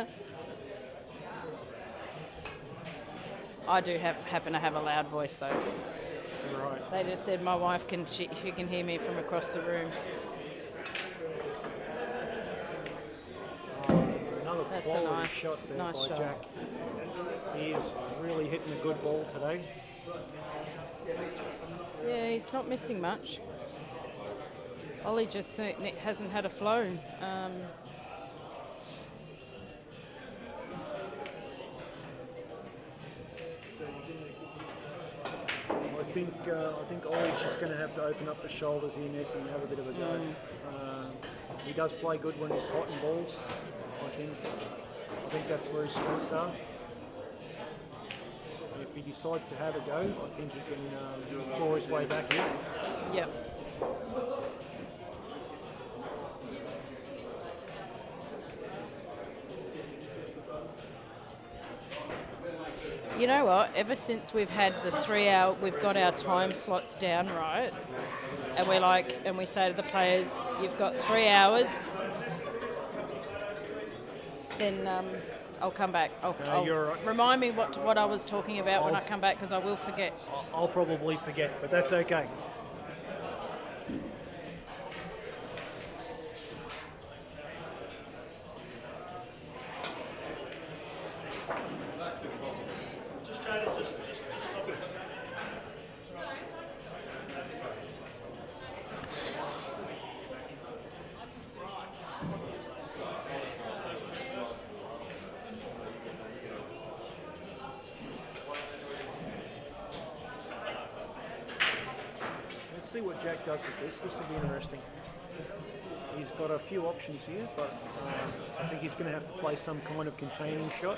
I do happen to have a loud voice though. Right. They just said my wife she can hear me from across the room. Another That's a quality nice- shot there nice by shot. Jack. He is really hitting a good ball today. Yeah, he's not missing much. Ollie just hasn't had a flow. I think Ollie's just going to have to open up the shoulders here, Ness, and have a bit of a go. He does play good when he's potting balls. I think that's where his strengths are. If he decides to have a go, I think he can claw his way back here. Yep. You know what? Ever since we've had the 3 hour, we've got our time slots down right, and we say to the players, "You've got 3 hours." Then I'll come back. you're right. Remind me what I was talking about when I come back, because I will forget. I'll probably forget, but that's okay. Let's see what Jack does with this. This will be interesting. He's got a few options here, but I think he's going to have to play some kind of containing shot.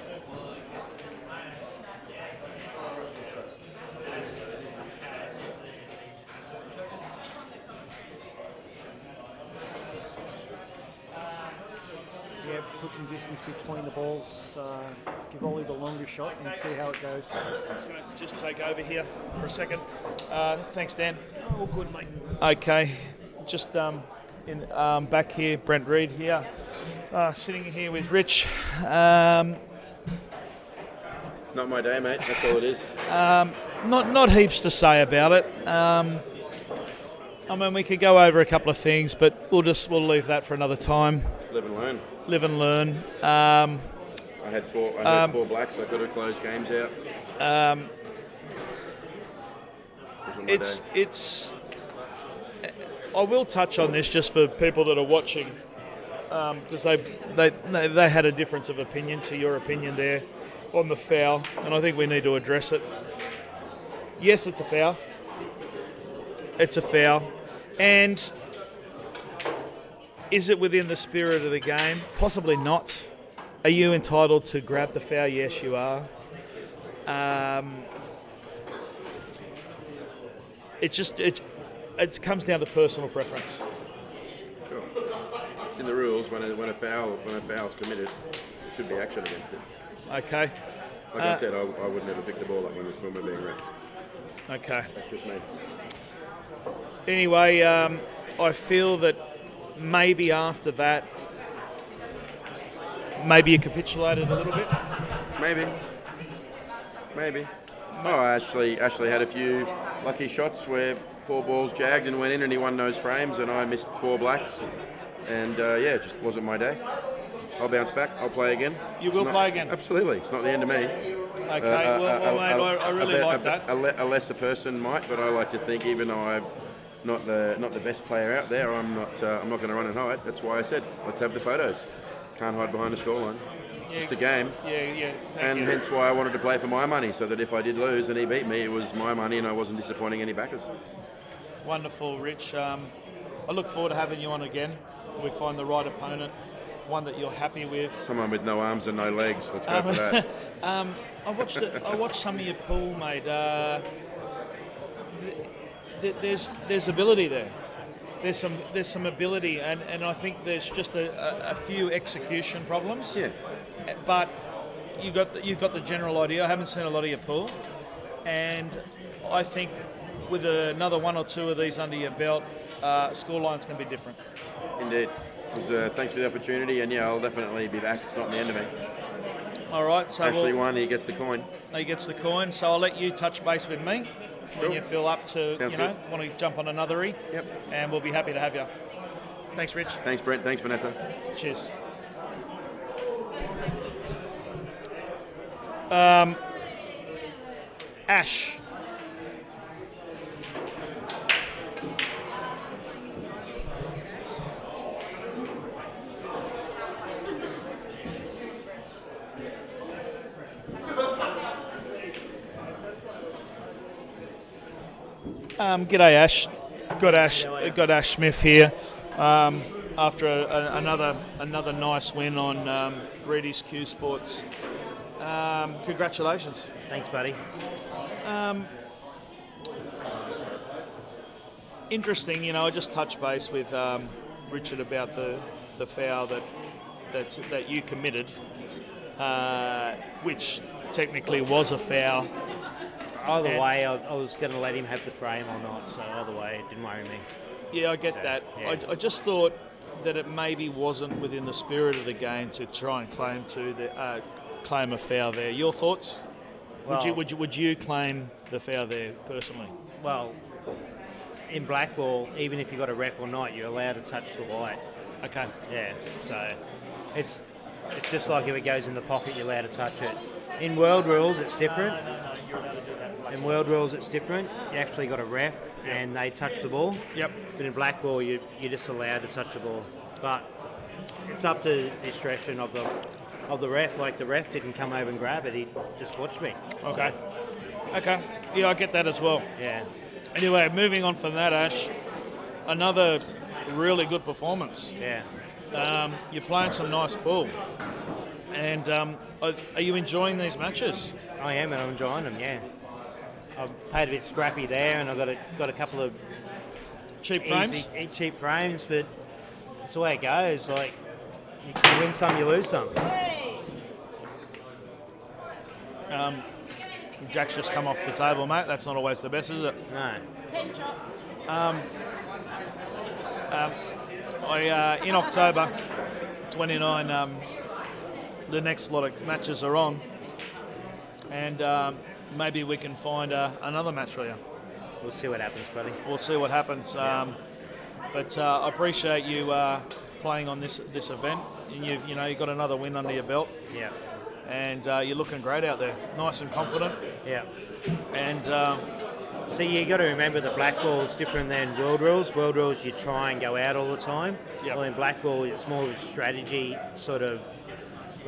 Yeah, put some distance between the balls, give Ollie the longer shot and see how it goes. I'm just going to just take over here for a second. Thanks, Dan. All good, mate. Okay, just back here, Brent Reid here, sitting here with Rich. Not my day, mate. That's all it is. Not heaps to say about it. I mean, we could go over a couple of things, but we'll leave that for another time. Live and learn. Live and learn. I had four blacks. I could have closed games out. Wasn't my day. It's. I will touch on this just for people that are watching, because they had a difference of opinion to your opinion there on the foul, and I think we need to address it. Yes, it's a foul. It's a foul, and is it within the spirit of the game? Possibly not. Are you entitled to grab the foul? Yes, you are. It comes down to personal preference. Sure. It's in the rules. When a foul's committed, there should be action against it. Okay. Like I said, I would never pick the ball up when we're being ref. Okay. That's just me. Anyway, I feel that maybe after that, maybe you capitulated a little bit. Maybe. Oh, Ashley had a few lucky shots where 4 balls jagged and went in, and he won those frames, and I missed 4 blacks, and it just wasn't my day. I'll bounce back. I'll play again. You will play again? Absolutely. It's not the end of me. Okay. Mate, I really like that. A lesser person might, but I like to think, even though I'm not the best player out there, I'm not going to run and hide. That's why I said, let's have the photos. Can't hide behind the scoreline. Just a game. Yeah. And hence why I wanted to play for my money, so that if I did lose and he beat me, it was my money and I wasn't disappointing any backers. Wonderful, Rich. I look forward to having you on again. We find the right opponent. one that you're happy with. Someone with no arms and no legs. Let's go for that. I watched some of your pool, mate. There's ability there. There's some ability, and I think there's just a few execution problems. Yeah. But you've got the general idea. I haven't seen a lot of your pool, and I think with another one or two of these under your belt, score lines can be different. Indeed. Thanks for the opportunity, and yeah, I'll definitely be back. It's not the end of me. All right, so Ashley won, he gets the coin. he gets the coin. So I'll let you touch base with me when Sure. you feel up to, Sounds you know, good. want to jump on another E. Yep. And we'll be happy to have you. Thanks, Rich. Thanks, Brent. Thanks, Vanessa. Cheers. Ash. G'day, Ash. Got Ash Smith here after another nice win on Reedy's Q Sports. Congratulations. Thanks, buddy. Interesting, you know. I just touched base with Richard about the foul that you committed, which technically was a foul. Either And- way, I was going to let him have the frame or not, so either way, it didn't worry me. Yeah, I get that. yeah. I just thought that it maybe wasn't within the spirit of the game to try and claim a foul there. Your thoughts? Well- Would you claim the foul there personally? Well, in blackball, even if you got a ref or not, you're allowed to touch the white. Okay. Yeah, so it's just like if it goes in the pocket, you're allowed to touch it. In world rules, it's different. In world rules, it's different. You actually got a ref, and they touch the ball. Yep. But in blackball, you're just allowed to touch the ball. But it's up to discretion of the ref. Like the ref didn't come over and grab it; he just watched me. Okay. Okay. Yeah, I get that as well. Yeah. Anyway, moving on from that, Ash, another really good performance. Yeah. You're playing some nice ball. And are you enjoying these matches? I am, and I'm enjoying them. Yeah. I've played a bit scrappy there, and I've got a couple of Cheap frames? easy, cheap frames, but it's the way it goes. Like you win some, you lose some. Jack's just come off the table, mate. That's not always the best, is it? No. In October 29, the next lot of matches are on, and maybe we can find another match for you. We'll see what happens, buddy. We'll see what happens. But I appreciate you playing on this event, and you've got another win under your belt, Yeah. and you're looking great out there, nice and confident, Yeah. and See, you got to remember the black ball is different than world rules. World rules, you try and go out all the time. Yep. Well, in black ball, it's more of a strategy sort of.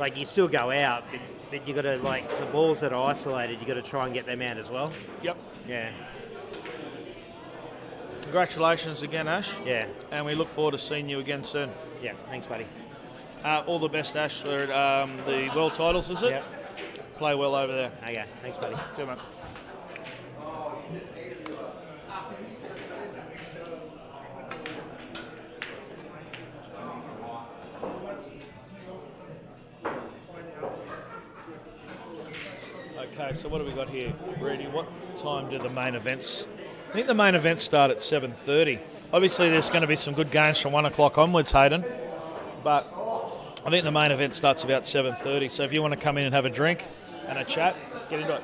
Like you still go out, but you got to like the balls that are isolated. You got to try and get them out as well. yep. Yeah. Congratulations again, Ash, Yeah. and we look forward to seeing you again soon. Yeah. Thanks, buddy. All the best, Ash, for the world titles, is it? Yep. Play well over there. Okay. Thanks, buddy. See you, mate. Okay, so what have we got here? Reedy, what time do the main events? I think the main events start at 7:30. Obviously, there's going to be some good games from 1 o'clock onwards, Hayden. But I think the main event starts about 7:30. So if you want to come in and have a drink and a chat, get into it.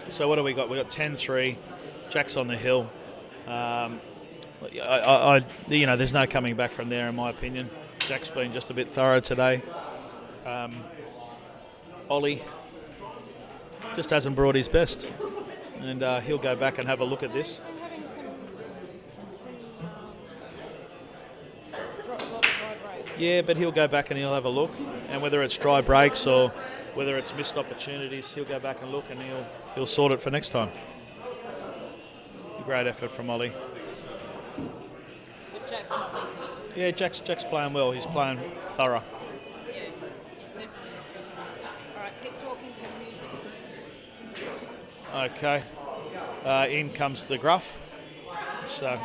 So what do we got? We got 10-3. Jack's on the hill. There's no coming back from there, in my opinion. Jack's been just a bit thorough today. Ollie just hasn't brought his best, and he'll go back and have a look at this. Yeah, but he'll go back and he'll have a look, and whether it's dry breaks or whether it's missed opportunities, he'll go back and look, and he'll sort it for next time. Great effort from Ollie. But Jack's not missing. Yeah, Jack's playing well. He's playing thorough. He's definitely missing. All right, keep talking for music. Okay. In comes the gruff. So.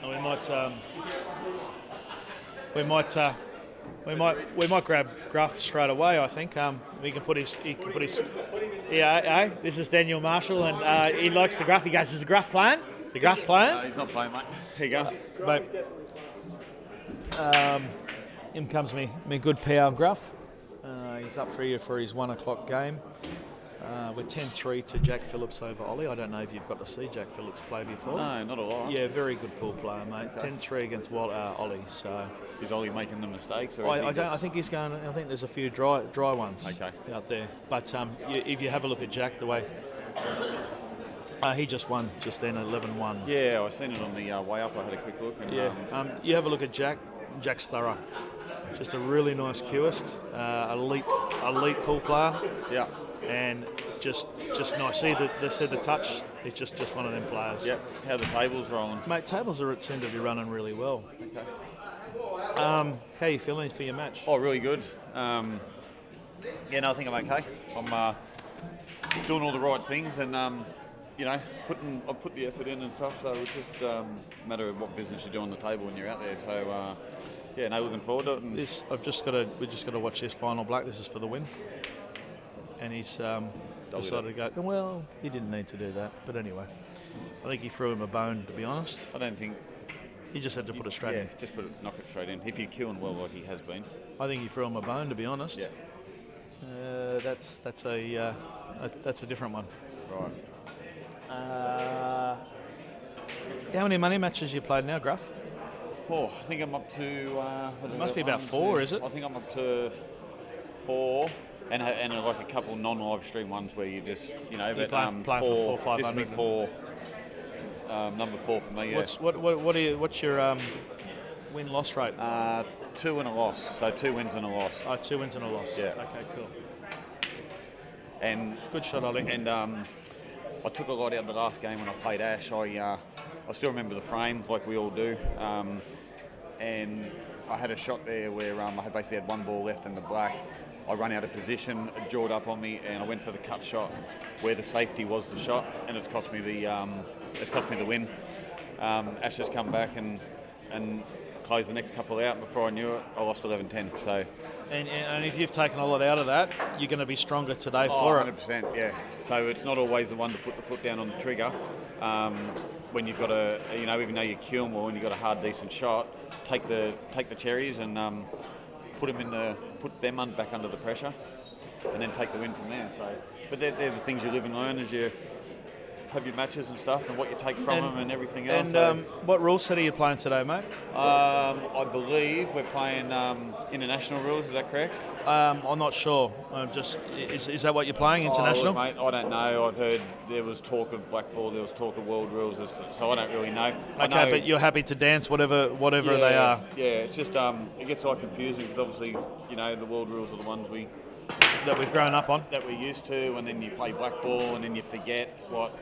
We might grab Gruff straight away. I think he can put his. Yeah. This is Daniel Marshall, and he likes the Gruff. He goes, "Is the Gruff playing? The Gruff's playing." No, he's not playing, mate. Here you go. Mate, in comes me good pal Gruff. He's up for his 1 o'clock game. We're 10-3 to Jack Phillips over Ollie. I don't know if you've got to see Jack Phillips play before. No, not a lot. Yeah, very good pool player, mate. Okay. 10-3 against Ollie. So Is Ollie making the mistakes? Or I think he's going. I think there's a few dry ones Okay. out there. But if you have a look at Jack, the way he just won just then 11-1. Yeah, I seen it on the way up. I had a quick look. And, Yeah. You have a look at Jack. Jack's thorough. Just a really nice cueist, elite pool player. Yeah. And just nice. See the touch. He's just one of them players. Yeah. How the tables rolling? Mate, tables seem to be running really well. Okay. How are you feeling for your match? Oh, really good. Yeah, no, I think I'm okay. I'm doing all the right things, and I've put the effort in and stuff. So it's just a matter of what business you do on the table when you're out there. So yeah, no, looking forward to it. And We've just got to watch this final black. This is for the win. And he's decided to go. Well, he didn't need to do that, but anyway, I think he threw him a bone. To be honest, I don't think. he just had to put it straight in. Just knock it straight in. If you're queuing well, like he has been. I think he threw him a bone. To be honest, Yeah. That's a different one. Right. How many money matches you played now, Gruff? Oh, I think I'm up to. It must be about 4, is it? I think I'm up to 4, and like a couple non-live stream ones where you just You're playing for 400, This would be 4. Number 4 for me. Yeah. What's your win-loss rate? 2 and a loss. So 2 wins and a loss. 2 wins and a loss. Yeah. Okay, cool. And Good shot, Ollie. And I took a lot out of the last game when I played Ash. I still remember the frame, like we all do. And I had a shot there where I basically had 1 ball left in the black. I run out of position, it jawed up on me, and I went for the cut shot where the safety was the shot, and it's cost me the win. Ash has come back and closed the next couple out. Before I knew it, I lost 11-10. So. And if you've taken a lot out of that, you're going to be stronger today for it. 100%, yeah. So it's not always the one to put the foot down on the trigger. When you've got even though you're queuing well and you've got a hard, decent shot, take the cherries and put them back under the pressure, and then take the win from there. So, but they're the things you live and learn as you have your matches and stuff, and what you take from them and everything else. And what rule set are you playing today, mate? I believe we're playing international rules. Is that correct? I'm not sure. Is that what you're playing, international? Oh, look, mate, I don't know. I've heard there was talk of black ball, there was talk of world rules, so I don't really know. Okay, but you're happy to dance whatever they are. Yeah, it's just it gets like confusing because obviously the world rules are the ones That we've grown up on. that we're used to, and then you play black ball, and then you forget what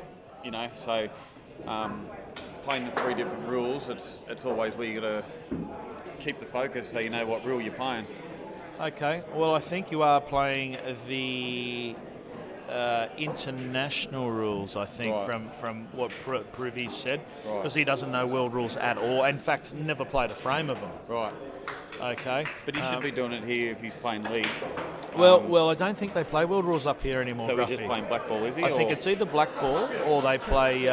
So playing the 3 different rules, it's always where you got to keep the focus so you know what rule you're playing. Okay, well, I think you are playing the international rules, I think, Right. from what Privy said, Right. because he doesn't know world rules at all. In fact, never played a frame of them. Right. Okay. But he should be doing it here if he's playing league. Well, I don't think they play world rules up here anymore, So he's Gruffy. just playing black ball, is he? I think or- it's either black ball or they play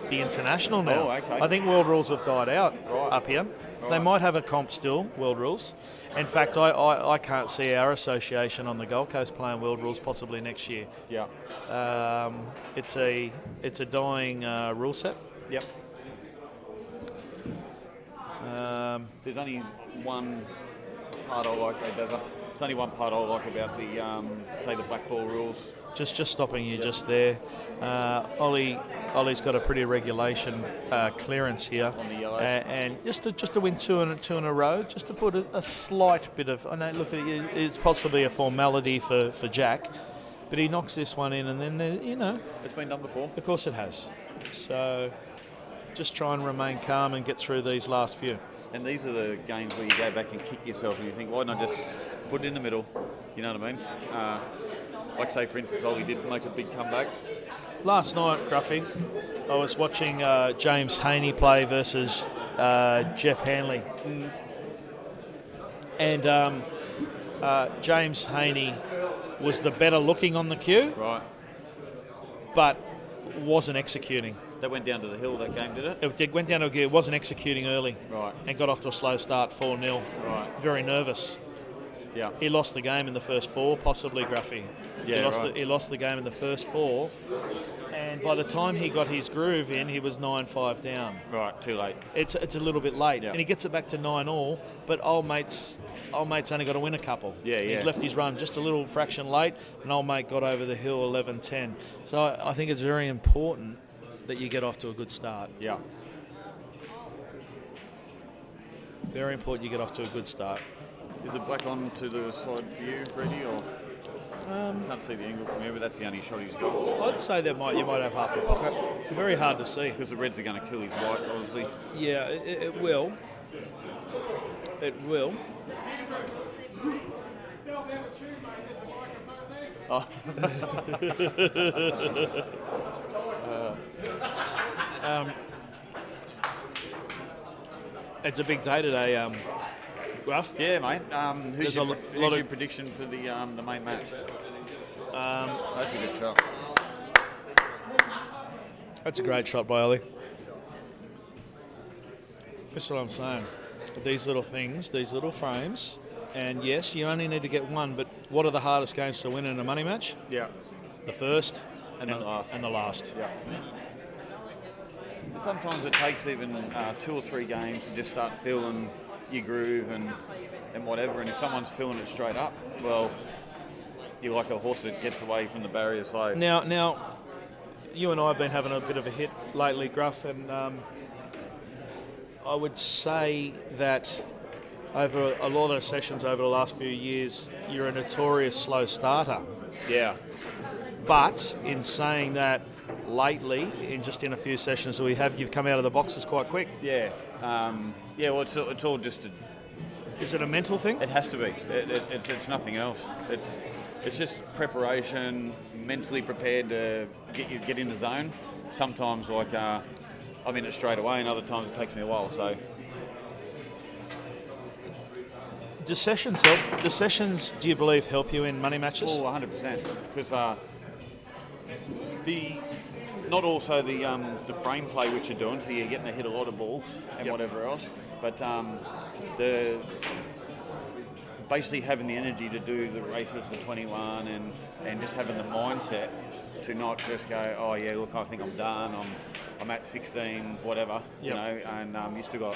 the international now. Oh, okay. I think world rules have died out Right. up here. They Right. might have a comp still, world rules. In fact, I can't see our association on the Gold Coast playing world rules possibly next year. Yeah. It's a dying rule set. Yep. There's only one part I like, though, It's only one part I like about the say the black ball rules. Just stopping you just there. Ollie's got a pretty regulation clearance here, On the yellows. and just to win two in a row, just to put a slight bit of. I know, look, it's possibly a formality for Jack, but he knocks this one in, and then It's been done before. of course it has. So just try and remain calm and get through these last few. And these are the games where you go back and kick yourself and you think, why not just put it in the middle? You know what I mean? Like say, for instance, Ollie did make a big comeback. Last night, Gruffy, I was watching James Haney play versus Jeff Hanley. And James Haney was the better looking on the cue, Right. but wasn't executing. That went down to the hill, that game, did it? It went down to a gear, wasn't executing early, Right. and got off to a slow start, 4-0. Right. Very nervous. Yeah. He lost the game in the first four, possibly, Gruffy. Yeah, right. He lost the game in the first four, and by the time he got his groove in, he was 9-5 down. Right, too late. It's a little bit late, Yeah. and he gets it back to 9-all, but old mate's only got to win a couple. Yeah, He's yeah. left his run just a little fraction late, and old mate got over the hill 11-10. So I think it's very important that you get off to a good start. Yeah. Very important you get off to a good start. Is it black on to the side for you, Freddie, or? Can't see the angle from here, but that's the only shot he's got. I'd say you might have half a pocket. Very hard to see. Because the Reds are going to kill his white, obviously. Yeah, it will. It will. Oh. It's a big day today, Gruff. Yeah, mate. There's Who's a your, lot who's your of- prediction for the main match? That's a good shot. That's a great shot by Ollie. That's what I'm saying. These little things, these little frames, and yes, you only need to get one, but what are the hardest games to win in a money match? Yeah. The first And the last. And the last. Yeah. And sometimes it takes even 2 or 3 games to just start feeling your groove and whatever. And if someone's feeling it straight up, well, you're like a horse that gets away from the barrier slow. Now, you and I have been having a bit of a hit lately, Gruff, and I would say that over a lot of sessions over the last few years, you're a notorious slow starter. Yeah. But in saying that, lately, in a few sessions that we have, you've come out of the boxes quite quick. Yeah. Yeah, well, it's all just Is it a mental thing? it has to be. It's nothing else. It's just preparation, mentally prepared to get in the zone. Sometimes, I'm in it straight away, and other times it takes me a while. So, Do sessions help? Do sessions, do you believe, help you in money matches? oh, 100%. Because not also the frame play which you're doing, so you're getting to hit a lot of balls and Yep. whatever else. But the basically having the energy to do the races for 21 and just having the mindset to not just go, oh yeah, look, I think I'm done. I'm at 16, whatever, you Yep. know, and you still got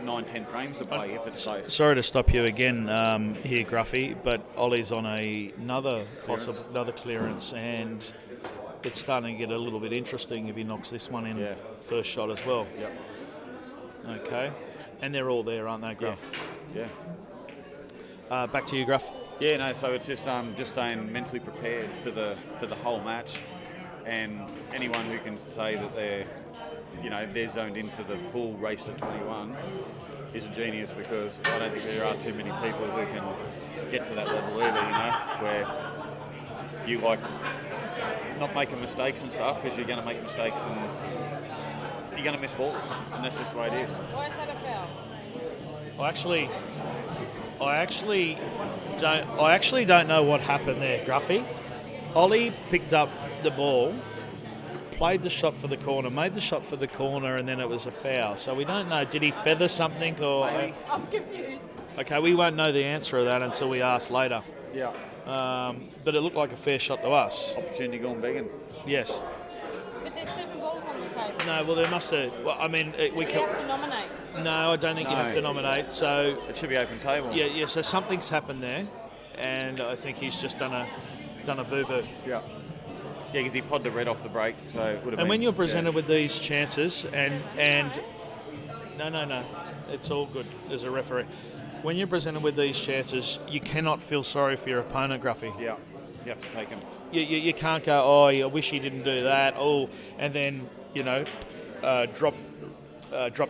9-10 frames to play if it's safe. Sorry to stop you again here, Gruffy, but Ollie's on another clearance, and it's starting to get a little bit interesting if he knocks this one in Yeah. first shot as well. Yep. Okay, and they're all there, aren't they, Gruff? Yeah. Back to you, Gruff. Yeah, no. So it's just staying mentally prepared for the whole match, and anyone who can say that they're zoned in for the full race to 21 is a genius, because I don't think there are too many people who can get to that level either. You know, where you not making mistakes and stuff, because you're going to make mistakes and you're going to miss balls, and that's just the way it is. Why is that a foul? I actually don't know what happened there, Gruffy. Ollie picked up the ball, played the shot for the corner, made the shot for the corner, and then it was a foul. So we don't know. Did he feather something or? I'm confused. Okay, we won't know the answer of that until we ask later. Yeah. But it looked like a fair shot to us. Opportunity gone begging. Yes. But there's 7 balls on the table. No. Well, there must have. Well, I mean, we You can. have to nominate. No, I don't think you No. have to nominate. So It should be open table. yeah. So something's happened there, and I think he's just done a boo-boo. Yeah. Yeah, because he podded the red off the break, so it would have And been... when you're presented with these chances, and no, it's all good as a referee. When you're presented with these chances, you cannot feel sorry for your opponent, Gruffy. Yeah, you have to take him. You can't go, oh, I wish he didn't do that, oh, and then, drop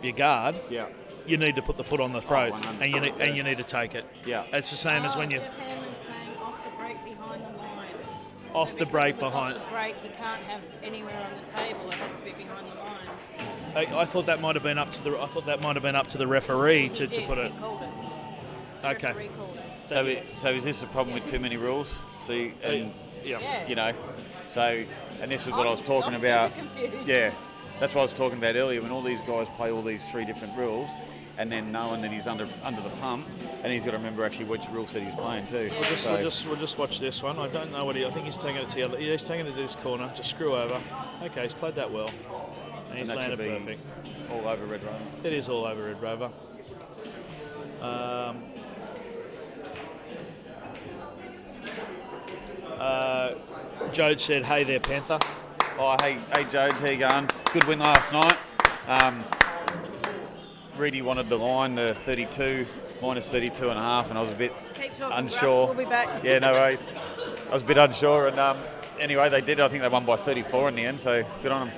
your guard. Yeah. You need to put the foot on the throat, 100%. and you need to take it. Yeah. It's the same as when you Jeff Hanley's saying off the break behind the line. off the Because break it was behind. Off the break, you can't have anywhere on the table. It has to be behind the line. I thought that might have been up to the referee to He put it. He called it. Okay. Referee called it. So is this a problem with too many rules? See, and Yeah. And this is what I was talking I'm about. super confused. Yeah, that's what I was talking about earlier. When all these guys play all these 3 different rules, and then knowing that he's under the pump, and he's got to remember actually which rule set he's playing too. We'll just watch this one. I don't know what I think he's taking it to the other. Yeah, he's taking it to this corner. Just screw over. Okay, he's played that well. And he's that landed should be perfect. all over Red Rover. It is all over Red Rover. Jode said, "Hey there, Panther." Oh, hey, Jodes, how you going? Good win last night. Reedy wanted the line to 32, minus 32 and a half, and I was a bit Keep talking, unsure. We'll be back. Yeah, no worries. I was a bit unsure, and anyway, they did. I think they won by 34 in the end, so good on them.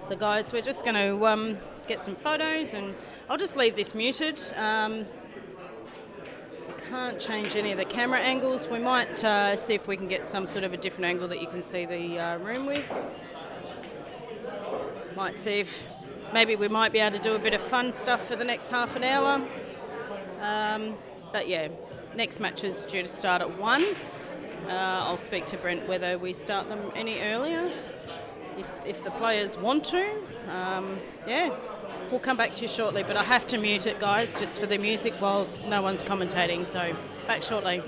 So guys, we're just going to get some photos, and I'll just leave this muted. Can't change any of the camera angles. We might see if we can get some sort of a different angle that you can see the room with. Might see if maybe we might be able to do a bit of fun stuff for the next half an hour. But yeah, next match is due to start at 1. I'll speak to Brent whether we start them any earlier. If the players want to, we'll come back to you shortly, but I have to mute it, guys, just for the music whilst no one's commentating, so back shortly.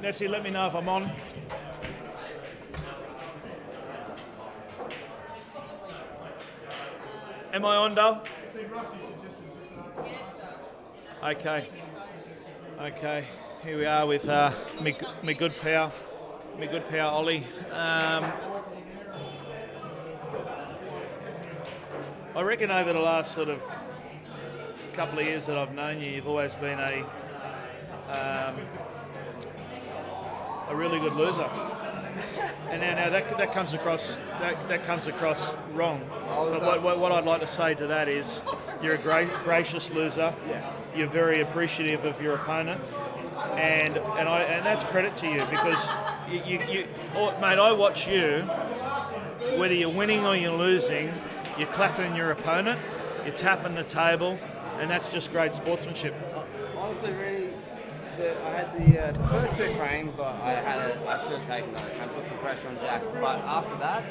Nessie, let me know if I'm on. Am I on, Dale? Okay. Okay. Here we are with me good pal Ollie. I reckon over the last sort of couple of years that I've known you, you've always been a really good loser. And now that comes across wrong. But what I'd like to say to that is, you're a gracious loser. Yeah. You're very appreciative of your opponent, and that's credit to you, because mate, I watch you. Whether you're winning or you're losing, you're clapping your opponent, you're tapping the table, and that's just great sportsmanship. Honestly, really, I had the first two frames. I should have taken those and put some pressure on Jack. But after that,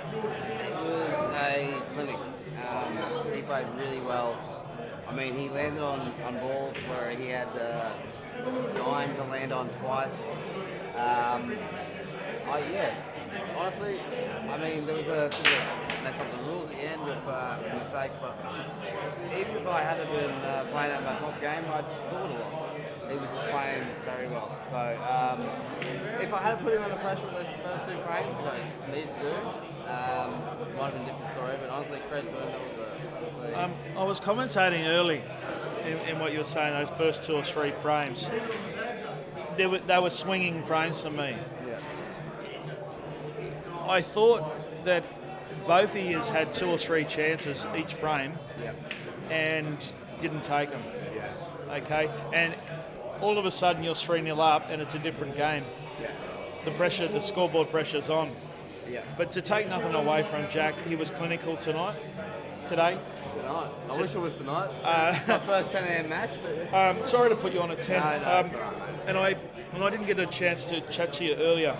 it was a clinic. He played really well. I mean, he landed on balls where he had 9 to land on twice. Honestly, I mean, there was a mess up the rules at the end with a mistake, but even if I had been playing at my top game, I'd sort of lost. He was just playing very well. So if I had put him under pressure with those first 2 frames, which I need to do, might have been a different story, but honestly, credit to him, that was a I was commentating early in what you were saying, those first 2 or 3 frames. They were swinging frames for me. yeah. I thought that both of you had 2 or 3 chances each frame Yeah. and didn't take them. Yeah. Okay? And all of a sudden you're 3-0 up and it's a different game. Yeah. The scoreboard pressure's on. Yeah. But to take nothing away from Jack, he was clinical today. Tonight. I wish it was tonight. It's my first 10 a.m. match, but Sorry to put you on at 10. No, it's all right, mate. And I didn't get a chance to chat to you earlier.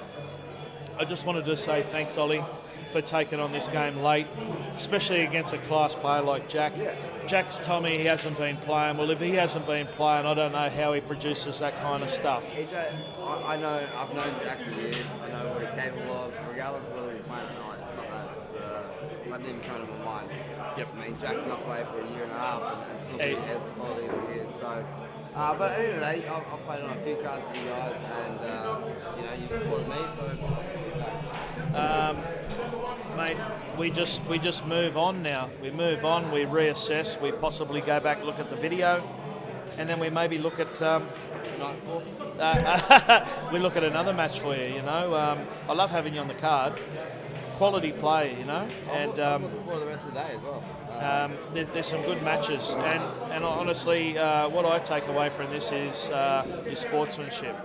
I just wanted to say thanks, Ollie, for taking on this game late, especially against a class player like Jack. Yeah. Jack's told me he hasn't been playing. Well, if he hasn't been playing, I don't know how he produces that kind of stuff. I know, I've known Jack for years. I know what he's capable of, regardless of whether he's playing tonight. It's not that didn't even come to my mind. Yep. I mean, Jack cannot play for a year and a half and still be Hey. as quality as he is. So, but at the end of the day, I've played on a few cards with you guys, and you supported me, so I'll support you back. Mate, we just move on now. We move on, we reassess, we possibly go back, look at the video, and then we maybe look at Night before. we look at another match for you. I love having you on the card. Quality play, and I'm looking forward to the rest of the day as well. there's some good matches, and honestly, what I take away from this is your sportsmanship.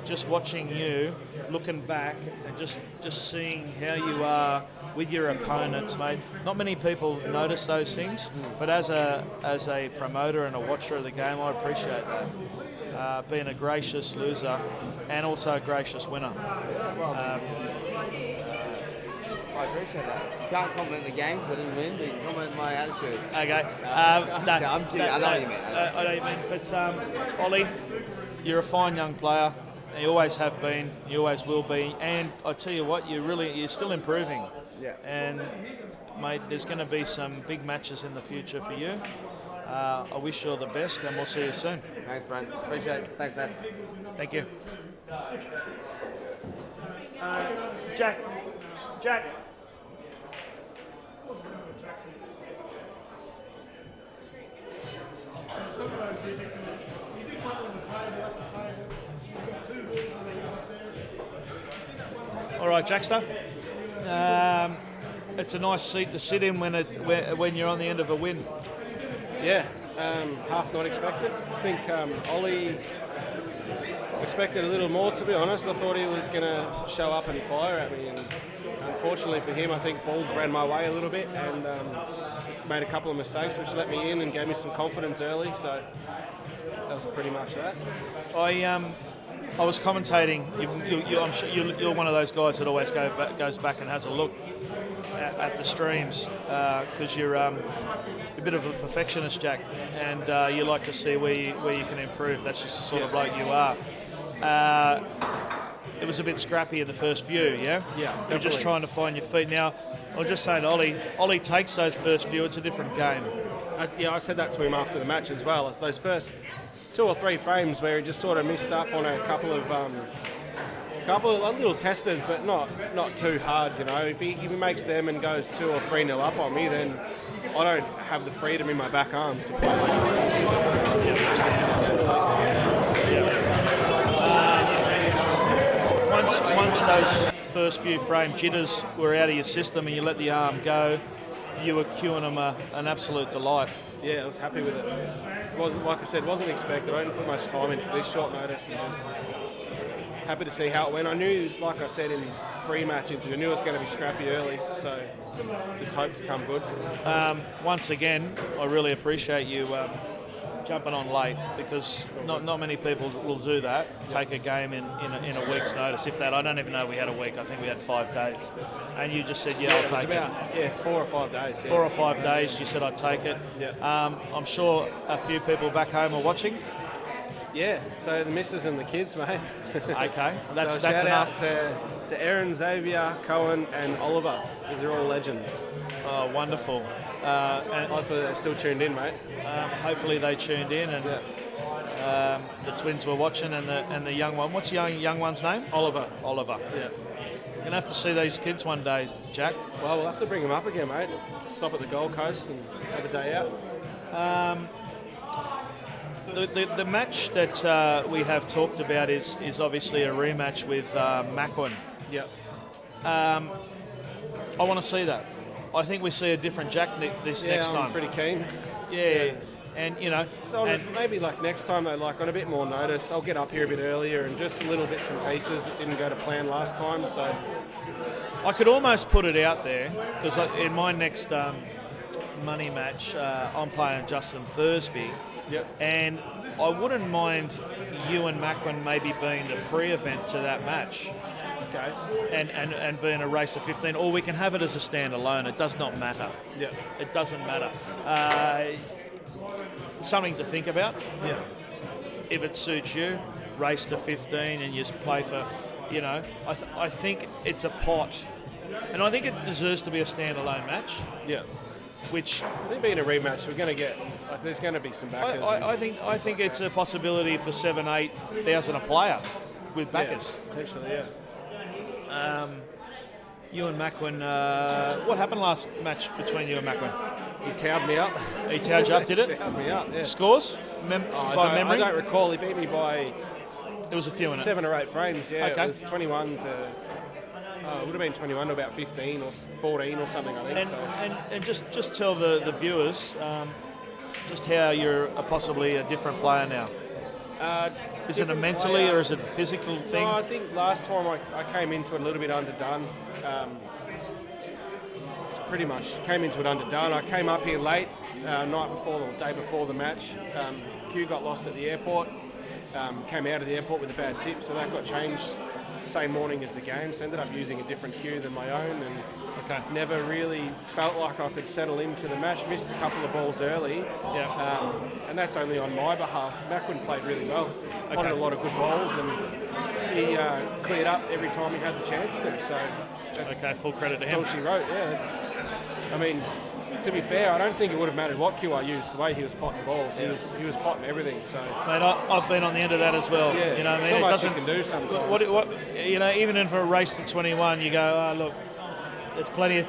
Just watching you, looking back, and just seeing how you are with your opponents, mate. Not many people notice those things, but as a promoter and a watcher of the game, I appreciate that. Being a gracious loser and also a gracious winner. I appreciate that. You can't compliment the game because I didn't win, but you can compliment my attitude. Okay. No, I'm kidding. I know what you mean. I know what you mean. But Ollie, you're a fine young player. You always have been. You always will be. And I tell you what, you're still improving. Yeah. And mate, there's going to be some big matches in the future for you. I wish you all the best, and we'll see you soon. Thanks, Brent. Appreciate it. Thanks, Ness. Thank you. Jack. All right, Jackster. It's a nice seat to sit in when you're on the end of a win. Yeah, half not expected. I think Ollie expected a little more, to be honest. I thought he was going to show up and fire at me, and unfortunately for him, I think balls ran my way a little bit, and just made a couple of mistakes which let me in and gave me some confidence early. So that was pretty much that. I was commentating. I'm sure you're one of those guys that always goes back and has a look at the streams because you're a bit of a perfectionist, Jack, and you like to see where you can improve. That's just the sort of bloke you are. it was a bit scrappy in the first few, yeah? Yeah, You're just definitely. trying to find your feet. Now, I was just saying, Ollie takes those first few, it's a different game. I said that to him after the match as well. It's those first 2 or 3 frames where he just sort of missed up on a couple of little testers, but not too hard. You know, if he makes them and goes 2 or 3-0 up on me, then I don't have the freedom in my back arm to play. Once those first few frame jitters were out of your system and you let the arm go, you were queuing them an absolute delight. Yeah, I was happy with it. It wasn't, like I said, wasn't expected. I didn't put much time in for this short notice, and just happy to see how it went. I knew, like I said in pre-match interview, I knew it was going to be scrappy early, so just hope to come good. Once again, I really appreciate you jumping on late, because not many people will do that, take a game in a week's notice. If that, I don't even know we had a week. I think we had 5 days. And you just said, I'll it was take about, it. 4 or 5 days. Yeah. 4 or 5 days, you said I'd take it. Yeah. I'm sure a few people back home are watching. Yeah, so the missus and the kids, mate. Okay, that's So shout enough. out to Aaron, Xavier, Cohen and Oliver, because they're all legends. Oh, wonderful. And Hopefully they're still tuned in, mate. hopefully they tuned in, and the twins were watching, and the young one. What's the young one's name? Oliver. Oliver. Yeah. You're going to have to see these kids one day, Jack. Well, we'll have to bring them up again, mate. Stop at the Gold Coast and have a day out. The match that we have talked about is obviously a rematch with Macklin. Yep. I want to see that. I think we see a different Jack next I'm time. pretty keen. Yeah. And, So and maybe like next time, though, like on a bit more notice, I'll get up here a bit earlier and just little bits and pieces that didn't go to plan last time. So I could almost put it out there, because in my next money match, I'm playing Justin Thursby. Yep. And I wouldn't mind you and Macklin maybe being the pre-event to that match. Okay. And being a race of 15, or we can have it as a standalone. It does not matter. Yeah. It doesn't matter. Something to think about. Yeah. If it suits you, race to 15 and you just play for, I think it's a pot. And I think it deserves to be a standalone match, Yeah. which I think being a rematch, we're going to get, like, there's going to be some backers. I think it's a possibility for 7,000-8,000 a player with backers. Potentially, yeah. You and Macklin, what happened last match between you and Macklin? He towed me up. He towed you up, did it? Towed me up, yeah. Scores? By memory? I don't recall. He beat me by There was a few in it. 7 or 8 frames, yeah. Okay. It was 21 to... it would have been 21 to about 15 or 14 or something, I think. And just tell the viewers just how you're possibly a different player now. Is it a different mentally player. or is it a physical thing? No, I think last time I came into it a little bit underdone. It's pretty much came into it underdone. I came up here late, night before or day before the match. Q got lost at the airport. Came out of the airport with a bad tip, so that got changed the same morning as the game. So ended up using a different cue than my own, and never really felt like I could settle into the match. Missed a couple of balls early, and that's only on my behalf. Macklin played really well. Wanted a lot of good balls, and he cleared up every time he had the chance to. So that's, full credit to that's him. all she wrote. Yeah, I mean, to be fair, I don't think it would have mattered what cue I used. The way he was potting balls, he was potting everything. So Mate, I've been on the end of that as well. yeah, You know what I mean? not It much doesn't. you can do sometimes. What even in for a race to 21, you go, oh, look, there's plenty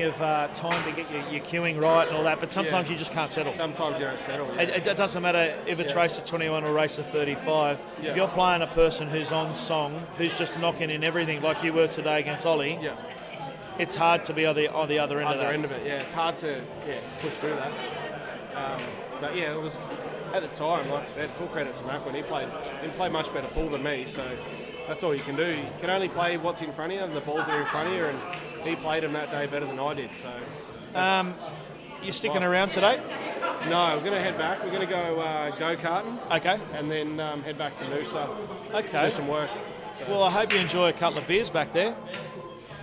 of time to get your queuing right and all that, but sometimes you just can't settle. Sometimes you don't settle. It doesn't matter if it's race to 21 or race to 35. Yeah. If you're playing a person who's on song, who's just knocking in everything like you were today against Ollie, Yeah. it's hard to be on the other end of that. End of it, yeah. It's hard to push through that. But yeah, it was at the time, like I said, full credit to Macklin. He didn't play much better pool than me, so that's all you can do. You can only play what's in front of you and the balls that are in front of you, and he played them that day better than I did. So You sticking around today? no, we're going to head back. We're going to go karting Okay. and then head back to Noosa, Okay. do some work. So Well, I hope you enjoy a couple of beers back there.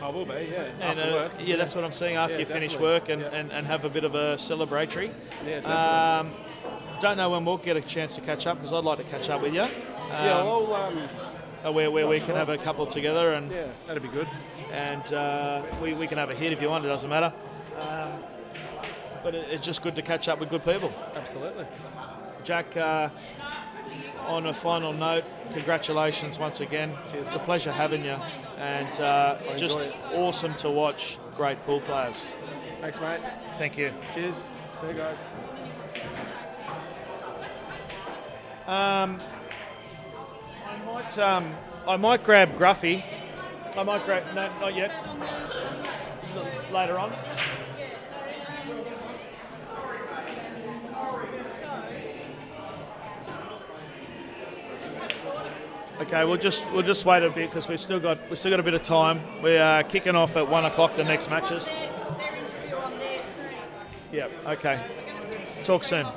I will be, yeah, And, after work. Yeah, that's what I'm saying. After Yeah, you finish definitely. work and have a bit of a celebratory. Yeah, definitely. Don't know when we'll get a chance to catch up because I'd like to catch up with you. Yeah, well, where we can have a couple together, and Yeah, that'd be good. and we can have a hit if you want. It doesn't matter. But it's just good to catch up with good people. Absolutely. Jack, on a final note, congratulations once again. It's a pleasure having you, and just enjoy it. awesome to watch great pool players. Thanks, mate. Thank you. Cheers. See you guys. I might grab Gruffy. No, not yet. Later on. Okay, we'll just wait a bit because we've still got a bit of time. We are kicking off at 1 o'clock the next matches. Yep. Okay. Talk soon.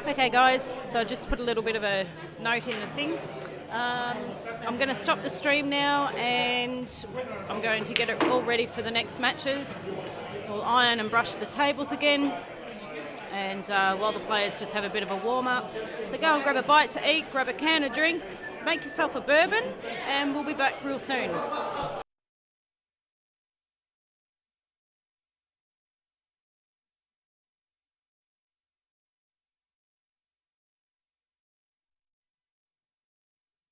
Okay, guys, so I just put a little bit of a note in the thing. I'm going to stop the stream now, and I'm going to get it all ready for the next matches. We'll iron and brush the tables again, and while the players just have a bit of a warm-up. So go and grab a bite to eat, grab a can of drink, make yourself a bourbon, and we'll be back real soon.